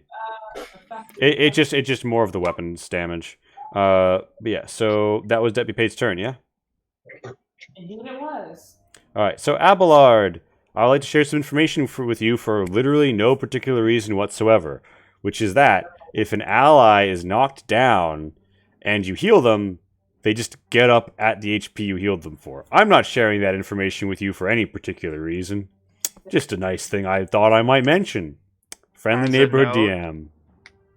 It's just more of the weapons damage. But yeah, so that was Deputy Pate's turn, yeah. Indeed, it was. All right, so Abelard, I'd like to share some information with you for literally no particular reason whatsoever, which is that if an ally is knocked down and you heal them, they just get up at the HP you healed them for. I'm not sharing that information with you for any particular reason. Just a nice thing I thought I might mention. Friendly As a neighborhood note- DM.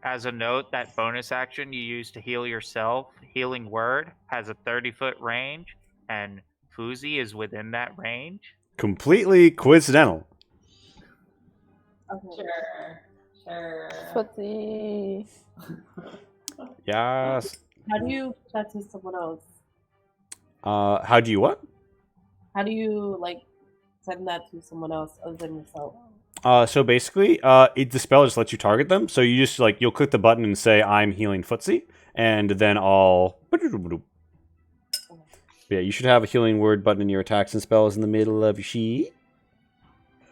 As a note, that bonus action you use to heal yourself, Healing Word, has a 30-foot range, and Fuzi is within that range. Completely coincidental. Okay. Sure. Footsie. Yes. How do you chat to someone else? How do you what? How do you like send that to someone else other than yourself? So basically, the spell just lets you target them. So you just you'll click the button and say I'm healing footsie, and then I'll. Yeah, you should have a healing word button in your attacks and spells in the middle of your sheet.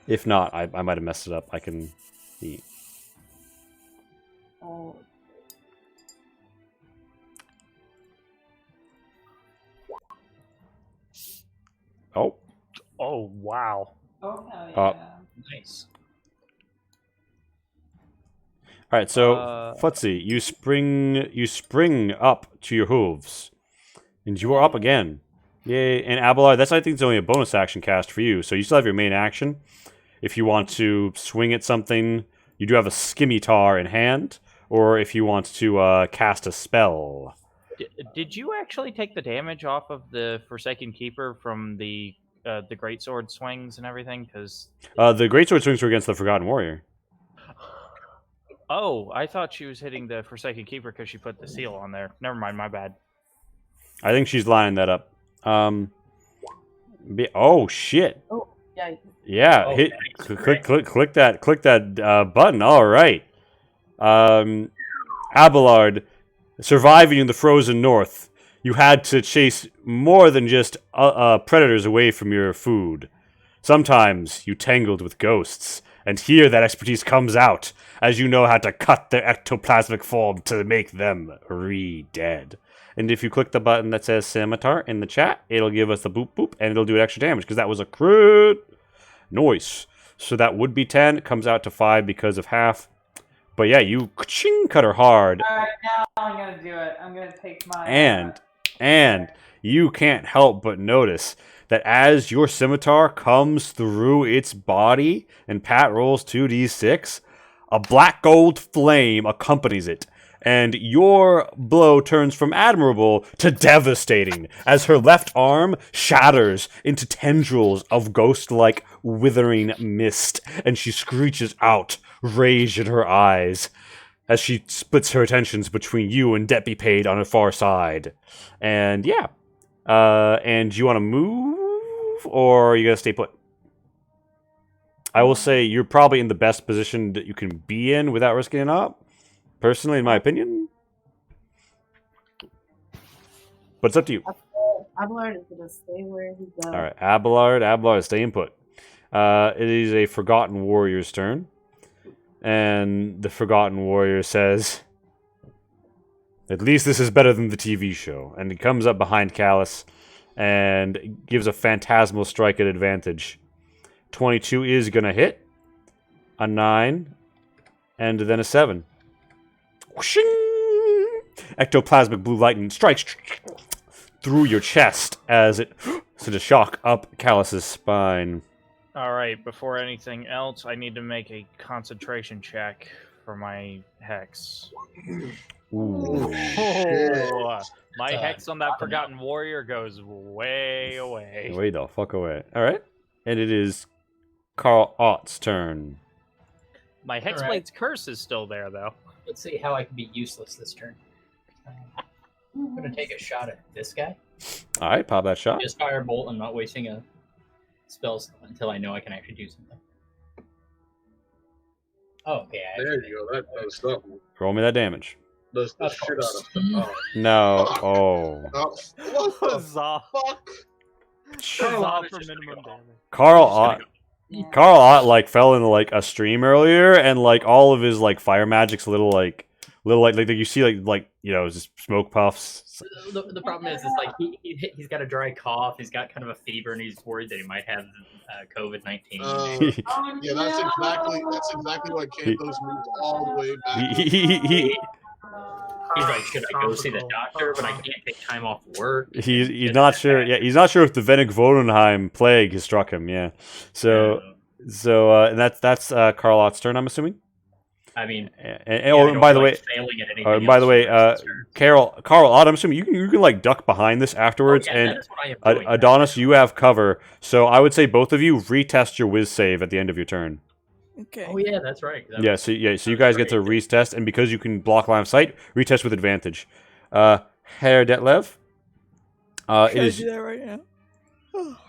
If not, I might have messed it up. I can see. Oh. Oh wow. Oh hell yeah. Nice. All right, so Footsie, you spring up to your hooves, and you are up again. Yay! And Abelard, that's I think it's only a bonus action cast for you, so you still have your main action. If you want to swing at something, you do have a scimitar in hand, or if you want to cast a spell. Did you actually take the damage off of the Forsaken Keeper from the greatsword swings and everything? Because the greatsword swings were against the Forgotten Warrior. Oh, I thought she was hitting the Forsaken Keeper because she put the seal on there. Never mind, my bad. I think she's lining that up. Oh shit! Oh, yeah. Yeah, Oh, hit nice. click that button. All right. Abelard, surviving in the frozen north, you had to chase more than just predators away from your food. Sometimes you tangled with ghosts, and here that expertise comes out, as you know how to cut their ectoplasmic form to make them re-dead. And if you click the button that says scimitar in the chat, it'll give us the boop boop, and it'll do extra damage, because that was a crit. Nice. So that would be 10. It comes out to 5 because of half. But yeah, you cut her hard. Alright, now I'm gonna do it. I'm gonna take my And you can't help but notice that as your scimitar comes through its body and Pat rolls 2d6, a black gold flame accompanies it. And your blow turns from admirable to devastating as her left arm shatters into tendrils of ghost-like withering mist, and she screeches out, rage in her eyes, as she splits her attentions between you and Debt Be Paid on her far side. And yeah. And do you want to move, or are you going to stay put? I will say you're probably in the best position that you can be in without risking it up. Personally, in my opinion. But it's up to you. Abelard is going to stay where he's at. Alright, Abelard, stay in put. It is a Forgotten Warrior's turn. And the Forgotten Warrior says, at least this is better than the TV show. And he comes up behind Callus and gives a phantasmal strike at advantage. 22 is going to hit. A 9. And then a 7. Whooshing! Ectoplasmic blue lightning strikes through your chest as it sends a shock up Callus's spine. All right, before anything else, I need to make a concentration check for my hex. Ooh. Oh, my hex on that Forgotten Warrior goes way away. Way the fuck away. Alright. And it is Carl Ott's turn. My Hexblade's curse is still there, though. Let's see how I can be useless this turn. I'm going to take a shot at this guy. Alright, pop that shot. Just fire a bolt. I'm not wasting a spells until I know I can actually do something. Oh, yeah. There you go. That does something. Roll me that damage. Does the Of shit out course. of oh. No. Oh. What the Huzzah. fuck? Huzzah for minimum damage. Carl Ott like fell into like a stream earlier, and like all of his like fire magic's a little like little like you see like you know just smoke puffs. The problem is like he's got a dry cough, he's got kind of a fever, and he's worried that he might have COVID-19. Yeah, that's exactly why Kanthos moved all the way back. He's like, should I go see the doctor? But I can't take time off work. He's not sure. Yeah, he's not sure if the Venek-Vodenheim plague has struck him. Yeah, so and that's Carlott's turn, I'm assuming. I mean, and by the way, Carl, I'm assuming you can like duck behind this afterwards, and Adonis, you have cover. So I would say both of you retest your whiz save at the end of your turn. Okay. Oh yeah, that's right. So you guys get to retest, and because you can block line of sight, retest with advantage. Herr Detlev. Should I do that right now?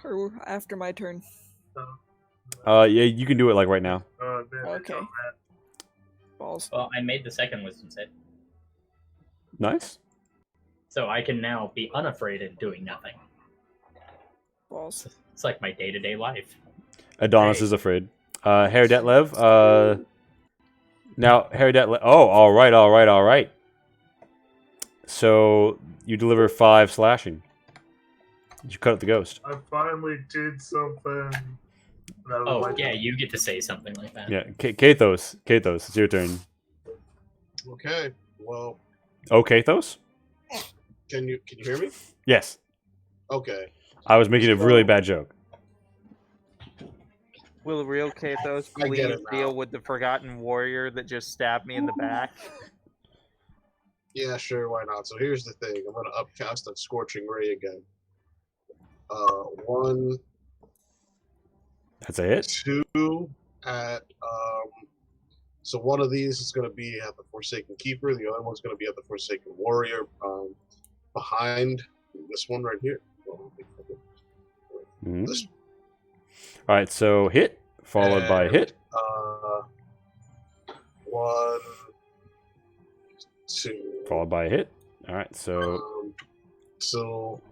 Or after my turn? Yeah, you can do it like right now. Okay. Balls. Well, I made the second wisdom save, Nice. so I can now be unafraid and doing nothing. Balls. It's like my day-to-day life. Adonis is afraid. Herr Detlev. Now, Herr Detlev. Oh, all right. So you deliver 5 slashing. You cut out the ghost. I finally did something. Oh yeah, you get to say something like that. Yeah, Kathos, it's your turn. Okay, well. Oh, Kathos? Can you hear me? Yes. Okay. I was making a really bad joke. Will real Kathos please deal with the forgotten warrior that just stabbed me in the back? Yeah, sure, why not? So here's the thing. I'm going to upcast that Scorching Ray again. 1. That's a hit. 2 at... so one of these is going to be at the Forsaken Keeper. The other one's going to be at the Forsaken Warrior. Behind this one right here. This. All right, so hit, followed by hit. 1, 2. Followed by a hit. All right, so... so...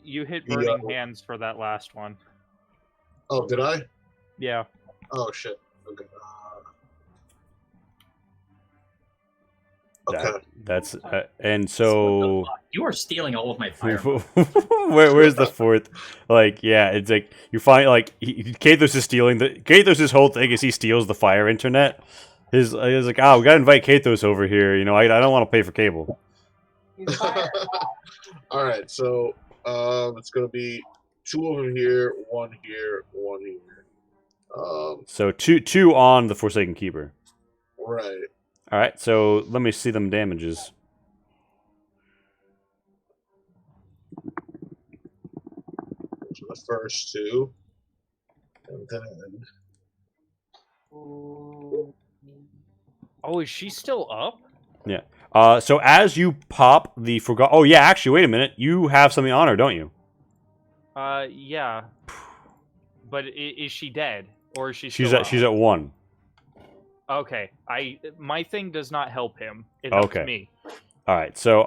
You hit Burning Hands for that last one. Oh, did I? Yeah. Oh, shit. Okay. Okay. That's and so you are stealing all of my fire. Where's the 4th? Like, yeah, it's like you find like Kathos is stealing Kathos' whole thing is he steals the fire internet. He's like, we gotta invite Kathos over here. You know, I don't want to pay for cable. All right, so it's gonna be 2 of them here, 1 here, 1 here. So two on the Forsaken Keeper. Right. All right, so let me see them damages. So the first 2, and then. Oh, is she still up? Yeah. So as you pop the forgot. Oh yeah, actually, wait a minute. You have something on her, don't you? Yeah. But is she dead, or is she? She's still she's at 1. Okay, my thing does not help him. It helps me. All right. So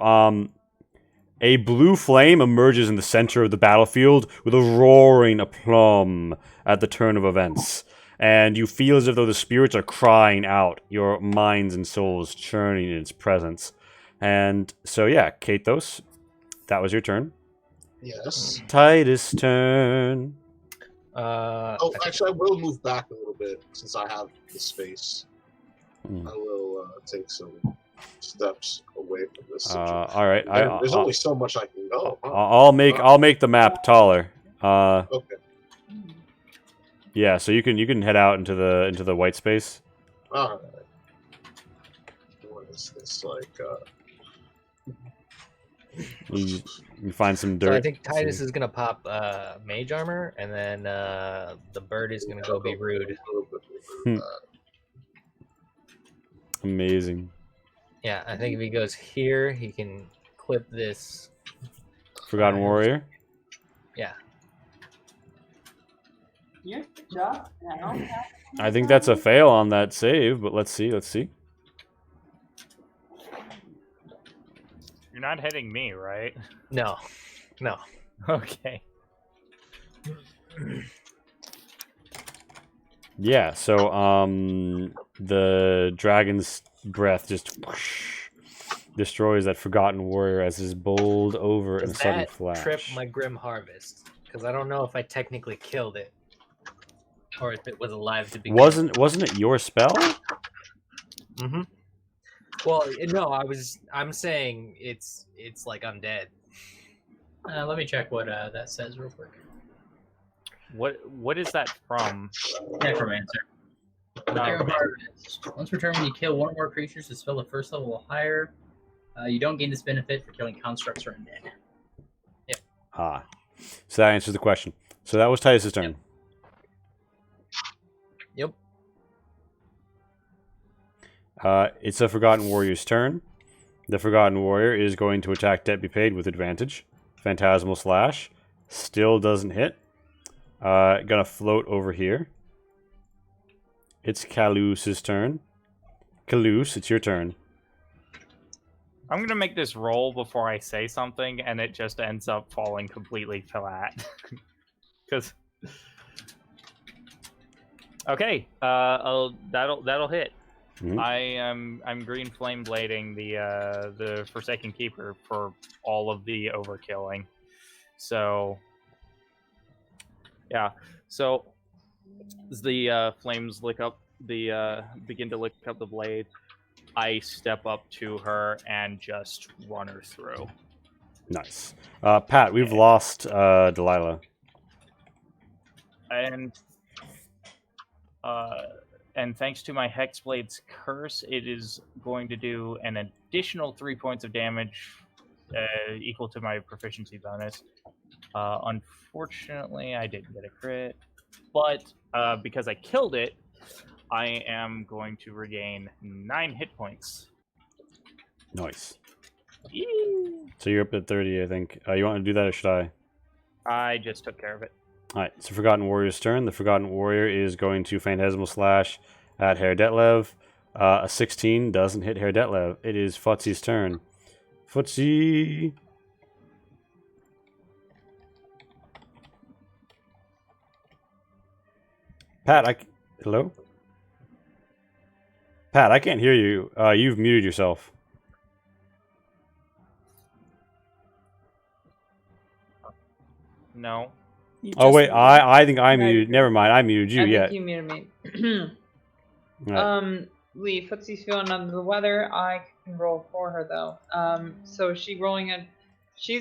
a blue flame emerges in the center of the battlefield with a roaring aplomb at the turn of events, and you feel as if though the spirits are crying out, your minds and souls churning in its presence. And so yeah, Kathos, that was your turn. Yes. Titus' turn. Oh, actually, I will move back a little bit since I have the space. I will take some steps away from this situation. All right. There's only so much I can go. Huh? I'll make the map taller. Okay. Yeah, so you can head out into the white space. All right. What is this like? You find some dirt. So I think Titus is gonna pop mage armor, and then the bird is gonna go be rude. Amazing. Yeah, I think if he goes here, he can clip this. Forgotten Warrior. Yeah. You're just now. I think that's a fail on that save, but let's see. You're not hitting me, right? No. Okay. Yeah, so the dragon's breath just whoosh, destroys that forgotten warrior as is bowled over in a Does sudden that flash. trip my Grim Harvest? Because I don't know if I technically killed it, or if it was alive to begin. Wasn't it your spell? Mm-hmm. Well, no, I'm saying it's like undead. Let me check what that says real quick. What is that from? Necromancer. Grim Harvest. Once returned when you kill one or more creatures to spell the first level or higher, you don't gain this benefit for killing constructs or undead. Yep. Ah. So that answers the question. So that was Titus' turn. Yep. It's a Forgotten Warrior's turn. The Forgotten Warrior is going to attack Debt Be Paid with advantage. Phantasmal Slash. Still doesn't hit. Gonna float over here. It's Kalus's turn. Kalus, it's your turn. I'm gonna make this roll before I say something, and it just ends up falling completely flat. Because okay, that'll hit. Mm-hmm. I'm green flame blading the Forsaken Keeper for all of the overkilling. So yeah, so as the flames begin to lick up the blade, I step up to her and just run her through. Nice. Pat, we've lost Delilah. And thanks to my Hexblade's curse, it is going to do an additional 3 points of damage equal to my proficiency bonus. Unfortunately, I didn't get a crit, but because I killed it, I am going to regain 9 hit points. Nice. Yee. So you're up at 30, I think. You want to do that, or should I? I just took care of it. Alright, it's the Forgotten Warrior's turn. The Forgotten Warrior is going to Phantasmal Slash at Herr Detlev. A 16 doesn't hit Herr Detlev. It is Futzy's turn. Futzy! Pat, hello? Pat, I can't hear you. You've muted yourself. No. Oh wait, I think I muted. Never mind, I muted you. I Yeah. think you muted me. Right. Lee, Footsie's feeling under the weather. I can roll for her though. So she rolling a. She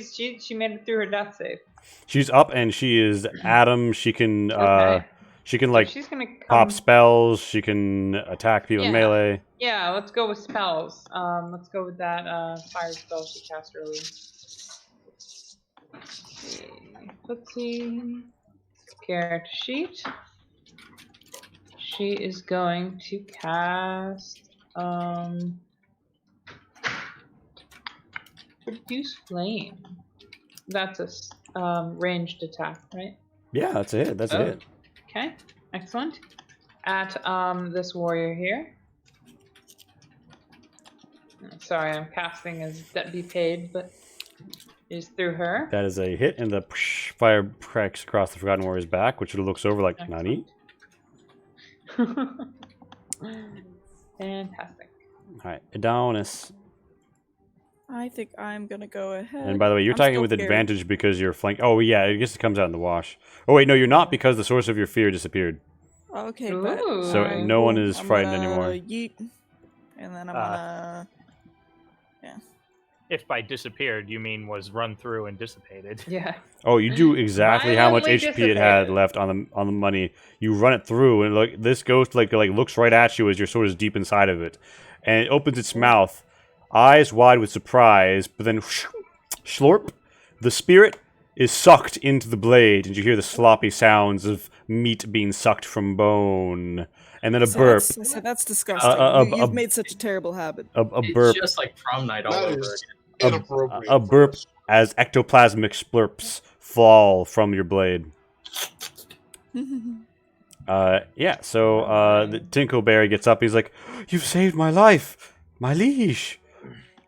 made it through her death save. She's up and she is Adam. She can Okay. she can So like she's gonna pop come- spells. She can attack people in melee. Yeah, let's go with spells. Let's go with that fire spell she cast earlier. Footsie. Character sheet. She is going to cast Produce Flame. That's a ranged attack, right? Yeah, that's it. That's it. Okay, excellent. At this warrior here. Sorry, I'm casting as Debt Be Paid, but is through her. That is a hit, and the fire cracks across the Forgotten Warrior's back, which looks over like Nani. Fantastic. All right, Adonis. I think I'm gonna go ahead. And by the way, you're I'm attacking still with scared. advantage because you're flanked. Oh yeah, I guess it comes out in the wash. Oh wait, no, you're not because the source of your fear disappeared. Okay, but So no one is I'm frightened gonna anymore. Yeet, and then I'm gonna. Yeah. If by disappeared you mean was run through and dissipated. Yeah. Oh, you do exactly how much Violently HP it had dissipated. left on the money. You run it through, and like this ghost like looks right at you as your sword is deep inside of it, and it opens its mouth, eyes wide with surprise. But then, slurp, the spirit is sucked into the blade, and you hear the sloppy sounds of meat being sucked from bone, and then a burp. That's disgusting. You've made such a terrible habit. A burp. It's just like prom night all over again. A burp as ectoplasmic splurps fall from your blade. Yeah, so the Tinkleberry gets up. He's like, "You've saved my life, my liege."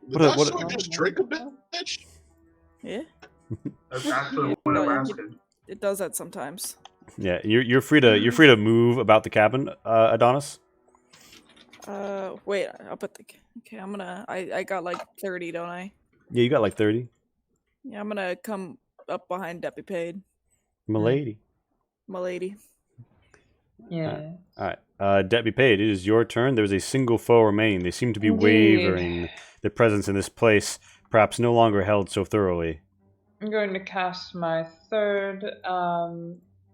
Did what just drink a bit, bitch? Yeah. That's actually what I'm asking. It does that sometimes. Yeah, you're free to move about the cabin, Adonis. Wait, I'll put the. Okay, I'm gonna. I got like 30, don't I? Yeah, you got like 30. Yeah, I'm gonna come up behind Deputy Paid. Milady. Milady. Yeah. All right. Deputy Paid, it is your turn. There is a single foe remaining. They seem to be Indeed. wavering. Their presence in this place, perhaps no longer held so thoroughly. I'm going to cast my third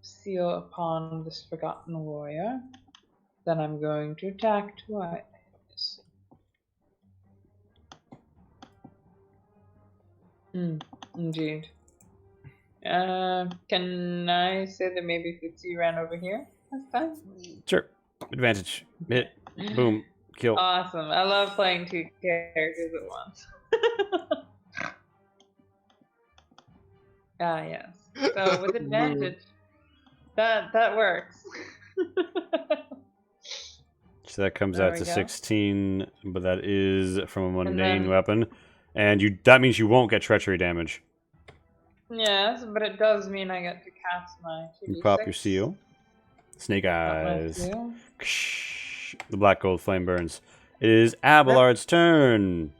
seal upon this forgotten warrior. Then I'm going to attack twice. Indeed. Can I say that maybe Fitzy ran over here last time? Sure. Advantage. Hit. Boom. Kill. Awesome. I love playing two characters at once. Yes. So with advantage, that works. So that comes There out we to go. 16, but that is from a mundane then- weapon. And that means you won't get treachery damage. Yes, but it does mean I get to cast my 2d6. You pop your seal. Snake Pop my eyes. seal. The black gold flame burns. It is Abelard's turn.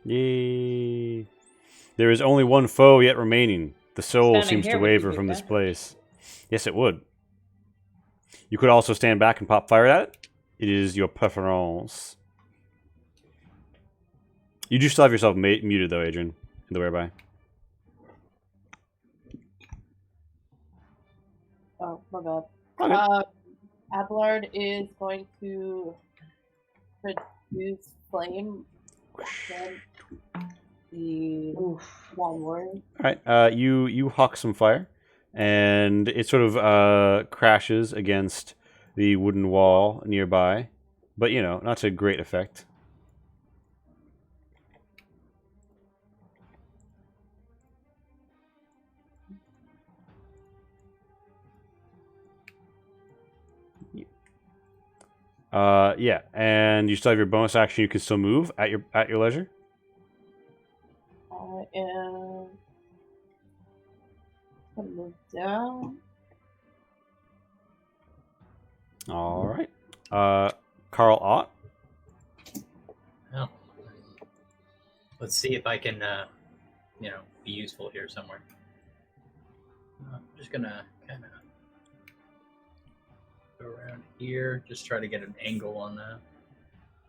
Yay. There is only one foe yet remaining. The soul Standing seems here to would waver give from you this advantage. place. Yes, it would. You could also stand back and pop fire at it. It is your preference. You do still have yourself muted, though, Adrian, in the whereby. Oh, my bad. Okay. Abelard is going to produce flame from the one word. All right. You huck some fire, and it sort of crashes against the wooden wall nearby, but not to great effect. Yeah, and you still have your bonus action. You can still move at your leisure. I am gonna move down. All right. Carl Ott. Oh. Let's see if I can, be useful here somewhere. I'm just gonna kind of go around here, just try to get an angle on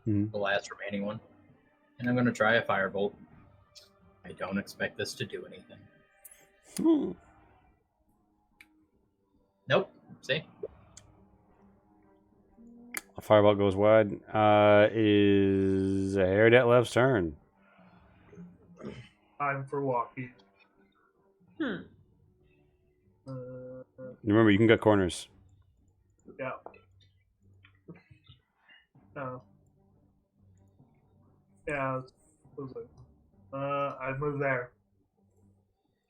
the last remaining one. And I'm gonna try a firebolt. I don't expect this to do anything. Nope. See? A firebolt goes wide. Is Hairdet Lev's turn. Time for walkie. Remember, you can cut corners. Yeah. No. Yeah. I moved there.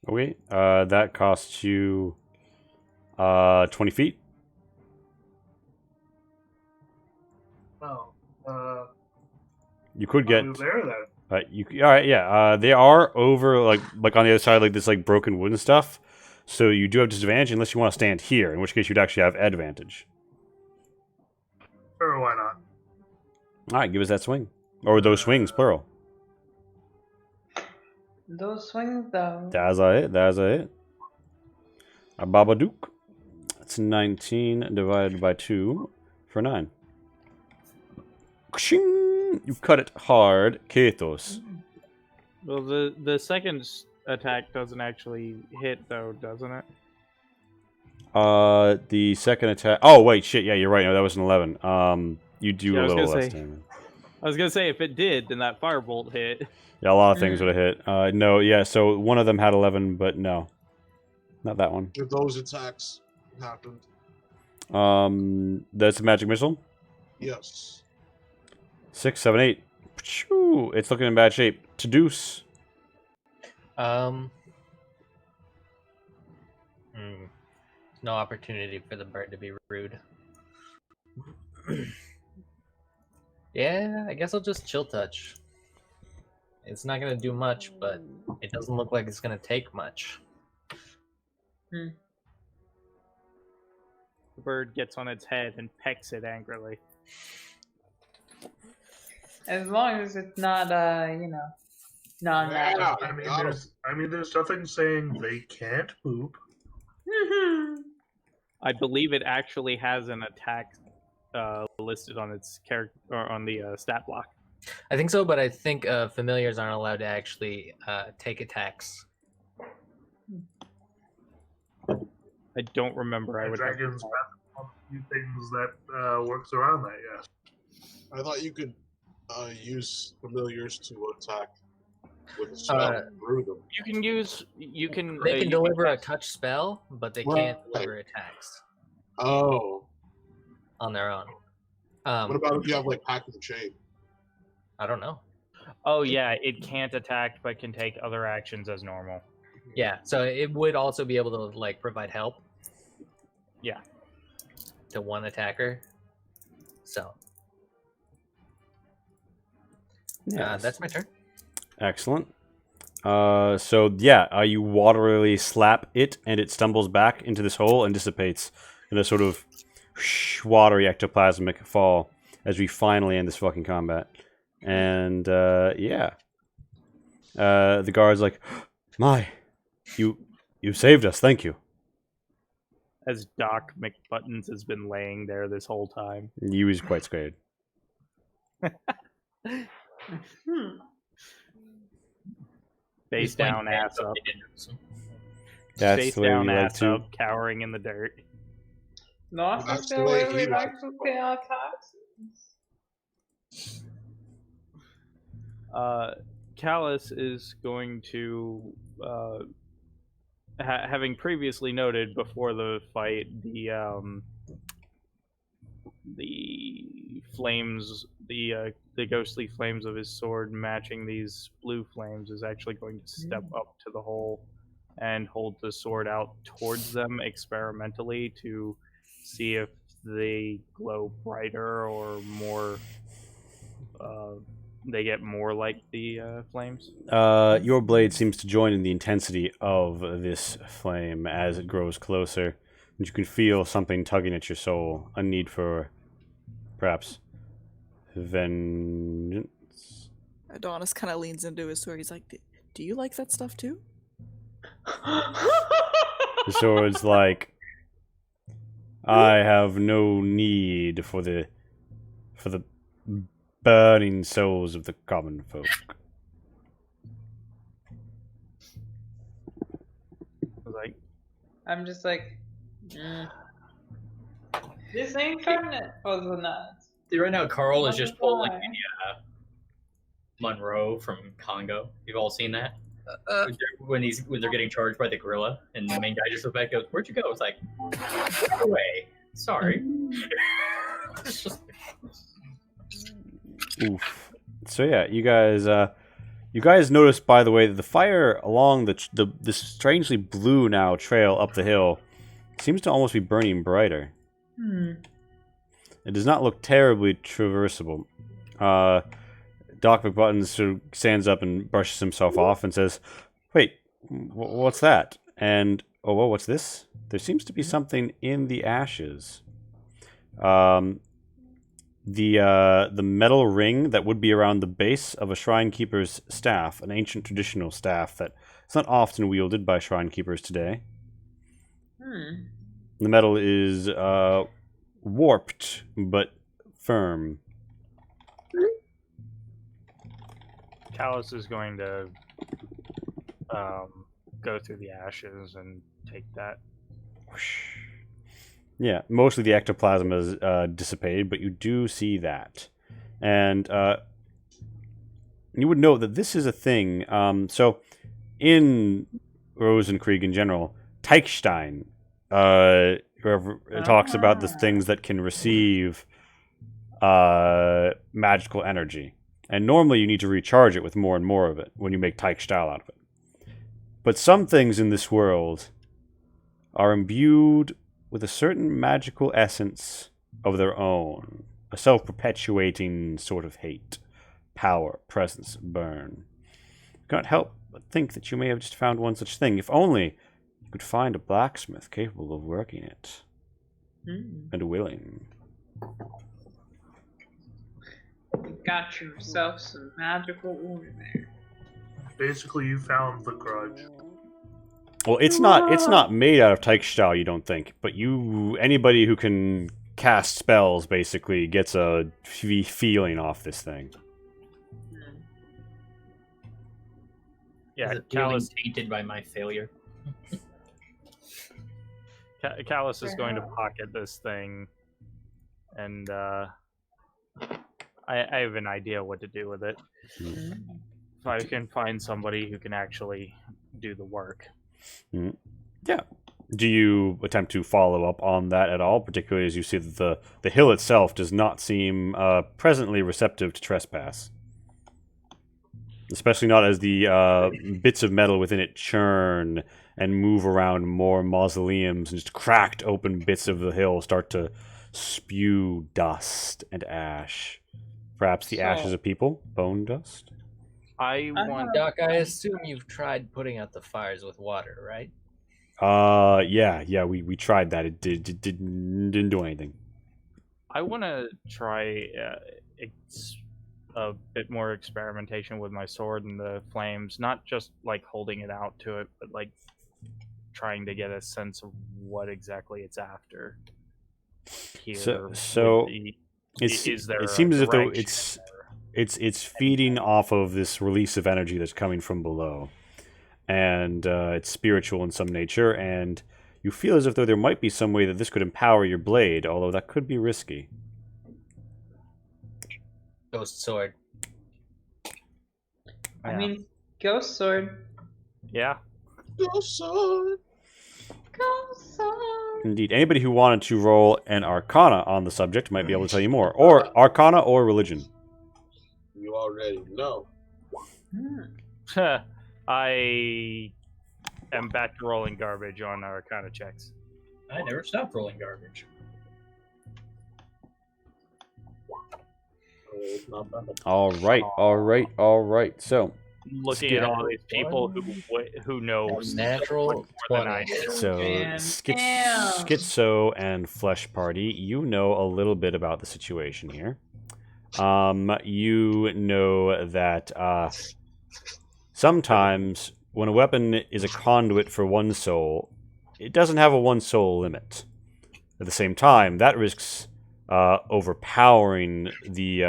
Okay. That costs you 20 feet. Oh. You could I get. moved there then. All right, yeah. They are over like on the other side, like this like broken wood and stuff. So you do have disadvantage unless you want to stand here, in which case you'd actually have advantage. Sure, why not? All right, give us that swing, or those swings, plural. Those swings, though. That's a hit. That's a hit. A Babadook. That's 19 divided by 2 for 9. You cut it hard, Kathos. Well, the second attack doesn't actually hit, though, doesn't it? The second attack. Oh wait, shit. Yeah, you're right. No, that was an 11. You do Yeah, a little less damage. I was gonna say if it did, then that firebolt hit. Yeah, a lot of things would have hit. No, yeah. So one of them had 11, but no, not that one. If those attacks happened. That's a magic missile. Yes. 6, 7, 8. Pachoo! It's looking in bad shape. To deuce. No opportunity for the bird to be rude. Yeah, I guess I'll just chill touch. It's not gonna do much, but it doesn't look like it's gonna take much. The bird gets on its head and pecks it angrily. As long as it's not, non-magic. Yeah, I mean, there's nothing saying they can't poop. I believe it actually has an attack listed on its character or on the stat block. I think so, but I think familiars aren't allowed to actually take attacks. I don't remember. I would have to Dragon's check. Breath is one of the few things that works around that, yes. I thought you could use familiars to attack with a spell through them. You can use. You can. They can you deliver a touch spell, but they can't Right. deliver attacks Oh. on their own. What about if you have like Pact of the Chain? I don't know. Oh yeah, it can't attack, but can take other actions as normal. Yeah, so it would also be able to like provide help. Yeah. To one attacker. So. Yeah, that's my turn. Excellent. So yeah, you waterily slap it, and it stumbles back into this hole and dissipates in a sort of watery ectoplasmic fall as we finally end this fucking combat. And yeah, the guard's like, "My, you saved us. Thank you." As Doc McButtons has been laying there this whole time. He was quite scared. Face down, ass up. That's Face the way down, we like ass to. up, cowering in the dirt. Not That's the the way way we he like likes to to pay our taxes. Callus is going to, having previously noted before the fight, the flames, the ghostly flames of his sword matching these blue flames, is actually going to step up to the hole and hold the sword out towards them experimentally to see if they glow brighter or more. They get more like the flames. Your blade seems to join in the intensity of this flame as it grows closer, and you can feel something tugging at your soul. A need for, perhaps, vengeance. Adonis kind of leans into his sword. He's like, "Do you like that stuff too?" The sword's like, "I have no need for the burning souls of the common folk." I'm just like, this ain't cutting it for the nuts. See, right now, Carl is just pulling Why? Monroe from Congo. You've all seen that? When they're getting charged by the gorilla, and the main guy just looks back and goes, "Where'd you go?" It's like, "Get away. Sorry." Oof. So yeah, you guys noticed, by the way, that the fire along the strangely blue now trail up the hill seems to almost be burning brighter. It does not look terribly traversable. Doc McButtons sort of stands up and brushes himself off and says, "Wait, what's that?" And, "Oh, well, what's this? There seems to be something in the ashes." The metal ring that would be around the base of a shrine keeper's staff, an ancient traditional staff that is not often wielded by shrine keepers today. The metal is warped but firm. Callus is going to go through the ashes and take that. Yeah, mostly the ectoplasm is dissipated, but you do see that. And you would note that this is a thing. So, in Rosenkrieg in general, Teichstein talks about the things that can receive magical energy. And normally you need to recharge it with more and more of it when you make Teichstahl out of it. But some things in this world are imbued with a certain magical essence of their own, a self-perpetuating sort of hate, power, presence, burn. You cannot help but think that you may have just found one such thing, if only you could find a blacksmith capable of working it, and willing. got yourself some magical ore there. Basically, you found the grudge. Well, it's not made out of Teichstahl, you don't think, but anybody who can cast spells basically gets a feeling off this thing. Yeah, Is it feeling Callus, tainted by my failure? Callus is going to pocket this thing, and I have an idea what to do with it. If I can find somebody who can actually do the work. Yeah. Do you attempt to follow up on that at all, particularly as you see that the hill itself does not seem presently receptive to trespass? Especially not as the bits of metal within it churn and move around more mausoleums, and just cracked open bits of the hill start to spew dust and ash. Perhaps the ashes of people? Bone dust? Doc, I assume you've tried putting out the fires with water, right? Yeah, we tried that. It didn't do anything. I want to try a bit more experimentation with my sword and the flames, not just like holding it out to it, but like trying to get a sense of what exactly it's after. Here, it seems as if though it's feeding off of this release of energy that's coming from below, and it's spiritual in some nature, and you feel as if though there might be some way that this could empower your blade, although that could be risky. Ghost sword. I mean, ghost sword. Yeah. Ghost sword. Ghost sword. Indeed. Anybody who wanted to roll an Arcana on the subject might be able to tell you more. Or Arcana or Religion. You already know. I am back to rolling garbage on Arcana checks. I never stopped rolling garbage. All right. So, looking at all these people who know natural 20. So, Schizo and Flesh Party, you know a little bit about the situation here. You know that sometimes when a weapon is a conduit for one soul, it doesn't have a one soul limit. At the same time, that risks overpowering the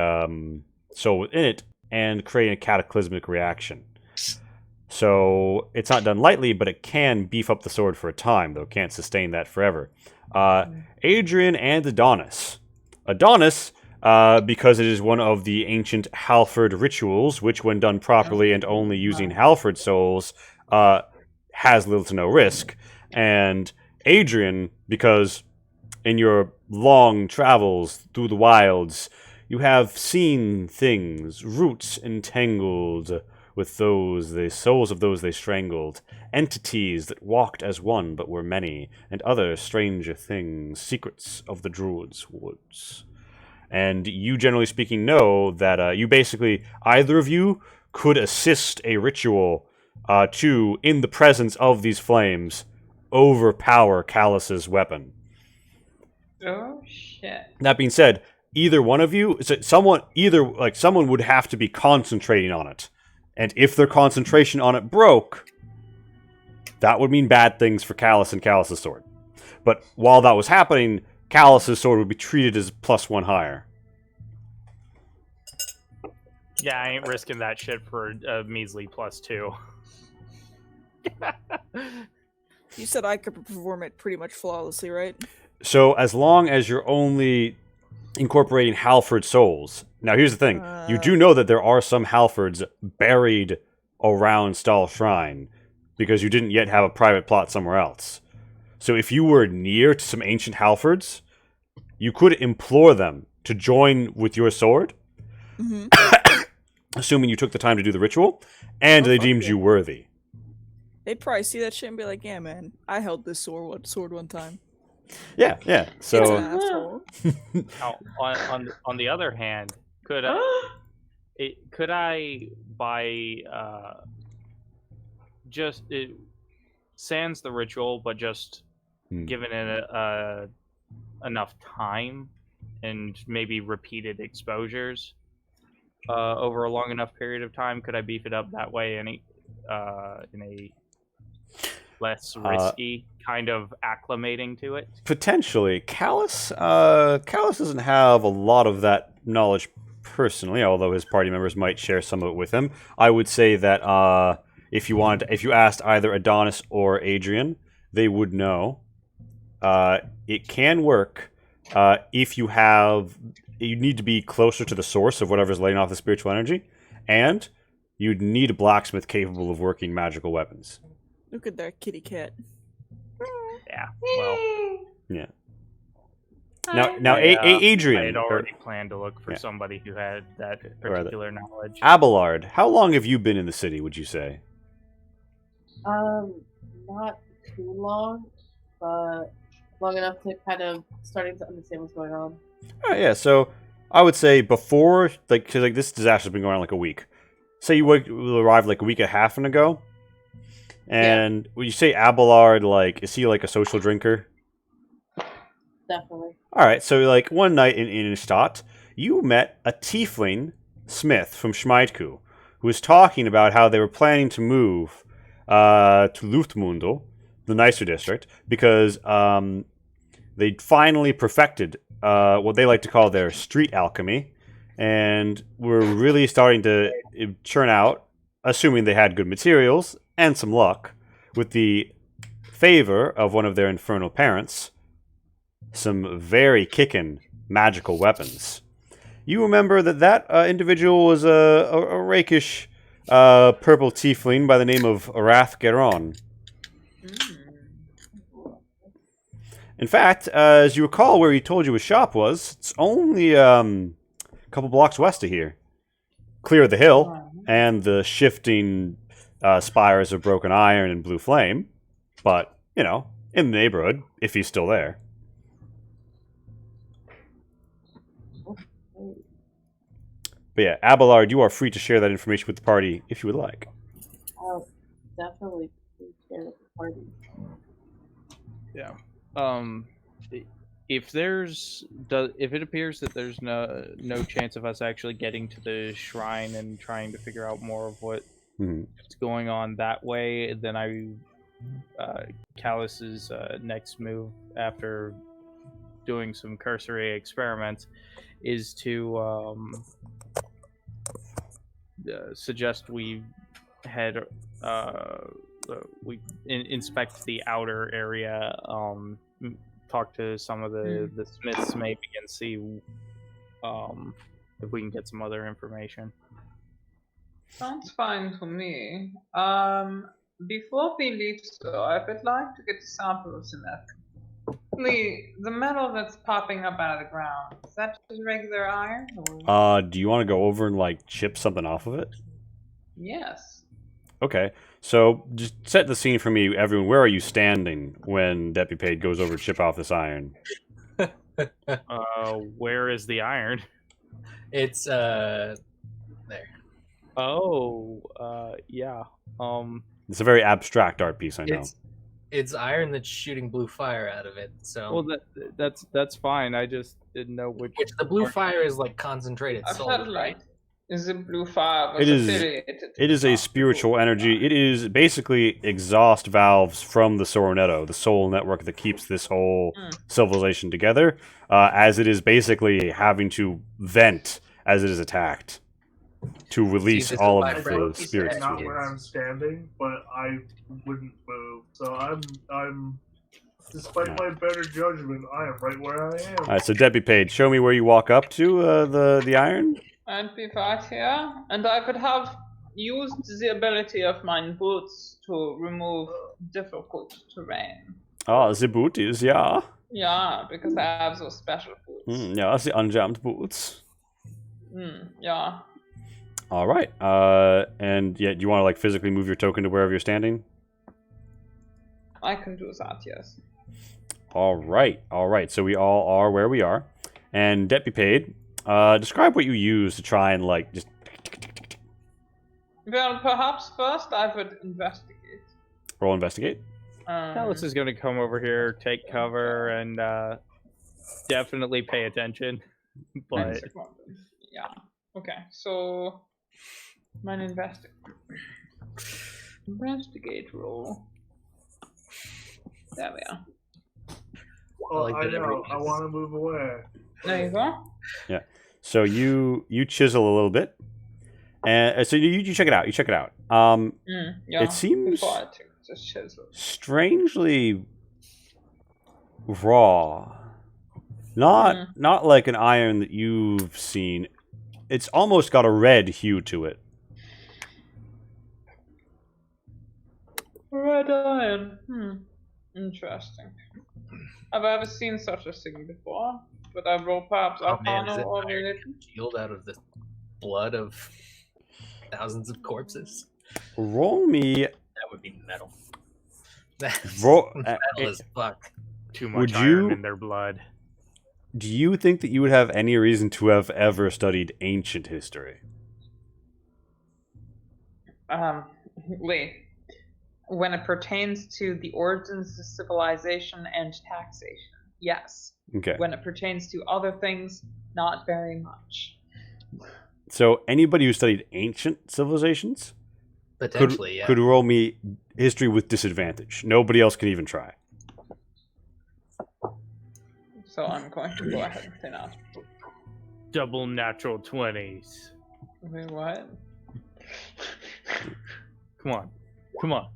soul within it and creating a cataclysmic reaction. So it's not done lightly, but it can beef up the sword for a time, though it can't sustain that forever. Adrian and Adonis. Adonis, because it is one of the ancient Halford rituals, which when done properly and only using Halford souls, has little to no risk. And Adrian, because in your long travels through the wilds, you have seen things, roots entangled with the souls of those they strangled, entities that walked as one but were many, and other stranger things, secrets of the Druids' woods. And you, generally speaking, know that you basically, either of you could assist a ritual to, in the presence of these flames, overpower Callus's weapon. Oh shit. That being said, either one of you, someone would have to be concentrating on it. And if their concentration on it broke, that would mean bad things for Callus and Callus's sword. But while that was happening, Callus's sword would be treated as +1 higher. Yeah, I ain't risking that shit for a measly +2. You said I could perform it pretty much flawlessly, right? So as long as you're only incorporating Halford souls. Now here's the thing. You do know that there are some Halfords buried around Stahl Shrine, because you didn't yet have a private plot somewhere else. So if you were near to some ancient Halfords, you could implore them to join with your sword, assuming you took the time to do the ritual, and they deemed you worthy. They'd probably see that shit and be like, yeah, man, I held this sword one time. Yeah. So, it's an asshole. Now, on the other hand, could I buy just sans the ritual, but just given it enough time and maybe repeated exposures, over a long enough period of time? Could I beef it up that way in a less risky kind of acclimating to it? Potentially. Callus doesn't have a lot of that knowledge personally, although his party members might share some of it with him. I would say that if you asked either Adonis or Adrian, they would know. It can work if you need to be closer to the source of whatever's letting off the spiritual energy, and you'd need a blacksmith capable of working magical weapons. Look at that kitty cat. Yeah. Well. Yeah. Now, Adrian. I had already planned to look for somebody who had that particular knowledge. Abelard, how long have you been in the city? Would you say? Not too long, but long enough to kind of starting to understand what's going on. Oh, yeah. So I would say before, because this disaster's been going on like a week. Say you arrived like a week and a half ago. And when you say Abelard, is he like a social drinker? Definitely. All right, so like one night in Freistadt, you met a tiefling smith from Schmeidku who was talking about how they were planning to move to Luftmundel, the nicer district, because they finally perfected what they like to call their street alchemy, and were really starting to churn out, assuming they had good materials and some luck, with the favor of one of their infernal parents, some very kickin' magical weapons. You remember that individual was a rakish purple tiefling by the name of Arath Geron. In fact, as you recall where he told you his shop was, it's only a couple blocks west of here. Clear of the hill and the shifting spires of broken iron and blue flame, but, in the neighborhood, if he's still there. But yeah, Abelard, you are free to share that information with the party if you would like. I'll definitely share with the party. Yeah. If it appears that there's no chance of us actually getting to the shrine and trying to figure out more of what's going on that way, then Callus's next move after doing some cursory experiments is to suggest we head we inspect the outer area, talk to some of the smiths maybe, and see if we can get some other information. Sounds fine to me. Before we leave, though, I would like to get a sample of the metal. The metal that's popping up out of the ground, is that just regular iron? Or? Do you want to go over and chip something off of it? Yes. Okay, so just set the scene for me, everyone. Where are you standing when Deputy Paid goes over to chip off this iron? Where is the iron? It's there. Oh, yeah. It's a very abstract art piece, I know. It's iron that's shooting blue fire out of it. So well, that's fine. I just didn't know which. The blue fire is like concentrated soul, right? Is it blue fire? It is a spiritual energy. It is basically exhaust valves from the Soronetto, the soul network that keeps this whole civilization together, as it is basically having to vent as it is attacked to release all of the spirits. Not where I'm standing, but I wouldn't move. So I'm despite my better judgment, I am right where I am. All right, so Deputy Paid, show me where you walk up to the iron. I'd be right here, and I could have used the ability of my boots to remove difficult terrain. Ah, the booties, yeah. Yeah, because I have those special boots. Yeah, that's the unjammed boots. Yeah. All right. And yeah, do you want to physically move your token to wherever you're standing? I can do that, yes. All right. So we all are where we are. And Deputy Paid, describe what you use to try and just. Well, perhaps first I would investigate. Roll investigate. Callus is going to come over here, take cover, and definitely pay attention. But yeah. Okay, so my investigate roll. There we are. Well, like I that know. everyone I is- want to move away. There you go. Yeah. So you chisel a little bit, and so you check it out. You check it out. Yeah. It seems before I took this chisel. strangely raw. Not like an iron that you've seen. It's almost got a red hue to it. Red iron. Interesting. Have I ever seen such a thing before? But I roll perhaps Oh man, is Arcana it or iron religion? congealed out of the blood of thousands of corpses? Roll me. That would be metal. That's Roll. metal as fuck. Too Would much iron you- in their blood. Do you think that you would have any reason to have ever studied ancient history? Lee. When it pertains to the origins of civilization and taxation, yes. Okay. When it pertains to other things, not very much. So anybody who studied ancient civilizations Potentially, yeah. could roll me history with disadvantage. Nobody else can even try. So I'm going to go ahead and say that. Double natural 20s. Wait, what? Come on. Come on.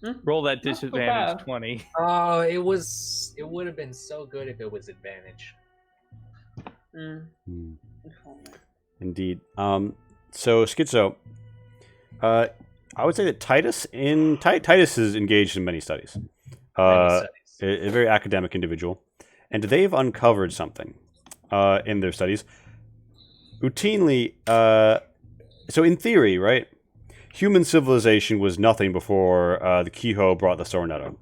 Hmm? Roll that Not so disadvantage bad. 20. Oh, it would have been so good if it was advantage. Indeed. So Schizo, I would say that Titus is engaged in many studies. A very academic individual, and they've uncovered something in their studies. Routinely, so in theory, right, human civilization was nothing before the Kiho brought the Sornetta.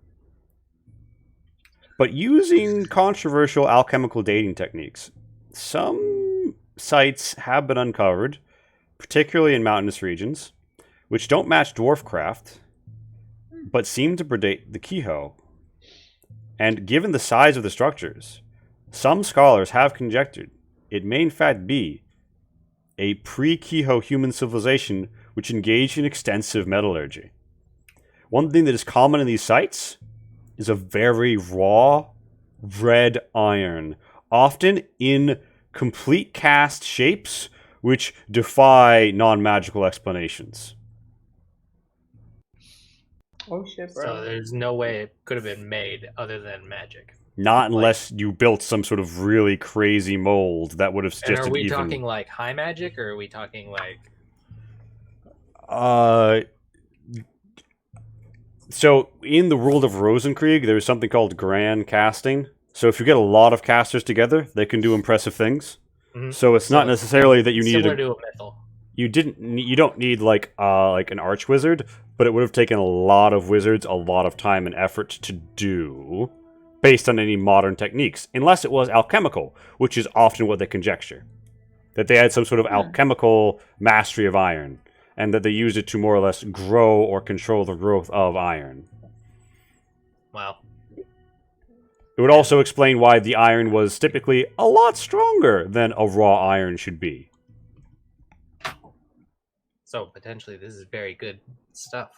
But using controversial alchemical dating techniques, some sites have been uncovered, particularly in mountainous regions, which don't match dwarfcraft, but seem to predate the Kiho. And given the size of the structures, some scholars have conjectured it may in fact be a pre-Kiho human civilization which engaged in extensive metallurgy. One thing that is common in these sites is a very raw red iron, often in complete cast shapes which defy non-magical explanations. Oh shit, bro. So there's no way it could have been made other than magic. Not unless you built some sort of really crazy mold that would have And suggested are we even... talking like high magic, or are we talking like... So in the world of Rosenkrieg, there's something called grand casting. So if you get a lot of casters together, they can do impressive things. Mhm. So it's not necessarily that you needed similar to a mythal. You don't need like an arch wizard, but it would have taken a lot of wizards a lot of time and effort to do, based on any modern techniques, unless it was alchemical, which is often what they conjecture, that they had some sort of alchemical mastery of iron, and that they used it to more or less grow or control the growth of iron. Wow. It would also explain why the iron was typically a lot stronger than a raw iron should be. So potentially this is very good stuff.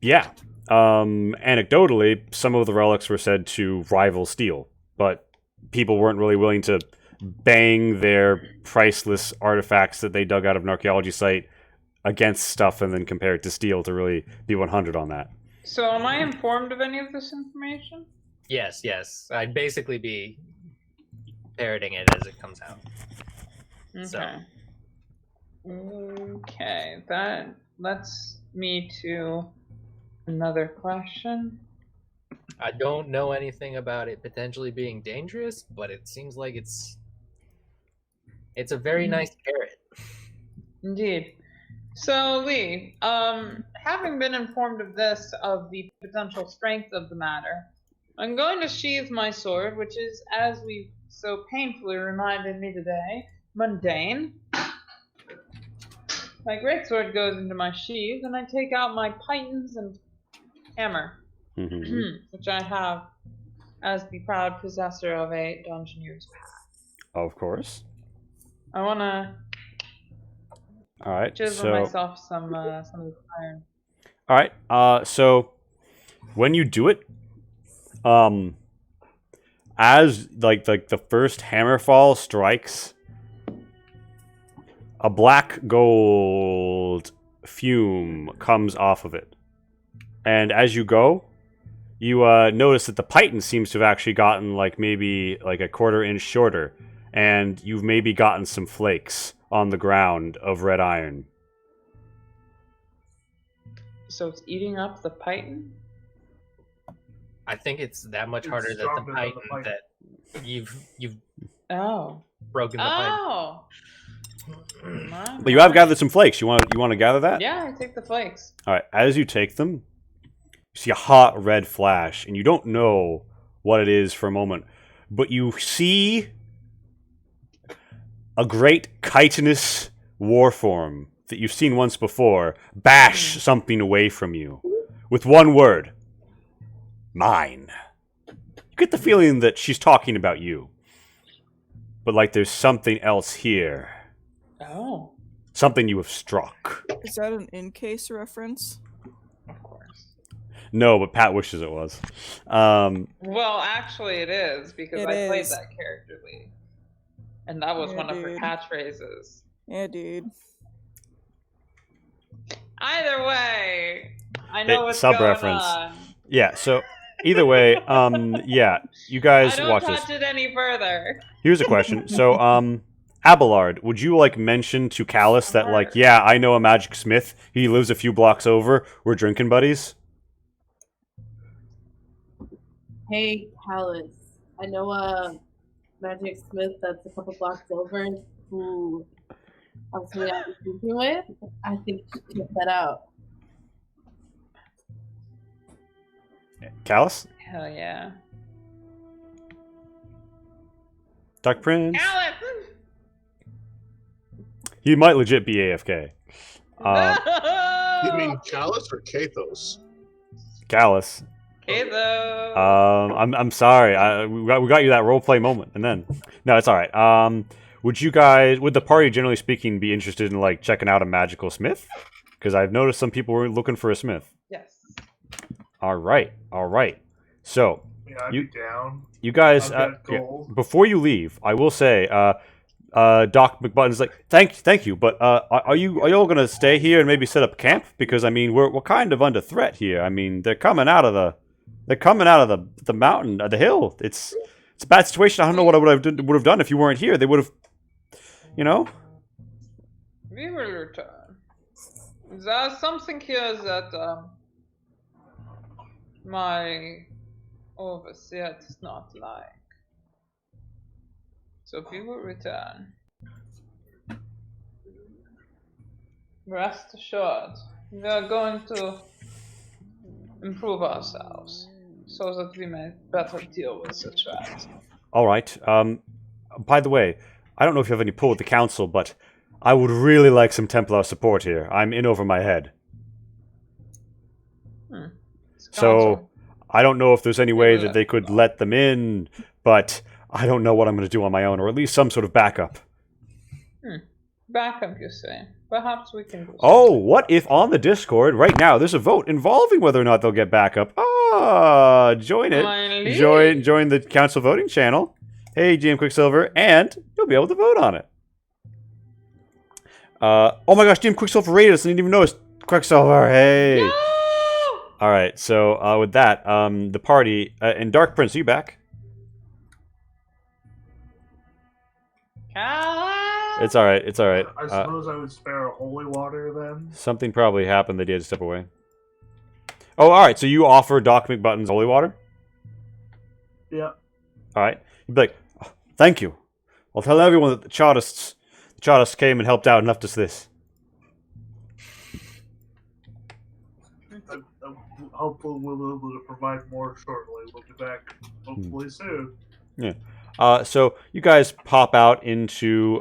Yeah. Anecdotally, some of the relics were said to rival steel, but people weren't really willing to bang their priceless artifacts that they dug out of an archaeology site against stuff and then compare it to steel to really be 100 on that. So am I informed of any of this information? Yes, yes. I'd basically be parroting it as it comes out. Okay. So. Okay, that leads me to another question. I don't know anything about it potentially being dangerous, but it seems like it's a very nice parrot. Indeed. So, Lee, having been informed of this, of the potential strength of the matter, I'm going to sheathe my sword, which is, as we so painfully reminded me today, mundane. My greatsword goes into my sheath, and I take out my pythons and hammer, which I have as the proud possessor of a Dungeoneer's pack. Of course. I wanna All right. chisel So. myself some of this iron. All right. So when you do it, as like the first hammerfall strikes, a black gold fume comes off of it, and as you go, you notice that the python seems to have actually gotten like maybe like a quarter-inch shorter, and you've maybe gotten some flakes on the ground of red iron. So it's eating up the python? I think it's that much It's harder than the stronger than the python python. that you've Oh. broken the python. Oh. But you have gathered some flakes. You want to gather that? Yeah, I take the flakes. All right. As you take them, you see a hot red flash, and you don't know what it is for a moment, but you see a great chitinous warform that you've seen once before bash something away from you with one word: mine. You get the feeling that she's talking about you, but like there's something else here. Oh. Something you have struck. Is that an in-case reference? Of course. No, but Pat wishes it was. Well, actually, it is because It I played is. that character lead, and that was Yeah, one of her dude. catchphrases. Yeah, dude. Either way, I know what's Sub-reference. going on. Yeah, so either way, yeah, you guys I don't watch touch this. it any further. Here's a question. So, Abelard, would you like mention to Callus that like, yeah, I know a magic smith. He lives a few blocks over. We're drinking buddies. Hey, Callus. I know a magic smith that's a couple blocks over who I'm somebody I'll be speaking with. I think you should check that out. Callus? Hell yeah. Dark Prince? Alice! He might legit be AFK. You mean Chalice or Kathos? Callus. Hey, though. I'm sorry. We got you that roleplay moment, and then no, it's all right. Would the party, generally speaking, be interested in like checking out a magical smith? Because I've noticed some people were looking for a smith. Yes. All right. So Yeah, I'd be down. you guys, I've got gold. before you leave, I will say, Doc McButton's like, thank you, but are you all gonna stay here and maybe set up camp? Because I mean, we're kind of under threat here. I mean, they're coming out of the mountain, the hill. It's a bad situation. I don't know what I would have done if you weren't here. They would have, you know. We will return. There's something here that my overseer does not like. So we will return. Rest assured, we are going to improve ourselves so that we may better deal with the threat. All right. By the way, I don't know if you have any pull with the council, but I would really like some Templar support here. I'm in over my head. So I don't know if there's any way that they could let them in, but I don't know what I'm going to do on my own, or at least some sort of backup. Backup, you say? Perhaps we can. Oh, what if on the Discord right now there's a vote involving whether or not they'll get backup? Ah, join it. Finally. Join the council voting channel. Hey, GM Quicksilver, and you'll be able to vote on it. Oh my gosh, GM Quicksilver rated us. I didn't even notice. Quicksilver, hey. No! All right, so with that, the party and Dark Prince, are you back? It's all right. It's all right. I suppose I would spare a holy water then. Something probably happened that he had to step away. Oh, all right. So you offer Doc McButton's holy water? Yeah. All right. You'd be like, oh, thank you. I'll tell everyone that the Chartists came and helped out and left us this. Hopefully we'll be able to provide more shortly. We'll be back hopefully soon. Yeah. So you guys pop out into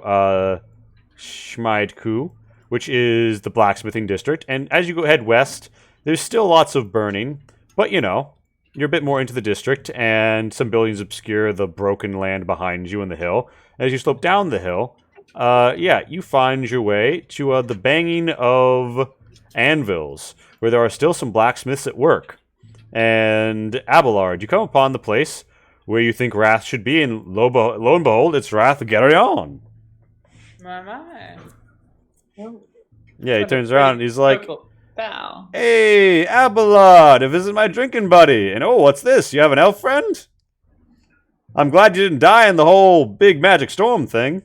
Schmeidku, which is the blacksmithing district, and as you go head west, there's still lots of burning, but you know, you're a bit more into the district, and some buildings obscure the broken land behind you in the hill. As you slope down the hill, yeah, you find your way to the banging of anvils, where there are still some blacksmiths at work. And Abelard, you come upon the place where you think Wrath should be, and lo and behold, it's Wrath Geryon. My. Yeah, he What a turns around and pretty he's like, purple bow. "Hey, Abelard, visit my drinking buddy." And oh, what's this? You have an elf friend? I'm glad you didn't die in the whole big magic storm thing.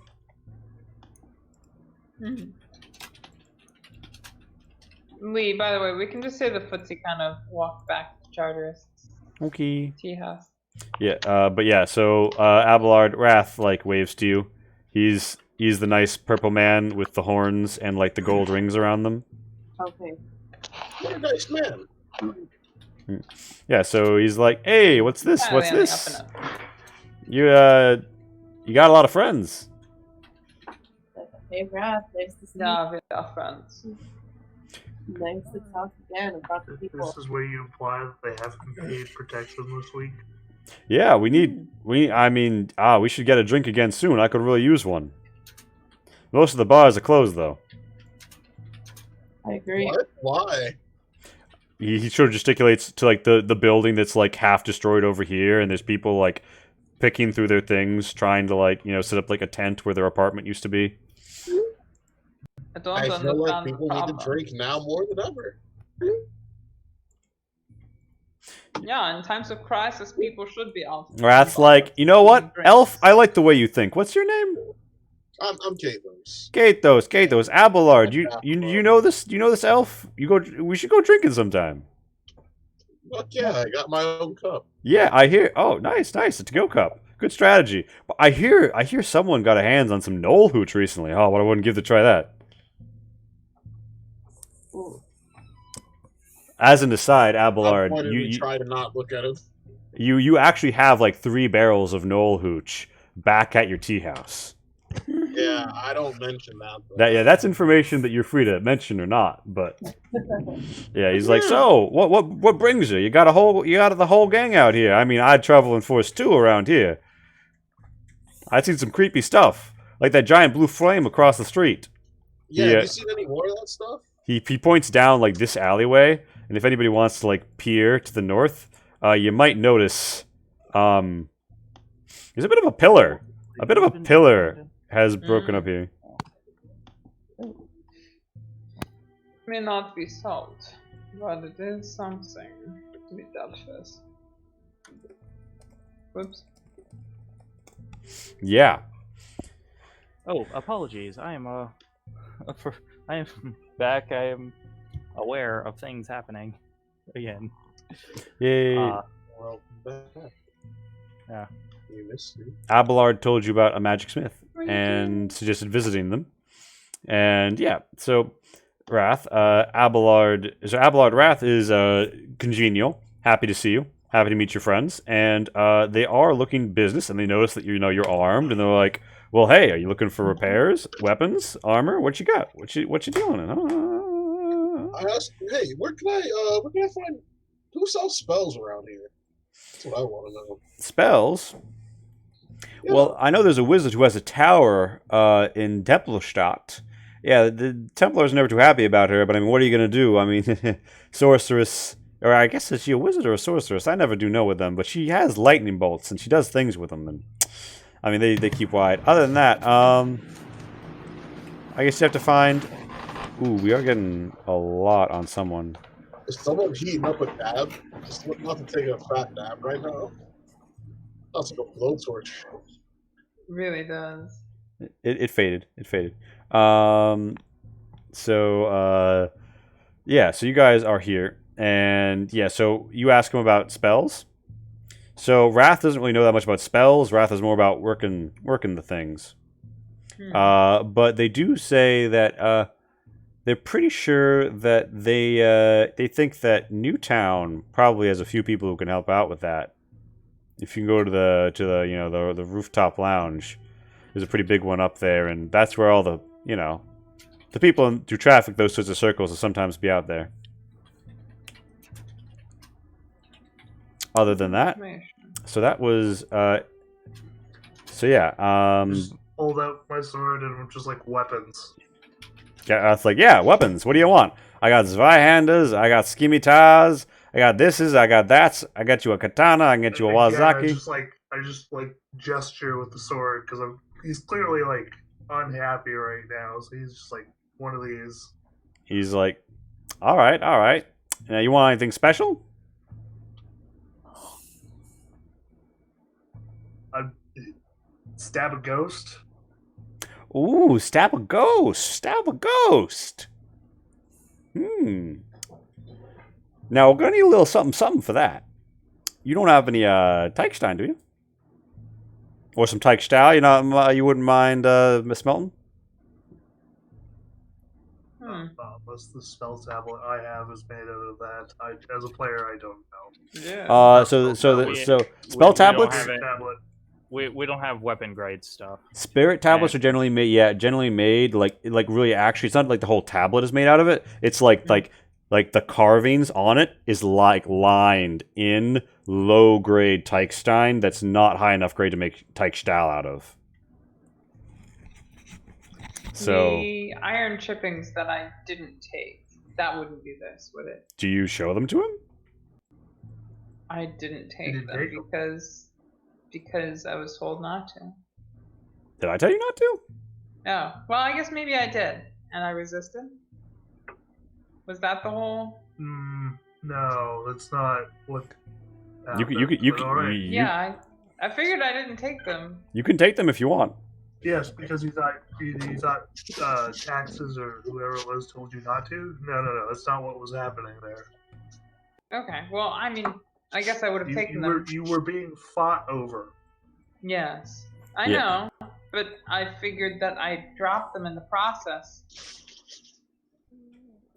Lee, by the way, we can just say the footsie kind of walked back to Charteris. Okay. Tea house. Yeah, but yeah, so Abelard Wrath like waves to you. He's the nice purple man with the horns and like the gold rings around them. Okay. What a nice man. Yeah, so he's like, "Hey, what's this? Yeah, What's yeah, this? up and up. You got a lot of friends." Hey, Wrath, nice to see No, we're our friends. you. Nice to talk again about the people. This is where you imply that they haven't paid protection this week. Yeah, we should get a drink again soon. I could really use one. Most of the bars are closed though. I agree. What? Why? He sort of gesticulates to like the building that's like half destroyed over here, and there's people like picking through their things, trying to like, you know, set up like a tent where their apartment used to be. I feel like people need to drink now more than ever. Yeah, in times of crisis, people should be out. Wrath's like, "You know what, Elf? I like the way you think. What's your name?" I'm Gathos. Gathos. Abelard. You know this? Do you know this Elf? We should go drinking sometime. Fuck yeah, I got my own cup. Yeah, I hear. Oh, nice. A to-go cup. Good strategy. But I hear someone got a hands on some Knoll hooch recently. Oh, what I wouldn't give to try that. As an aside, Abelard, you try to not look at it. You actually have like 3 barrels of Knoll hooch back at your tea house. Yeah, I don't mention that. That's information that you're free to mention or not. But yeah, he's like, "So what brings you? You got the whole gang out here. I mean, I'd travel in force too around here. I've seen some creepy stuff, like that giant blue flame across the street." Yeah, have you seen any more of that stuff? He points down like this alleyway, and if anybody wants to like peer to the north, you might notice there's a bit of a pillar. A bit of a pillar has broken up here. May not be salt, but it is something to be dealt with. Whoops. Yeah. Oh, apologies. I am back. I am aware of things happening again. Yay. Well, yeah. You missed me. Abelard told you about a magic smith and suggested visiting them. And yeah, so Wrath, Abelard Wrath is congenial, happy to see you, happy to meet your friends, and they are looking business, and they notice that you're armed, and they're like, "Well, hey, are you looking for repairs, weapons, armor? What you got? What you dealing in?" I asked, "Hey, where can I find who sells spells around here?" That's what I want to know. Spells? Yeah. Well, I know there's a wizard who has a tower in Tempelstadt. Yeah, the Templars are never too happy about her, but I mean, what are you going to do? I mean, sorceress, or I guess is she a wizard or a sorceress? I never do know with them, but she has lightning bolts, and she does things with them, and I mean, they keep wide. Other than that, I guess you have to find... Ooh, we are getting a lot on someone. Is someone heating up a dab? Just not to take a fat dab right now. That's like a blowtorch. Really does. It faded. It faded. So yeah, so you guys are here, and yeah, so you ask him about spells. So Wrath doesn't really know that much about spells. Wrath is more about working the things. But they do say that they're pretty sure that they think that Newtown probably has a few people who can help out with that. If you can go to the rooftop lounge, there's a pretty big one up there, and that's where all the the people who traffic those sorts of circles will sometimes be out there. Other than that, so that was so yeah. hold out my sword and I'm just like, weapons. Yeah, it's like, yeah, weapons. What do you want? I got Zweihanders, I got Scimitars, I got thises, I got that's. I got you a katana, I can get you a And again, Wazaki. I just gesture with the sword because he's clearly like unhappy right now, so he's just like one of these. He's like, all right, all right. Now, you want anything special? Stab a ghost. Ooh, stab a ghost. Stab a ghost. Now, we're going to need a little something for that. You don't have any Teichstein, do you? Or some Teichstahl? You wouldn't mind Miss Melton? Unless the spell tablet I have is made out of that. As a player, I don't know. Yeah. So spell tablets. We don't have weapon grade stuff. Spirit tablets are generally made. Yeah, generally made like really. Actually, it's not like the whole tablet is made out of it. It's like the carvings on it is like lined in low grade Teichstein that's not high enough grade to make Teichstahl out of. So the iron chippings that I didn't take, that wouldn't be this, would it? do you show them to him? I didn't take them because I was told not to. Did I tell you not to? Oh, well, I guess maybe I did, and I resisted. Was that the whole? No, that's not what. You can. Yeah, I figured I didn't take them. You can take them if you want. Yes, because you thought taxes or whoever it was told you not to. No, that's not what was happening there. Okay, well, I mean, I guess I would have taken them. You were being fought over. Yes, I know, but I figured that I dropped them in the process.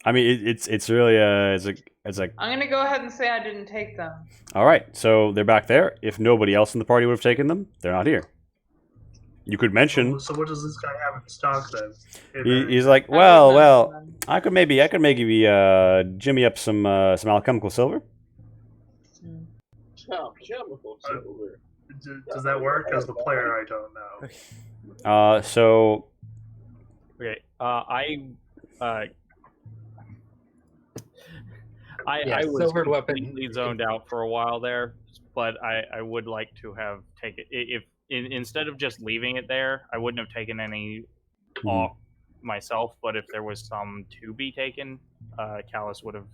I mean, it's really it's like. I'm gonna go ahead and say I didn't take them. All right, so they're back there. If nobody else in the party would have taken them, they're not here. You could mention. So what does this guy have in stock then? He's like, well, I could maybe jimmy up some alchemical silver. Alchemical silver. Does that work? As the player, I don't know. So. Okay. I was completely zoned out for a while there, but I would like to have taken if instead of just leaving it there, I wouldn't have taken any off myself. But if there was some to be taken, Callus would have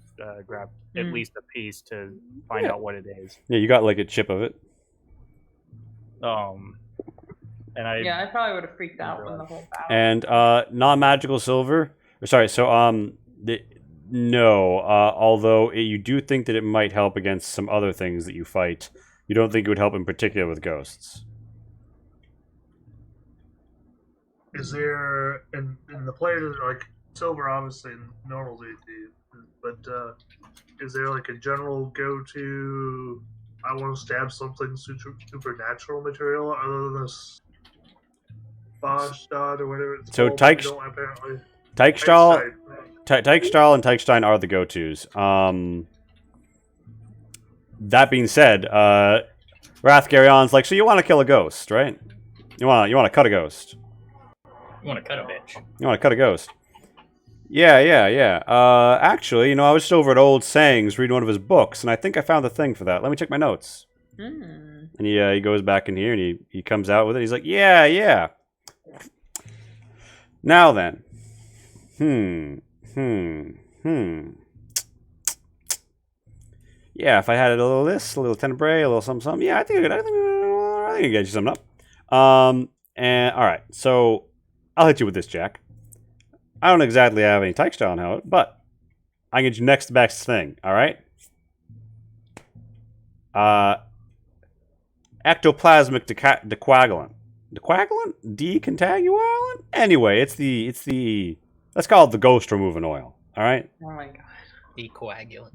grabbed at least a piece to find out what it is. Yeah, you got like a chip of it. And I probably would have freaked out when the whole battle. And non-magical silver. Sorry, so no. Although you do think that it might help against some other things that you fight, you don't think it would help in particular with ghosts. Is there in the players like silver obviously normal DD, but is there like a general go-to? I want to stab something supernatural material other than this Freistadt or whatever it's so called. Teichstahl and Teichstein are the go-tos. That being said, Wrathgarion's like, so you want to kill a ghost, right? You want to cut a ghost. You want to cut a bitch. You want to cut a ghost. Yeah. Actually, I was just over at Old Sayings reading one of his books, and I think I found the thing for that. Let me check my notes. And he goes back in here, and he comes out with it. He's like, yeah. Now then. Yeah, if I had a little this, a little tenebrae, a little something. Yeah, I think I can get you something up. And all right, so I'll hit you with this, Jack. I don't exactly have any Teichstahl on it, but I can get you next best thing. All right. Ectoplasmic decoagulant. Decontagulant? Anyway, it's the let's call it the ghost removing oil. All right. Oh my god. Decoagulant.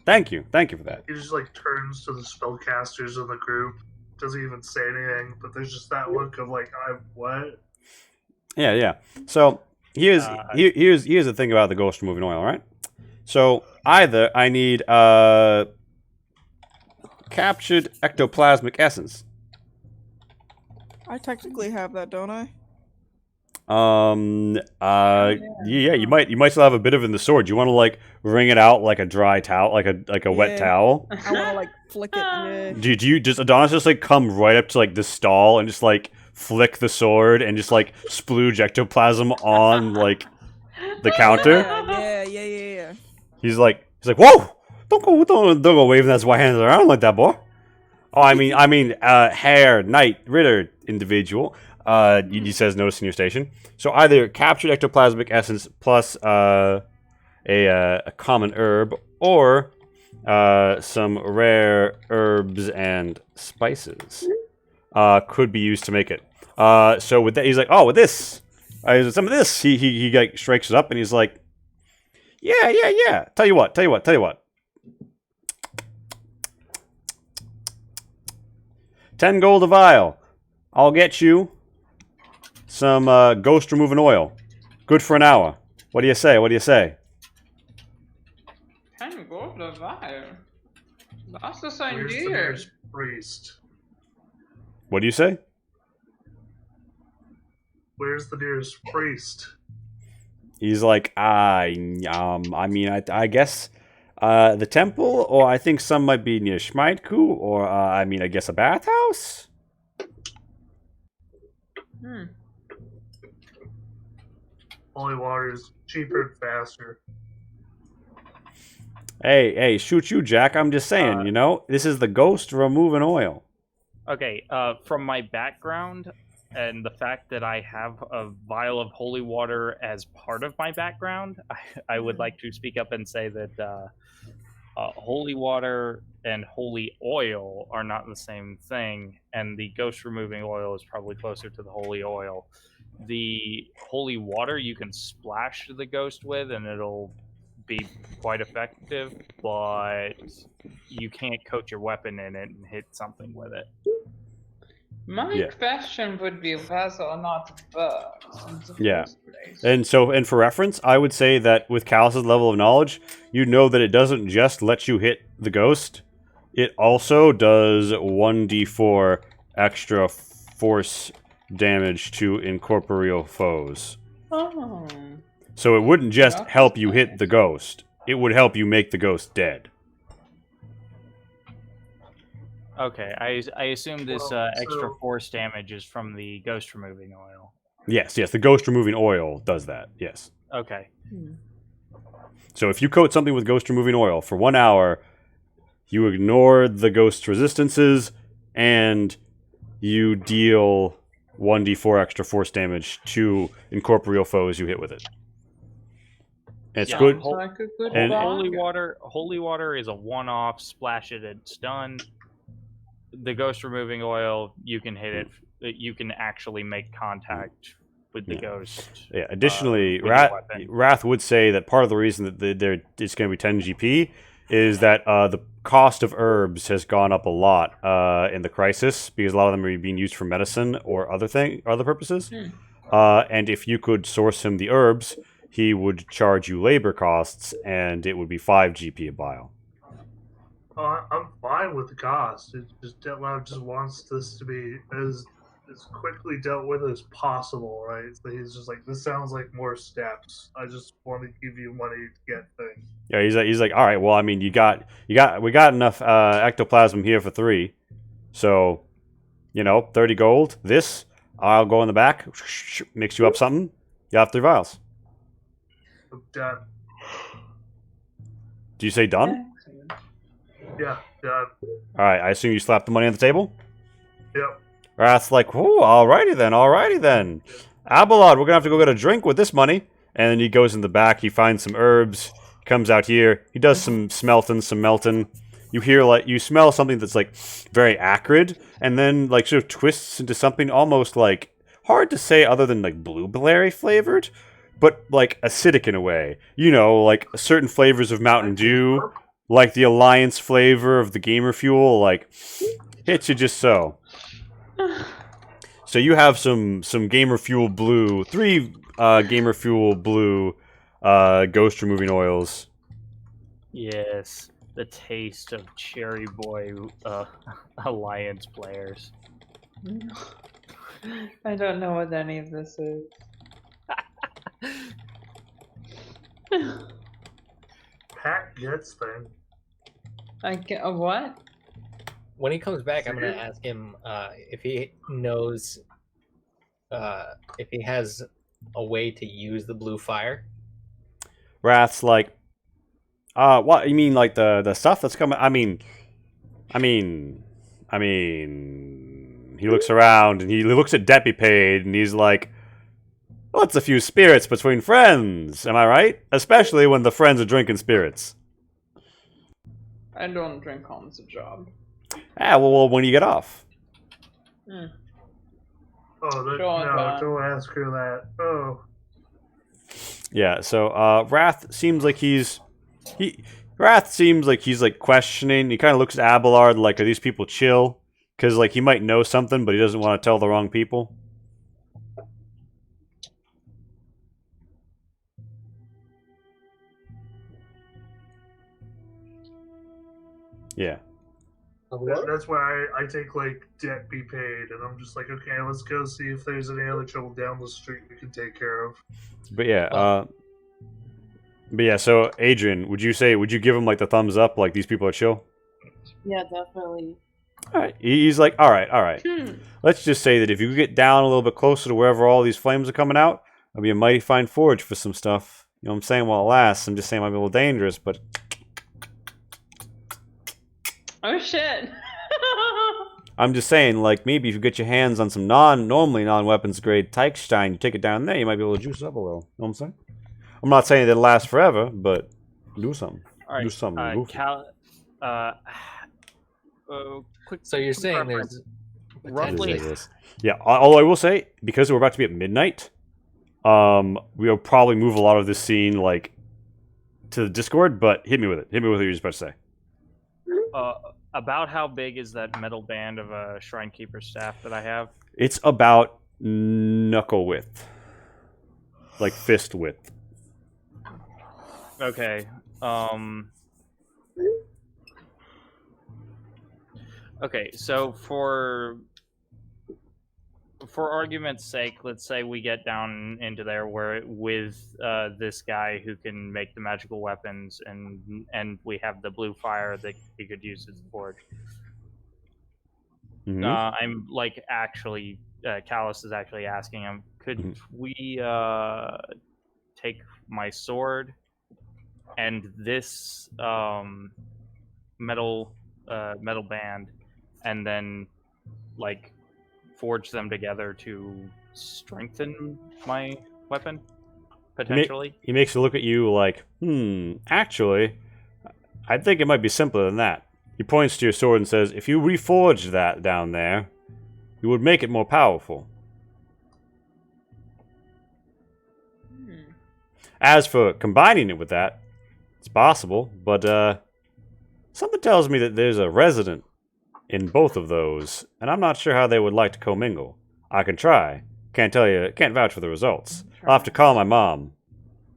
Thank you for that. He just like turns to the spellcasters in the group, doesn't even say anything, but there's just that look of like, what? Yeah. So here's the thing about the ghost removing oil, right? So either I need captured ectoplasmic essence. I technically have that, don't I? Yeah, you might still have a bit of it in the sword. You want to like wring it out like a dry towel, like a wet Yeah. towel. I want to like flick it. Yeah. Do you just Adonis just like come right up to like the stall and just like flick the sword and just like splooge ectoplasm on like the counter? Yeah. He's like, whoa! Don't go waving those white hands around like that, boy. Oh, I mean, Hare, Knight, Ritter, individual. He says, noticing your station. So either captured ectoplasmic essence plus a common herb, or some rare herbs and spices could be used to make it. So with that, he's like, oh, with this, some of this. He like strikes it up, and he's like, yeah. Tell you what. 10 gold a vial. I'll get you some ghost removing oil. Good for an hour. What do you say? 10 gold a vial. That's the same Where's the dear. nearest priest? What do you say? Where's the nearest priest? He's like, I guess the temple, or I think some might be near Schmeidku, or I guess a bathhouse. Holy water is cheaper and faster. Hey, shoot you, Jack. I'm just saying, this is the ghost removing oil. Okay, from my background and the fact that I have a vial of holy water as part of my background, I would like to speak up and say that holy water and holy oil are not the same thing, and the ghost removing oil is probably closer to the holy oil. The holy water you can splash the ghost with, and it'll be quite effective, but you can't coat your weapon in it and hit something with it. My question would be whether or not it works in the first place. And for reference, I would say that with Callus's level of knowledge, you know that it doesn't just let you hit the ghost, it also does 1d4 extra force damage to incorporeal foes. Oh. So it wouldn't just help you hit the ghost, it would help you make the ghost dead. Okay, I assume this extra force damage is from the ghost removing oil. Yes, the ghost removing oil does that, yes. Okay. So if you coat something with ghost removing oil for 1 hour, you ignore the ghost's resistances, and you deal 1d4 extra force damage to incorporeal foes you hit with it. And it's good. Like a good and Holy water is a one-off. Splash it, it's done. The ghost removing oil, you can hit it. You can actually make contact with the ghost. Yeah. Additionally, Wrath would say that part of the reason that it's going to be 10 GP is that the cost of herbs has gone up a lot in the crisis, because a lot of them are being used for medicine or other purposes. And if you could source him the herbs, he would charge you labor costs, and it would be 5 GP a vial. I'm fine with the cost. It's just Detlow just wants this to be as quickly dealt with as possible, right? So he's just like, this sounds like more steps. I just want to give you money to get things. Yeah, he's like, all right. Well, I mean, we got enough ectoplasm here for 3, so 30 gold. This I'll go in the back, mix you up something. You have 3 vials. I'm done. Do you say done? Yeah, done. All right. I assume you slapped the money on the table. Yep. Wrath's like, "Ooh, alrighty then. Abelard, we're gonna have to go get a drink with this money." And then he goes in the back. He finds some herbs. Comes out here. He does some smelting, some melting. You smell something that's like very acrid, and then like sort of twists into something almost like hard to say other than like blueberry flavored, but like acidic in a way. Like certain flavors of Mountain Dew, like the Alliance flavor of the Gamer Fuel, like hits you just so. So you have some Gamer Fuel Blue, 3 Gamer Fuel Blue ghost removing oils. Yes, the taste of Cherry Boy Alliance players. I don't know what any of this is. Pat gets thing. I get a what? When he comes back, I'm going to ask him if he knows if he has a way to use the blue fire. Wrath's like, what you mean, like the stuff that's coming? I mean, he looks around and he looks at Deppy Paid and he's like, well, it's a few spirits between friends, am I right? Especially when the friends are drinking spirits. I don't drink on the job. Ah, well, when you get off. Hmm. Oh, no, John. don't ask her that. Oh. Yeah, so Wrath seems like he's like questioning. He kind of looks at Abelard like, are these people chill? Because like he might know something, but he doesn't want to tell the wrong people. Yeah. That's why I take like debt be paid, and I'm just like, okay, let's go see if there's any other trouble down the street we can take care of. But yeah, so Adrian, would you give him like the thumbs up, like these people are chill? Yeah, definitely. All right. He's like, all right. Let's just say that if you get down a little bit closer to wherever all these flames are coming out, it'll be a mighty fine forge for some stuff. You know what I'm saying? While it lasts, I'm just saying it might be a little dangerous, but... Oh shit! I'm just saying, like, maybe if you get your hands on some normally non-weapons grade Teichstein, you take it down there, you might be able to juice up a little. You know what I'm saying? I'm not saying it'll last forever, but do something. All right. Do something. Quick. So you're saying there's roughly. Yeah. Although I will say, because we're about to be at midnight, we'll probably move a lot of this scene like to the Discord. But hit me with it. Hit me with what you're just about to say. About how big is that metal band of a Shrine Keeper staff that I have? It's about knuckle width, like fist width. Okay. Okay, so for argument's sake, let's say we get down into there with this guy who can make the magical weapons, and we have the blue fire that he could use as a forge. Mm-hmm. I'm like actually, Callus is actually asking him, could we take my sword and this metal band, and then like forge them together to strengthen my weapon potentially? He makes a look at you like, actually, I think it might be simpler than that. He points to your sword and says, if you reforged that down there, you would make it more powerful. As for combining it with that, it's possible, but something tells me that there's a resident in both of those, and I'm not sure how they would like to commingle. I can try. Can't vouch for the results. I'll have to call my mom.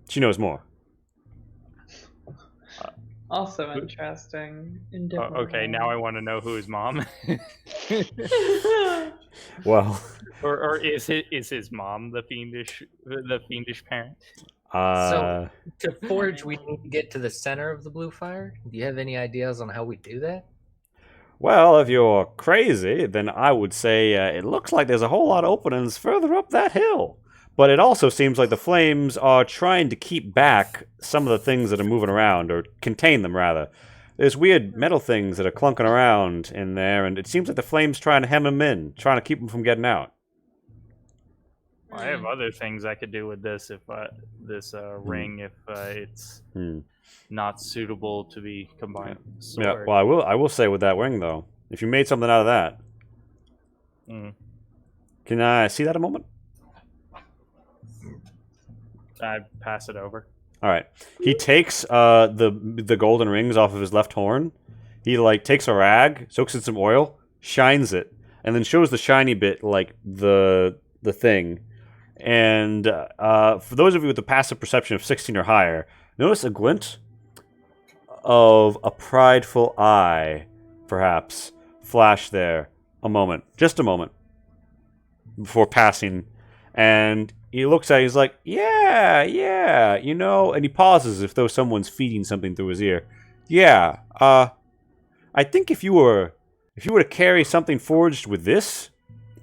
She knows more. Also interesting. In different Okay, ways. now I want to know who his mom. Well, or is his mom the fiendish parent? So to forge, we need to get to the center of the blue fire. Do you have any ideas on how we do that? Well, if you're crazy, then I would say it looks like there's a whole lot of openings further up that hill. But it also seems like the flames are trying to keep back some of the things that are moving around, or contain them, rather. There's weird metal things that are clunking around in there, and it seems like the flames trying to hem them in, trying to keep them from getting out. I have other things I could do with this if ring, if it's not suitable to be combined with the sword. Yeah, well, I will say with that ring, though, if you made something out of that, can I see that a moment? I pass it over. All right. He takes the golden rings off of his left horn. He takes a rag, soaks in some oil, shines it, and then shows the shiny bit like the thing. And for those of you with the passive perception of 16 or higher, notice a glint of a prideful eye, perhaps, flash there. A moment. Just a moment. before passing, and he looks at it, he's like, yeah, and he pauses if though someone's feeding something through his ear. Yeah, I think if you were to carry something forged with this,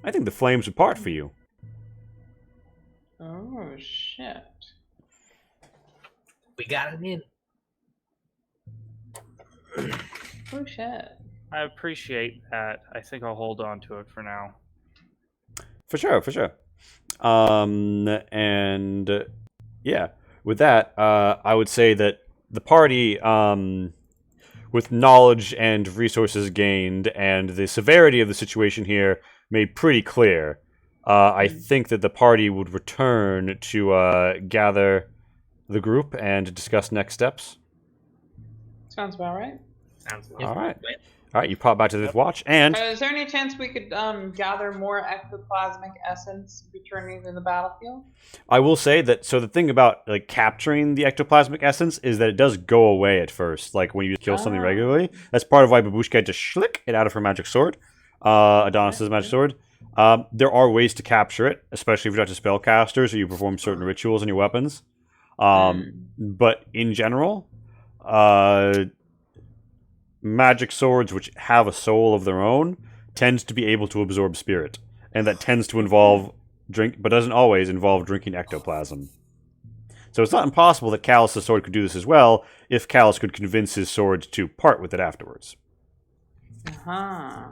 I think the flames would part for you. Oh shit. We got it in. Oh shit. I appreciate that. I think I'll hold on to it for now. For sure. And yeah, with that, I would say that the party, with knowledge and resources gained and the severity of the situation here made pretty clear, I think that the party would return to gather the group and discuss next steps. Sounds about right. Sounds All right. All right, you pop back to this watch, and Is there any chance we could gather more ectoplasmic essence returning to the battlefield? I will say that, so the thing about like capturing the ectoplasmic essence is that it does go away at first, like when you kill something regularly. That's part of why Babushka had to schlick it out of her magic sword, Adonis's magic sword. There are ways to capture it, especially if you're not a spellcaster, so you perform certain rituals on your weapons. But in general, magic swords which have a soul of their own tend to be able to absorb spirit, and that tends to involve but doesn't always involve drinking ectoplasm. So it's not impossible that Callus's sword could do this as well, if Callus could convince his sword to part with it afterwards. Uh-huh.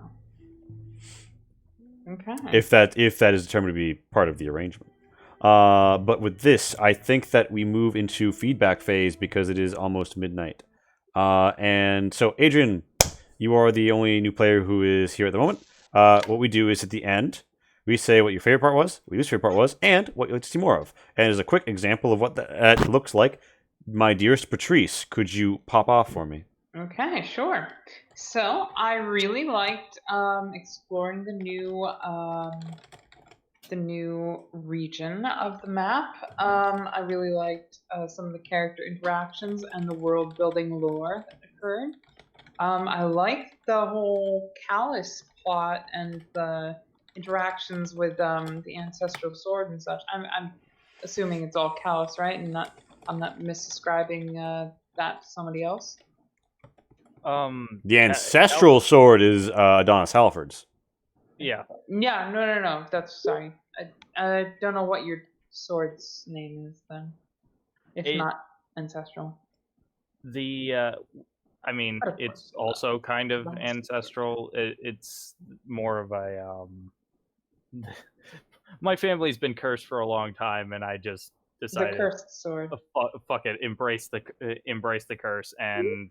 Okay. If that is determined to be part of the arrangement. But with this, I think that we move into feedback phase because it is almost midnight. And so, Adrian, you are the only new player who is here at the moment. What we do is at the end, we say what your favorite part was, what your least favorite part was, and what you'd like to see more of. And as a quick example of what that looks like, my dearest Patrice, could you pop off for me? Okay, sure. So I really liked exploring the new region of the map. I really liked some of the character interactions and the world building lore that occurred. I liked the whole Callus plot and the interactions with the ancestral sword and such. I'm assuming it's all Callus, right? And I'm not misdescribing that to somebody else. The ancestral sword is Adonis Halford's. Yeah. Yeah, no. That's sorry. I don't know what your sword's name is then. If not ancestral. I mean, it's also kind of ancestral. It's more of a my family's been cursed for a long time, and I just decided the cursed sword. Fuck it, embrace the curse, and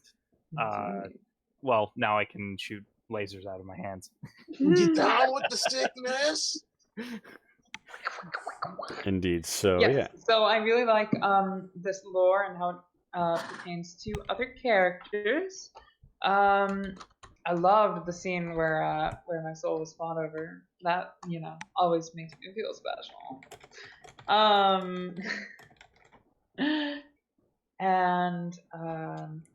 well, now I can shoot lasers out of my hands. You down with the sickness? Indeed. So yes. yeah. So I really like this lore and how it pertains to other characters. I loved the scene where my soul was fought over. That always makes me feel special. And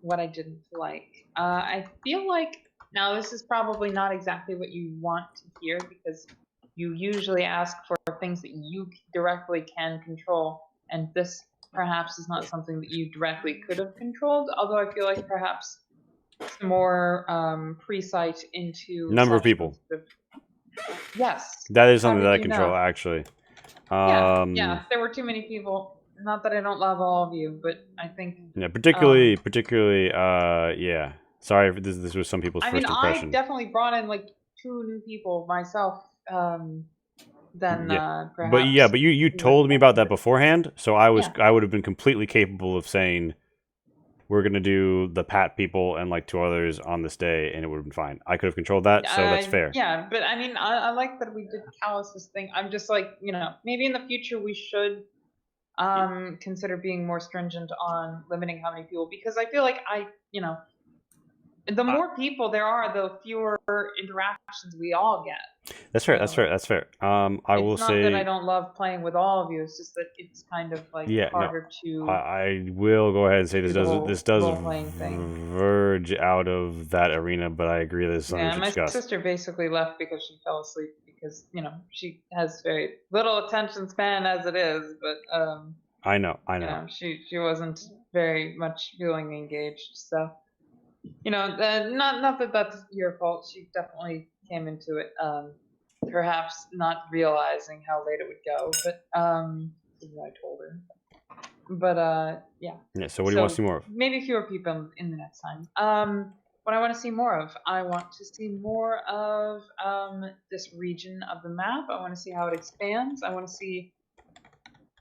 what I didn't like, I feel like now this is probably not exactly what you want to hear because you usually ask for things that you directly can control, and this perhaps is not something that you directly could have controlled, although I feel like perhaps some more pre-sight into number of people. Yes. That is something that I control, actually. Yeah, there were too many people. Not that I don't love all of you, but I think... Yeah, particularly, yeah. Sorry if this was some people's first impression. I definitely brought in, like, 2 new people myself, then perhaps... But you told me about that beforehand, so I would have been completely capable of saying, we're going to do the Pat people and, like, 2 others on this day, and it would have been fine. I could have controlled that, so that's fair. Yeah, but, I mean, I like that we did Callus's thing. I'm just like, maybe in the future we should... consider being more stringent on limiting how many people, because I feel like the more people there are, the fewer interactions we all get. That's fair. That's fair. I will say, it's not that I don't love playing with all of you. It's just that it's kind of like harder to. I will go ahead and say this does verge out of that arena, but I agree that it's something we should discuss. My sister basically left because she fell asleep because she has very little attention span as it is, but I know. she wasn't very much feeling engaged. So not that that's your fault. She definitely came into it, perhaps not realizing how late it would go, but I told her. But yeah. Yeah. So what do you want to see more of? Maybe fewer people in the next time. What I want to see more of, I want to see more of this region of the map. I want to see how it expands. I want to see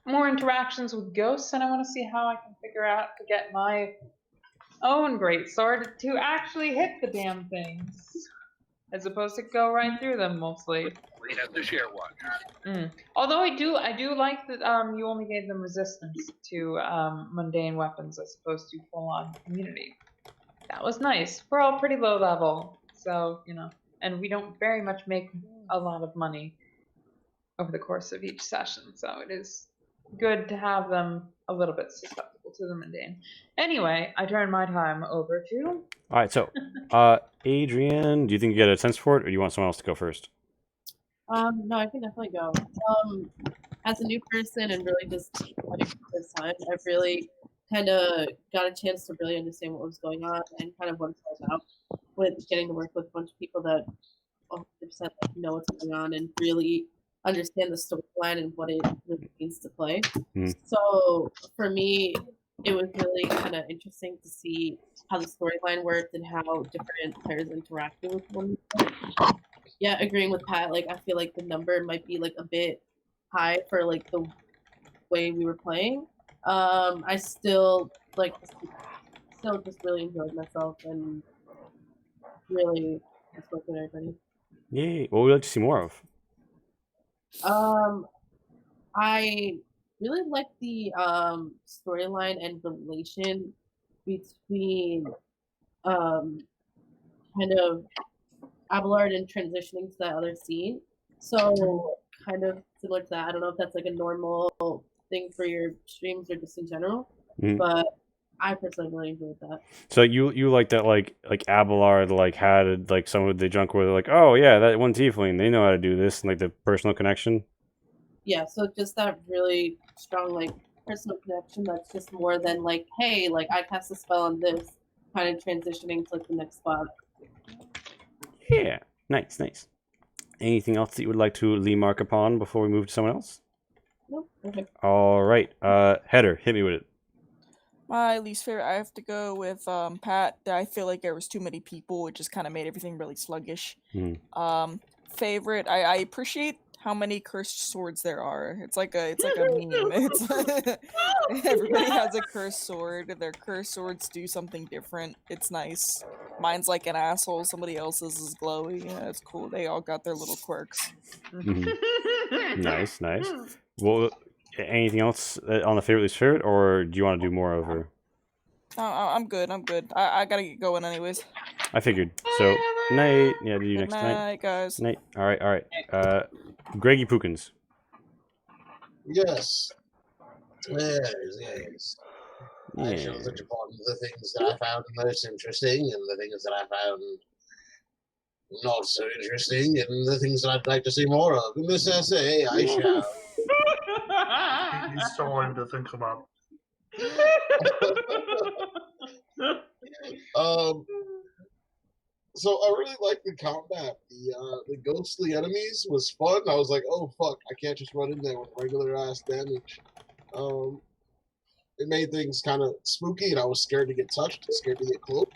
more interactions with ghosts, and I want to see how I can figure out to get my own great sword to actually hit the damn things, as opposed to go right through them mostly. We have to share one. Although I do like that you only gave them resistance to mundane weapons as opposed to full-on immunity. That was nice. We're all pretty low level, so and we don't very much make a lot of money over the course of each session, so it is good to have them a little bit susceptible to the mundane. Anyway, I turn my time over to. All right, so Adrian, do you think you get a sense for it, or do you want someone else to go first? No, I can definitely go. As a new person and really just playing for this time, I've really kind of got a chance to really understand what was going on and kind of what it's all about, with getting to work with a bunch of people that 100% know what's going on and really understand the storyline and what it really means to play. So for me, it was really kind of interesting to see how the storyline worked and how different players interacted with one another. Yeah, agreeing with Pat, I feel like the number might be a bit high for the way we were playing. I still just really enjoyed myself and really just working with everybody. Yay! What would you like to see more of? I really like the storyline and relation between kind of Abelard and transitioning to that other scene. So kind of similar to that. I don't know if that's a normal thing for your streams or just in general, but I personally really enjoyed that. So you like that Abelard had some of the junk where they're oh yeah, that one tiefling, they know how to do this, and the personal connection. Yeah, so just that really strong personal connection that's just more than hey, I cast a spell on this, kind of transitioning to the next spot. Yeah, nice. Anything else that you would like to remark upon before we move to someone else? Nope. Okay. All right, Header, hit me with it. My least favorite, I have to go with Pat. I feel like there was too many people. It just kind of made everything really sluggish. Favorite, I appreciate how many cursed swords there are. It's like a meme. It's everybody has a cursed sword. Their cursed swords do something different. It's nice. Mine's like an asshole. Somebody else's is glowy. Yeah, it's cool. They all got their little quirks. Nice. Well, anything else on the favorite least favorite, or do you want to do more over? I'm good. I gotta get going anyways. I figured. So night. Yeah, do you next night, night, guys. Night. All right. Greggy Pookins. Yes. I shall touch upon the things that I found most interesting and the things that I found not so interesting and the things that I'd like to see more of. In this essay, I shall. He's starting to think about. So I really liked the combat. The ghostly enemies was fun. I was like, oh fuck, I can't just run in there with regular ass damage. It made things kind of spooky, and I was scared to get touched, scared to get cloaked,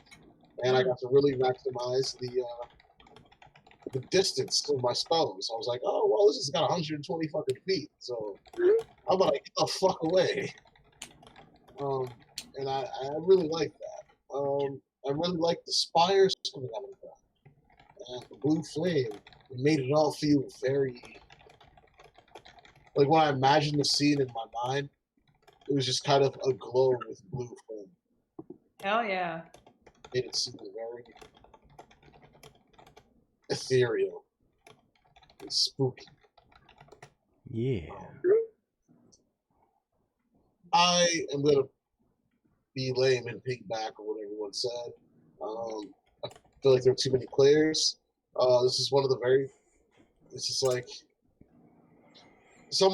and I got to really maximize the distance of my spells. I was like, oh well, this has got 120 fucking feet, so how about I get the fuck away? And I really like that. I really like the spires coming out of the ground and the blue flame. It made it all feel very when I imagined the scene in my mind. It was just kind of a glow with blue flame. Hell yeah! Made it seem very ethereal and spooky. Yeah. I am gonna be lame and piggyback on what everyone said. I feel like there are too many players. This is one of the very it's just like so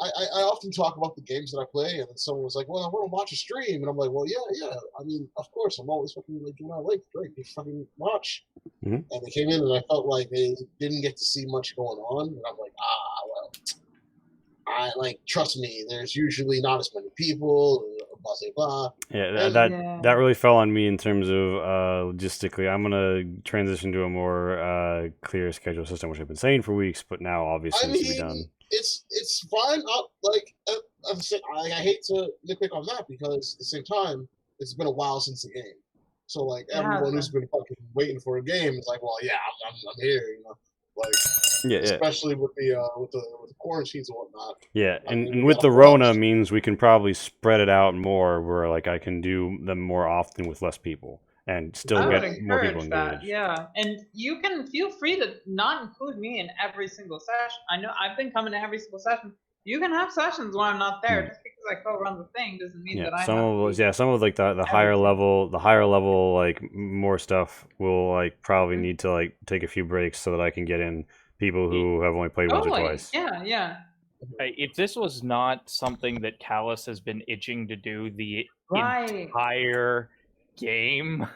I often talk about the games that I play, and then someone was like, "Well, I want to watch a stream," and I'm like, "Well, yeah. I mean, of course, I'm always fucking like doing that. Like, great, you fucking watch." Mhm. And they came in, and I felt like they didn't get to see much going on, and I'm like, well, I like trust me. There's usually not as many people. Blah blah blah. Yeah, And that really fell on me in terms of logistically. I'm gonna transition to a more clear schedule system, which I've been saying for weeks, but now obviously I needs to be done. mean, it's fine. I hate to nitpick on that because at the same time, it's been a while since the game. So like everyone who's been fucking waiting for a game is like, well, yeah, I'm here, you know, like Yeah. especially with the quarantines and whatnot. Yeah, I mean, and we with gotta the rush. Rona means we can probably spread it out more, where like I can do them more often with less people and still I would get more people encourage that, engaged. yeah. And you can feel free to not include me in every single session. I know I've been coming to every single session. You can have sessions when I'm not there. Just because I co-run the thing doesn't mean Yeah, that I some have of to us, be some of like the every higher single. level like more stuff will like probably Mm-hmm. need to like take a few breaks so that I can get in people who have only played once or Totally, twice. yeah. If this was not something that Callus has been itching to do the Right. entire game,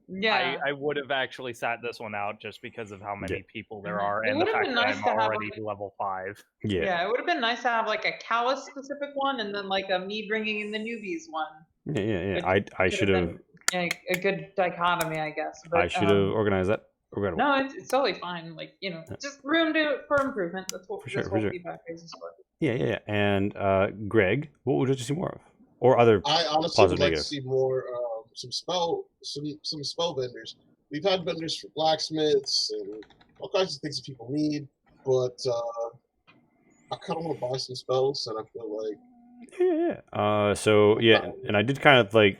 Yeah. I would have actually sat this one out just because of how many people there are It and the would have fact been that nice I'm to have already like, level 5. yeah, it would have been nice to have like a Callus specific one and then like a me bringing in the newbies one. Yeah. Which I could should have have been a good dichotomy, I guess. I But should have organized that. Regrettable. no, it's totally fine. Like, just room for improvement. That's what For this sure. whole feedback is for. Yeah. And Greg, what would you like to see more of, or other I honestly positive, would like negative? to see more some spell vendors. We've had vendors for blacksmiths and all kinds of things that people need, but I kind of want to buy some spells, and I feel like So yeah, and I did kind of like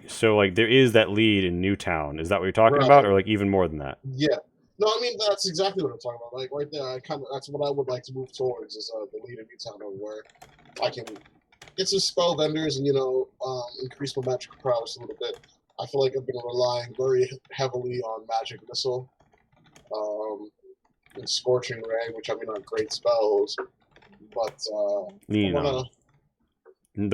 there is that lead in Newtown. Is that what you're talking about, or like even more than that? yeah. No, I mean that's exactly what I'm talking about. Like right there, that's what I would like to move towards is the lead in Newtown, where I can get some spell vendors and increase my magical prowess a little bit. I feel like I've been relying very heavily on magic missile, and scorching ray, which I mean are great spells, but don't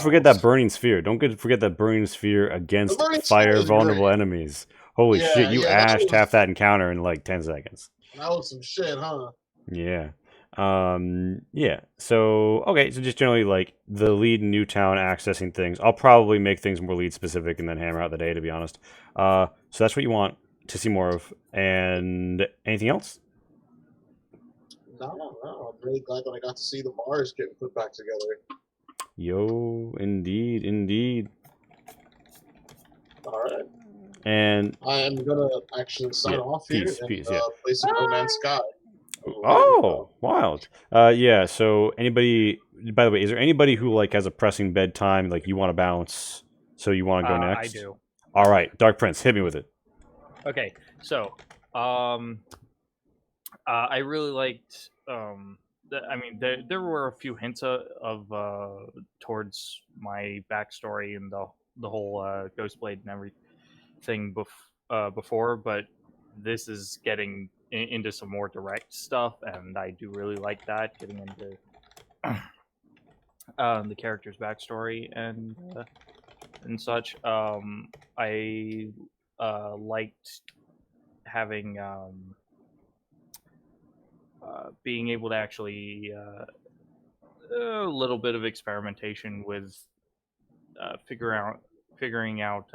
forget that burning sphere. Don't forget that burning sphere against fire vulnerable enemies. Holy shit, you ashed half that encounter in like 10 seconds. That was some shit, huh? Yeah. Yeah. So okay, so just generally like the lead in Newtown accessing things. I'll probably make things more lead specific and then hammer out the day, to be honest. So that's what you want to see more of. And anything else? No. I'm really glad that I got to see the bars getting put back together. Yo, indeed. All right. And I am gonna actually sign off here and play some No Man's Sky. Oh, wild. Yeah. So anybody? By the way, is there anybody who like has a pressing bedtime, like you want to bounce, so you want to go next? I do. All right, Dark Prince, hit me with it. Okay, so I really liked. I mean, there were a few hints of towards my backstory and the whole Ghostblade and everything before, but this is getting into some more direct stuff, and I do really like that, getting into the character's backstory and such. I liked having being able to actually a little bit of experimentation with figuring out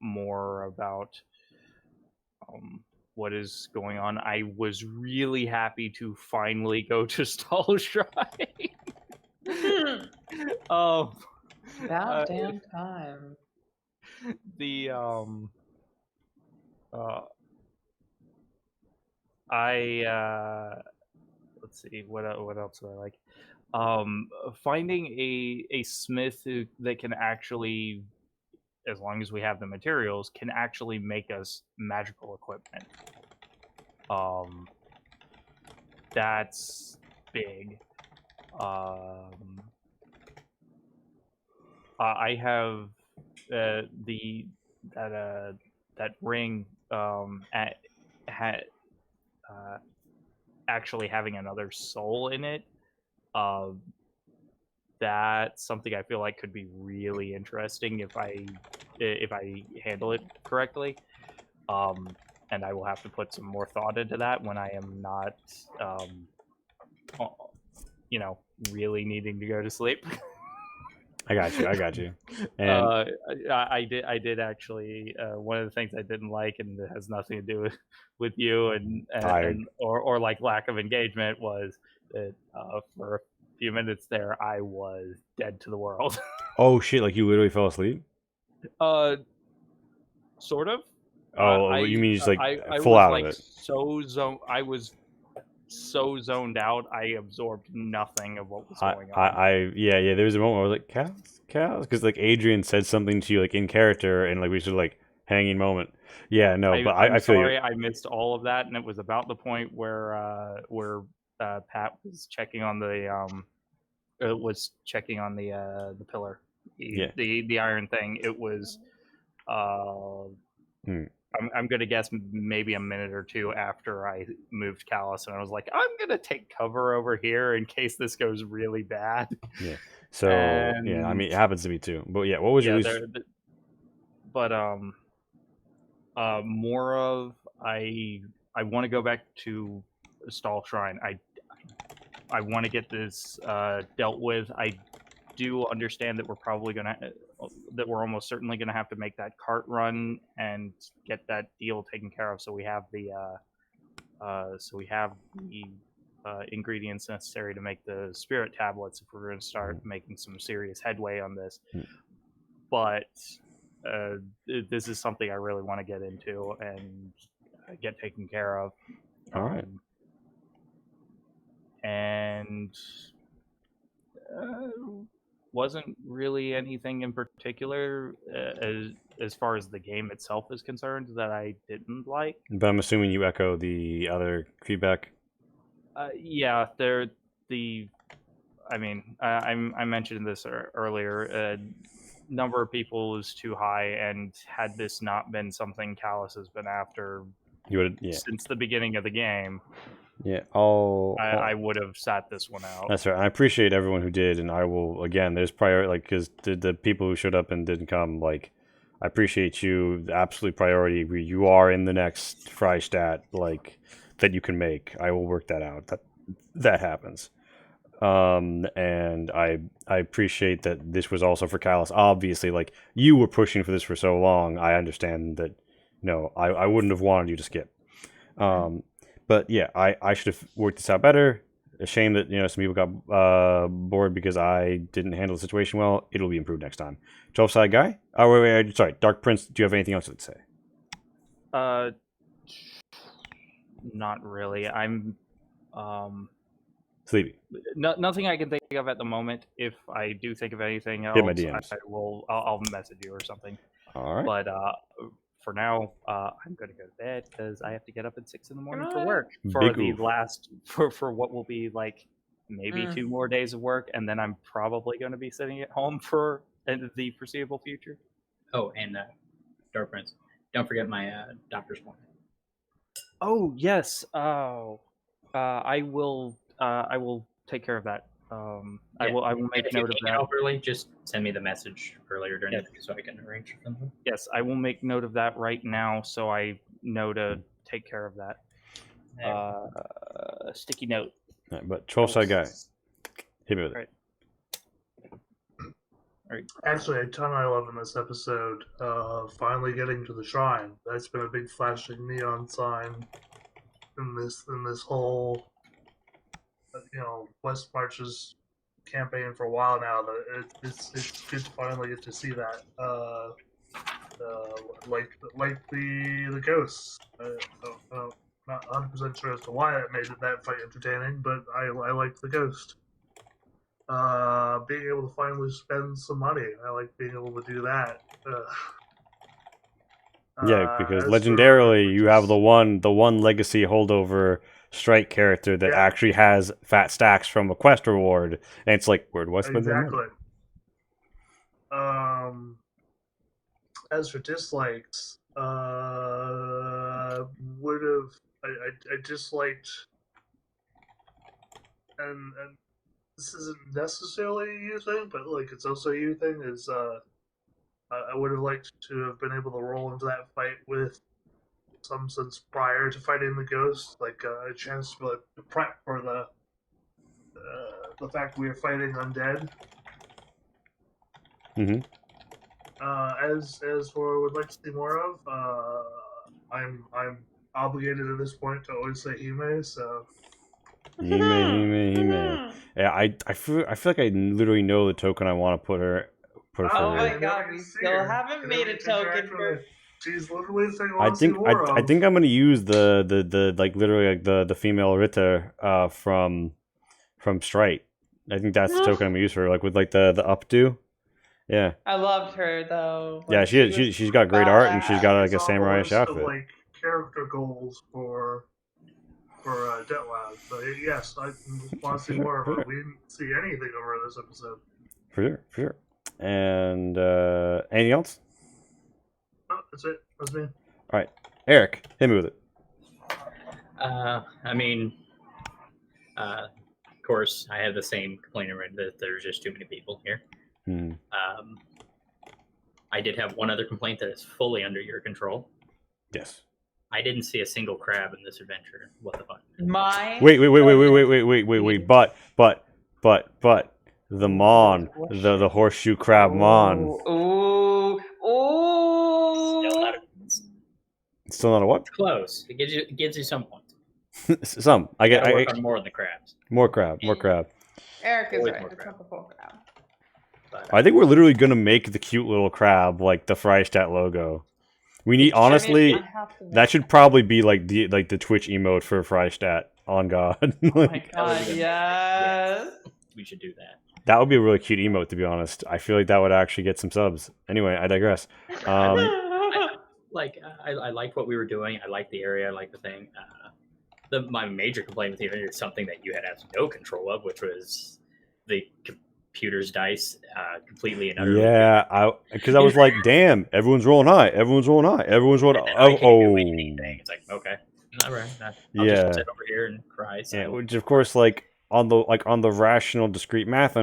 more about what is going on. I was really happy to finally go to Stahlschrein. About damn time. The let's see what else do I like. Finding a smith that can actually, as long as we have the materials, can actually make us magical equipment. That's big. I have that ring actually having another soul in it, that's something I feel like could be really interesting if I handle it correctly. And I will have to put some more thought into that when I am not, really needing to go to sleep. I got you. And I did actually. One of the things I didn't like, and it has nothing to do with you or like lack of engagement, was that for a few minutes there, I was dead to the world. oh shit! Like you literally fell asleep. Sort of. Oh, you mean just like I full was out like of it? I was so zoned out. I absorbed nothing of what was going on. Yeah. There was a moment where I was like, cows, because like Adrian said something to you like in character, and like we should like hanging moment. Yeah, no, but I'm I feel sorry you. I missed all of that, and it was about the point where Pat was checking on the pillar, the iron thing. It was I'm gonna guess maybe a minute or two after I moved Callus, and I was like, I'm gonna take cover over here in case this goes really bad. Yeah. So yeah, I mean it happens to me too. But yeah, what was your least? But more of I want to go back to Stall Shrine. I want to get this dealt with. I do understand that that we're almost certainly gonna have to make that cart run and get that deal taken care of. So we have the ingredients necessary to make the spirit tablets if we're going to start making some serious headway on this. But this is something I really want to get into and get taken care of. All right. And wasn't really anything in particular as far as the game itself is concerned that I didn't like. But I'm assuming you echo the other feedback. Yeah, I mentioned this earlier. Number of people was too high, and had this not been something Callus has been after since the beginning of the game, yeah, I would have sat this one out. That's right. I appreciate everyone who did, and I will again. There's priority, like because the people who showed up and didn't come, like I appreciate you. The absolute priority. You are in the next Freistadt, like that you can make. I will work that out. That happens. And I appreciate that this was also for Callus. Obviously, like you were pushing for this for so long. I understand that. No, I wouldn't have wanted you to skip. But yeah, I should have worked this out better. A shame that some people got bored because I didn't handle the situation well. It'll be improved next time. 12-side guy. Oh wait, sorry, Dark Prince. Do you have anything else to say? Not really. I'm sleepy. Nothing I can think of at the moment. If I do think of anything else, hit my DMs. I'll message you or something. All right. But for now, I'm going to go to bed because I have to get up at 6 a.m. for work for what will be like maybe 2 more days of work, and then I'm probably going to be sitting at home for the foreseeable future. Oh, and Dark Prince, don't forget my doctor's appointment. Oh yes. I will take care of that. I will make note of that. Early, just send me the message earlier during the day so I can arrange something. Yes, I will make note of that right now so I know to take care of that. Sticky note. Right, but 12-side guy, hit me with it. All right. Actually, a ton I love in this episode. Finally getting to the shrine. That's been a big flashing neon sign in this whole West March's campaign for a while now. That it's good to finally get to see that. Like the ghosts. Not 100% sure as to why that made that fight entertaining, but I liked the ghost. Being able to finally spend some money. I like being able to do that. Yeah, because legendarily you have the one legacy holdover strike character that actually has fat stacks from a quest reward, and it's like, where do I spend that money? As for dislikes, I disliked and this isn't necessarily a you thing, but like it's also a you thing. Is I would have liked to have been able to roll into that fight with some sense prior to fighting the ghost, like a chance to prep for the fact we are fighting undead. Mm-hmm. As for would like to see more of, I'm obligated at this point to always say Hime, so. Hime. Yeah, I feel like I literally know the token I want to put for Oh her. my god, we still haven't made a token for. She's literally the thing I I want to see think more I of. think I'm gonna use the like literally like the female Ritter from Strike. I think that's the token I'm gonna use for her, like with like the updo. Yeah. I loved her though. Yeah, Like, she's got great art and she's got like a It's on the samurai list of, outfit. like character goals for Detlab. So yes, I want to see more of her. We didn't see anything of her this episode. For sure. And anything else? Oh, that's it. That's me. All right, Eric, hit me with it. I mean, of course, I have the same complaint that there's just too many people here. I did have one other complaint that is fully under your control. Yes. I didn't see a single crab in this adventure. What the fuck? Wait. But the Mon, the horseshoe crab Mon. Ooh. Still not a what? It's close. It gives you some points. Some. I get. I work on more of the crabs. More crab. Eric is Always right. more It's not the full crab. I think we're literally gonna make the cute little crab like the Freistadt logo. We need honestly. That should probably be like the Twitch emote for Freistadt. On God. Oh my god! Yes. We should do that. That would be a really cute emote, to be honest. I feel like that would actually get some subs. Anyway, I digress. I liked what we were doing. I liked the area. I liked the thing. My major complaint with the event is something that you had no control of, which was the computer's dice completely and utterly. Yeah, because I was like, damn, everyone's rolling high. Everyone's rolling high. It's like, okay, all right. I'll Yeah. just sit over here and cry. So. Yeah, which of course, like on the rational discrete math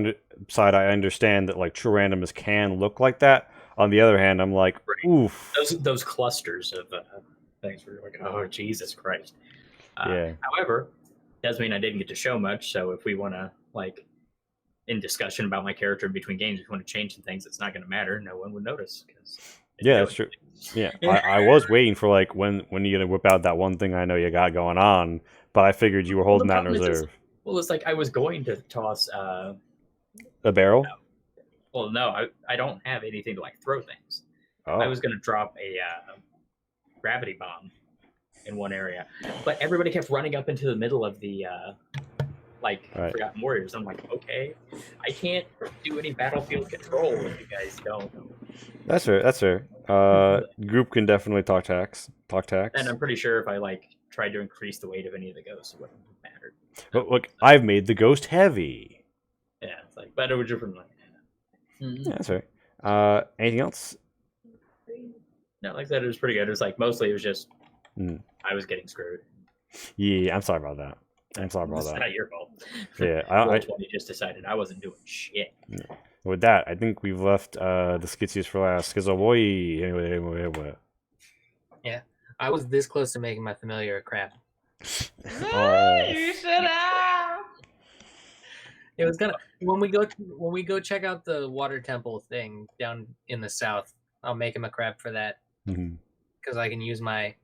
side, I understand that like true randomness can look like that. On the other hand, I'm like, oof. Those clusters of things were like, oh Jesus Christ. Yeah. However, doesn't mean I didn't get to show much. So if we want to like in discussion about my character in between games, if you want to change some things, it's not going to matter. No one would notice. Yeah, that's true. Yeah, I was waiting for like when you gonna whip out that one thing I know you got going on, but I figured you were holding that in reserve. It's like I was going to toss a barrel. Well, no, I don't have anything to like throw things. Oh. I was going to drop a gravity bomb in one area, but everybody kept running up into the middle of the Forgotten Warriors. I'm like, okay, I can't do any battlefield control if you guys don't. That's fair. Group can definitely talk tax. And I'm pretty sure if I tried to increase the weight of any of the ghosts, it wouldn't have mattered. But look, I've made the ghost heavy. Yeah, it's like, but it was different. Yeah, that's right. Anything else? No, like I said, it was pretty good. It was like mostly it was just I was getting screwed. Yeah, I'm sorry about that. It's not your fault. Yeah, I just decided I wasn't doing shit. Yeah. With that, I think we've left the skitzies for last. Schizo boy. Anyway. Yeah, I was this close to making my familiar a crab. You should have. It was gonna when we go check out the water temple thing down in the south. I'll make him a crab for that because I can use my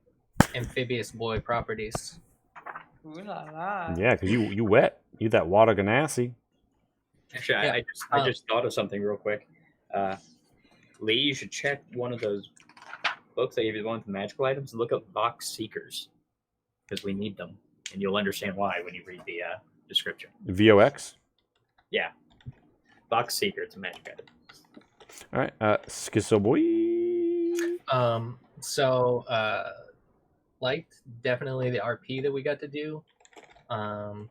amphibious boy properties. Ooh la la. Yeah, because you wet. You that water ganassi. Actually, Yeah. I just thought of something real quick. Lee, you should check one of those books I gave you, the one with the magical items, and look up Box Seekers because we need them, and you'll understand why when you read the description. VOX. Yeah, Box Seeker. It's a magic item. All right, Schizo boy. Liked definitely the RP that we got to do, and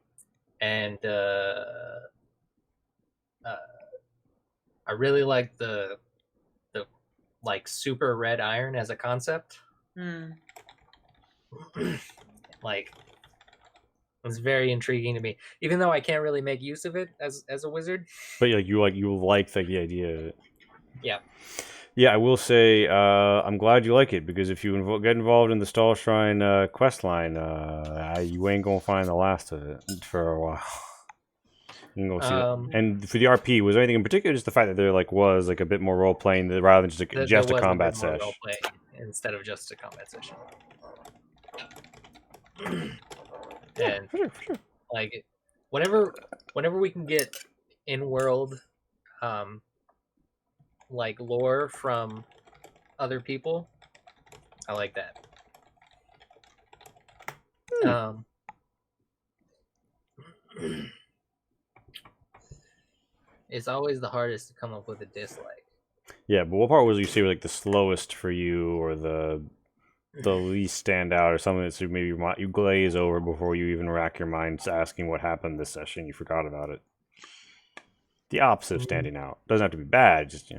I really like the super red iron as a concept. It's very intriguing to me, even though I can't really make use of it as a wizard. But you like the idea of it. Yeah. Yeah, I will say I'm glad you like it because if you get involved in the Stall Shrine quest line, you ain't gonna find the last of it for a while. You can go see that. And for the RP, was there anything in particular? Just the fact that there was a bit more role playing rather than just a combat session. Role play instead of just a combat session. And like whenever we can get in world like lore from other people, I like that. It's always the hardest to come up with a dislike. Yeah, but what part was you say like the slowest for you, or the least standout, or something that maybe you glaze over before you even rack your mind asking what happened this session? You forgot about it. The opposite of standing out. Doesn't have to be bad. Just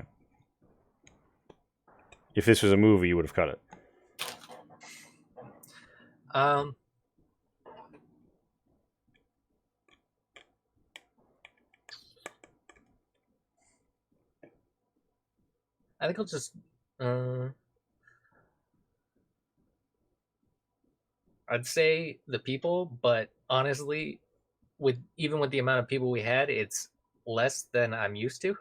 if this was a movie, you would have cut it. I think I'll just. I'd say the people, but honestly, even with the amount of people we had, it's less than I'm used to.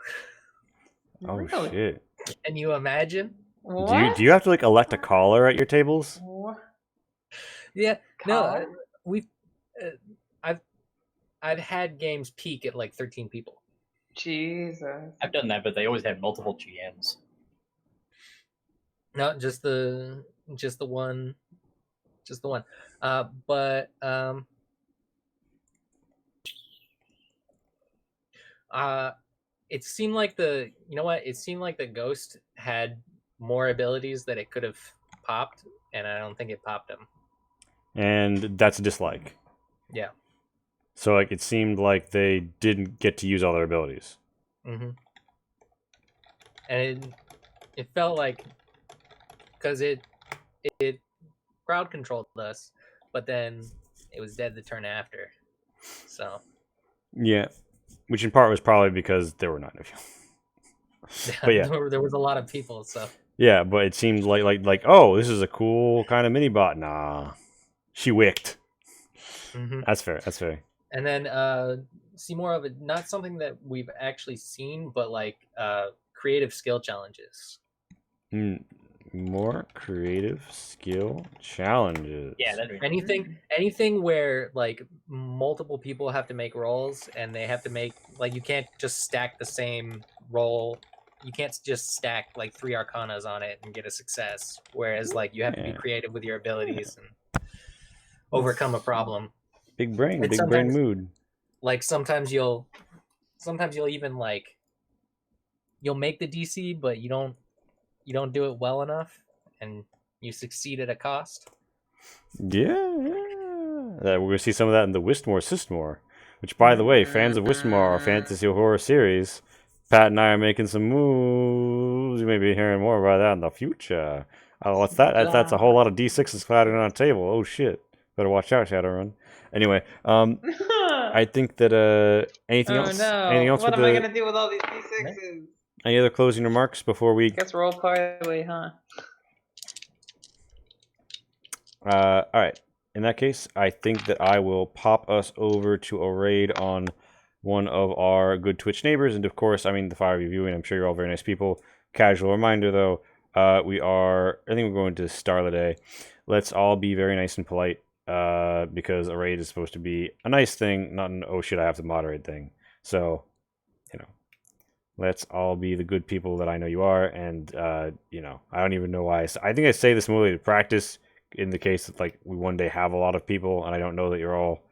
Oh Really? shit! Can you imagine? What? Do you have to elect a caller at your tables? Yeah. Caller? No, we've. I've had games peak at like 13 people. Jesus. I've done that, but they always had multiple GMs. No, just the one. But it seemed like it seemed like the ghost had more abilities that it could have popped, and I don't think it popped them. And that's a dislike. Yeah. So it seemed like they didn't get to use all their abilities. Mm-hmm. And it felt like because it crowd controlled us, but then it was dead the turn after. So. Yeah, which in part was probably because there were 9 of you. But yeah, there was a lot of people. So. Yeah, but it seemed like oh, this is a cool kind of mini bot. Nah, she wicked. Mm-hmm. That's fair. That's fair. And then see more of it. Not something that we've actually seen, but creative skill challenges. More creative skill challenges. Yeah, anything where multiple people have to make rolls, and they have to make you can't just stack the same roll. You can't just stack 3 arcanas on it and get a success. Whereas you have to be creative with your abilities and overcome a problem. Big brain mood. Sometimes you'll even you'll make the DC, but you don't do it well enough, and you succeed at a cost. Yeah. We're gonna see some of that in the Wistmore Sistmore, which, by the way, fans of Wistmore, our fantasy horror series, Pat and I are making some moves. You may be hearing more about that in the future. Oh, what's that? That's a whole lot of D6s clattering on a table. Oh shit! Better watch out, Shadowrun. Anyway, I think that anything else? No. Anything else? What am I gonna do with all these D6s? Any other closing remarks before we? Guess roll poorly, huh? All right. In that case, I think that I will pop us over to a raid on one of our good Twitch neighbors, and of course, I mean the 5 of you viewing. I'm sure you're all very nice people. Casual reminder, though, I think we're going to Starla. Let's all be very nice and polite. Because a raid is supposed to be a nice thing, not an oh shit I have to moderate thing. So, let's all be the good people that I know you are, and I don't even know why. I think I say this more to practice in the case that we one day have a lot of people, and I don't know that you're all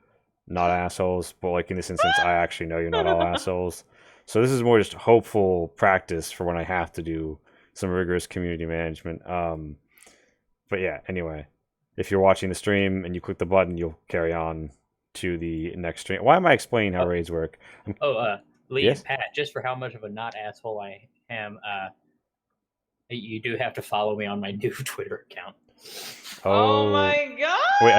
not assholes, but in this instance, I actually know you're not all assholes. So this is more just hopeful practice for when I have to do some rigorous community management. But yeah, anyway. If you're watching the stream and you click the button, you'll carry on to the next stream. Why am I explaining how raids work? Lee Yes? and Pat, just for how much of a not asshole I am, you do have to follow me on my new Twitter account. Oh my god! Wait,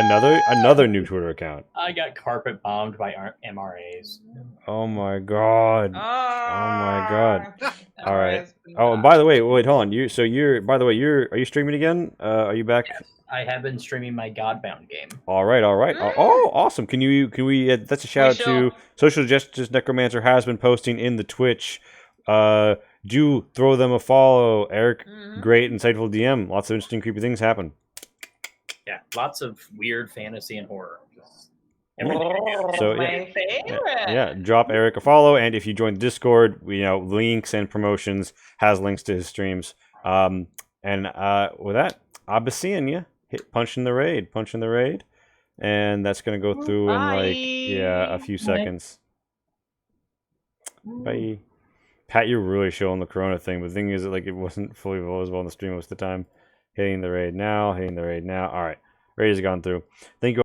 another new Twitter account. I got carpet bombed by MRAs. Oh my god. Oh my god. All right. MRAs been Oh, and bad. by the way, wait, hold on. Are you streaming again? Are you back? Yes, I have been streaming my Godbound game. All right. Oh, awesome. Can we that's a shout out to Social Justice Necromancer has been posting in the Twitch. Do throw them a follow. Eric, great insightful DM. Lots of interesting creepy things happen. Yeah, lots of weird fantasy and horror. So yeah, drop Eric a follow, and if you join the Discord, links and promotions has links to his streams. And with that, I'll be seeing you. Hit punch in the raid, and that's gonna go through in a few seconds. Bye. Pat, you're really showing the Corona thing, but the thing is, it wasn't fully visible on the stream most of the time. Hitting the raid now. All right, raid has gone through. Thank you.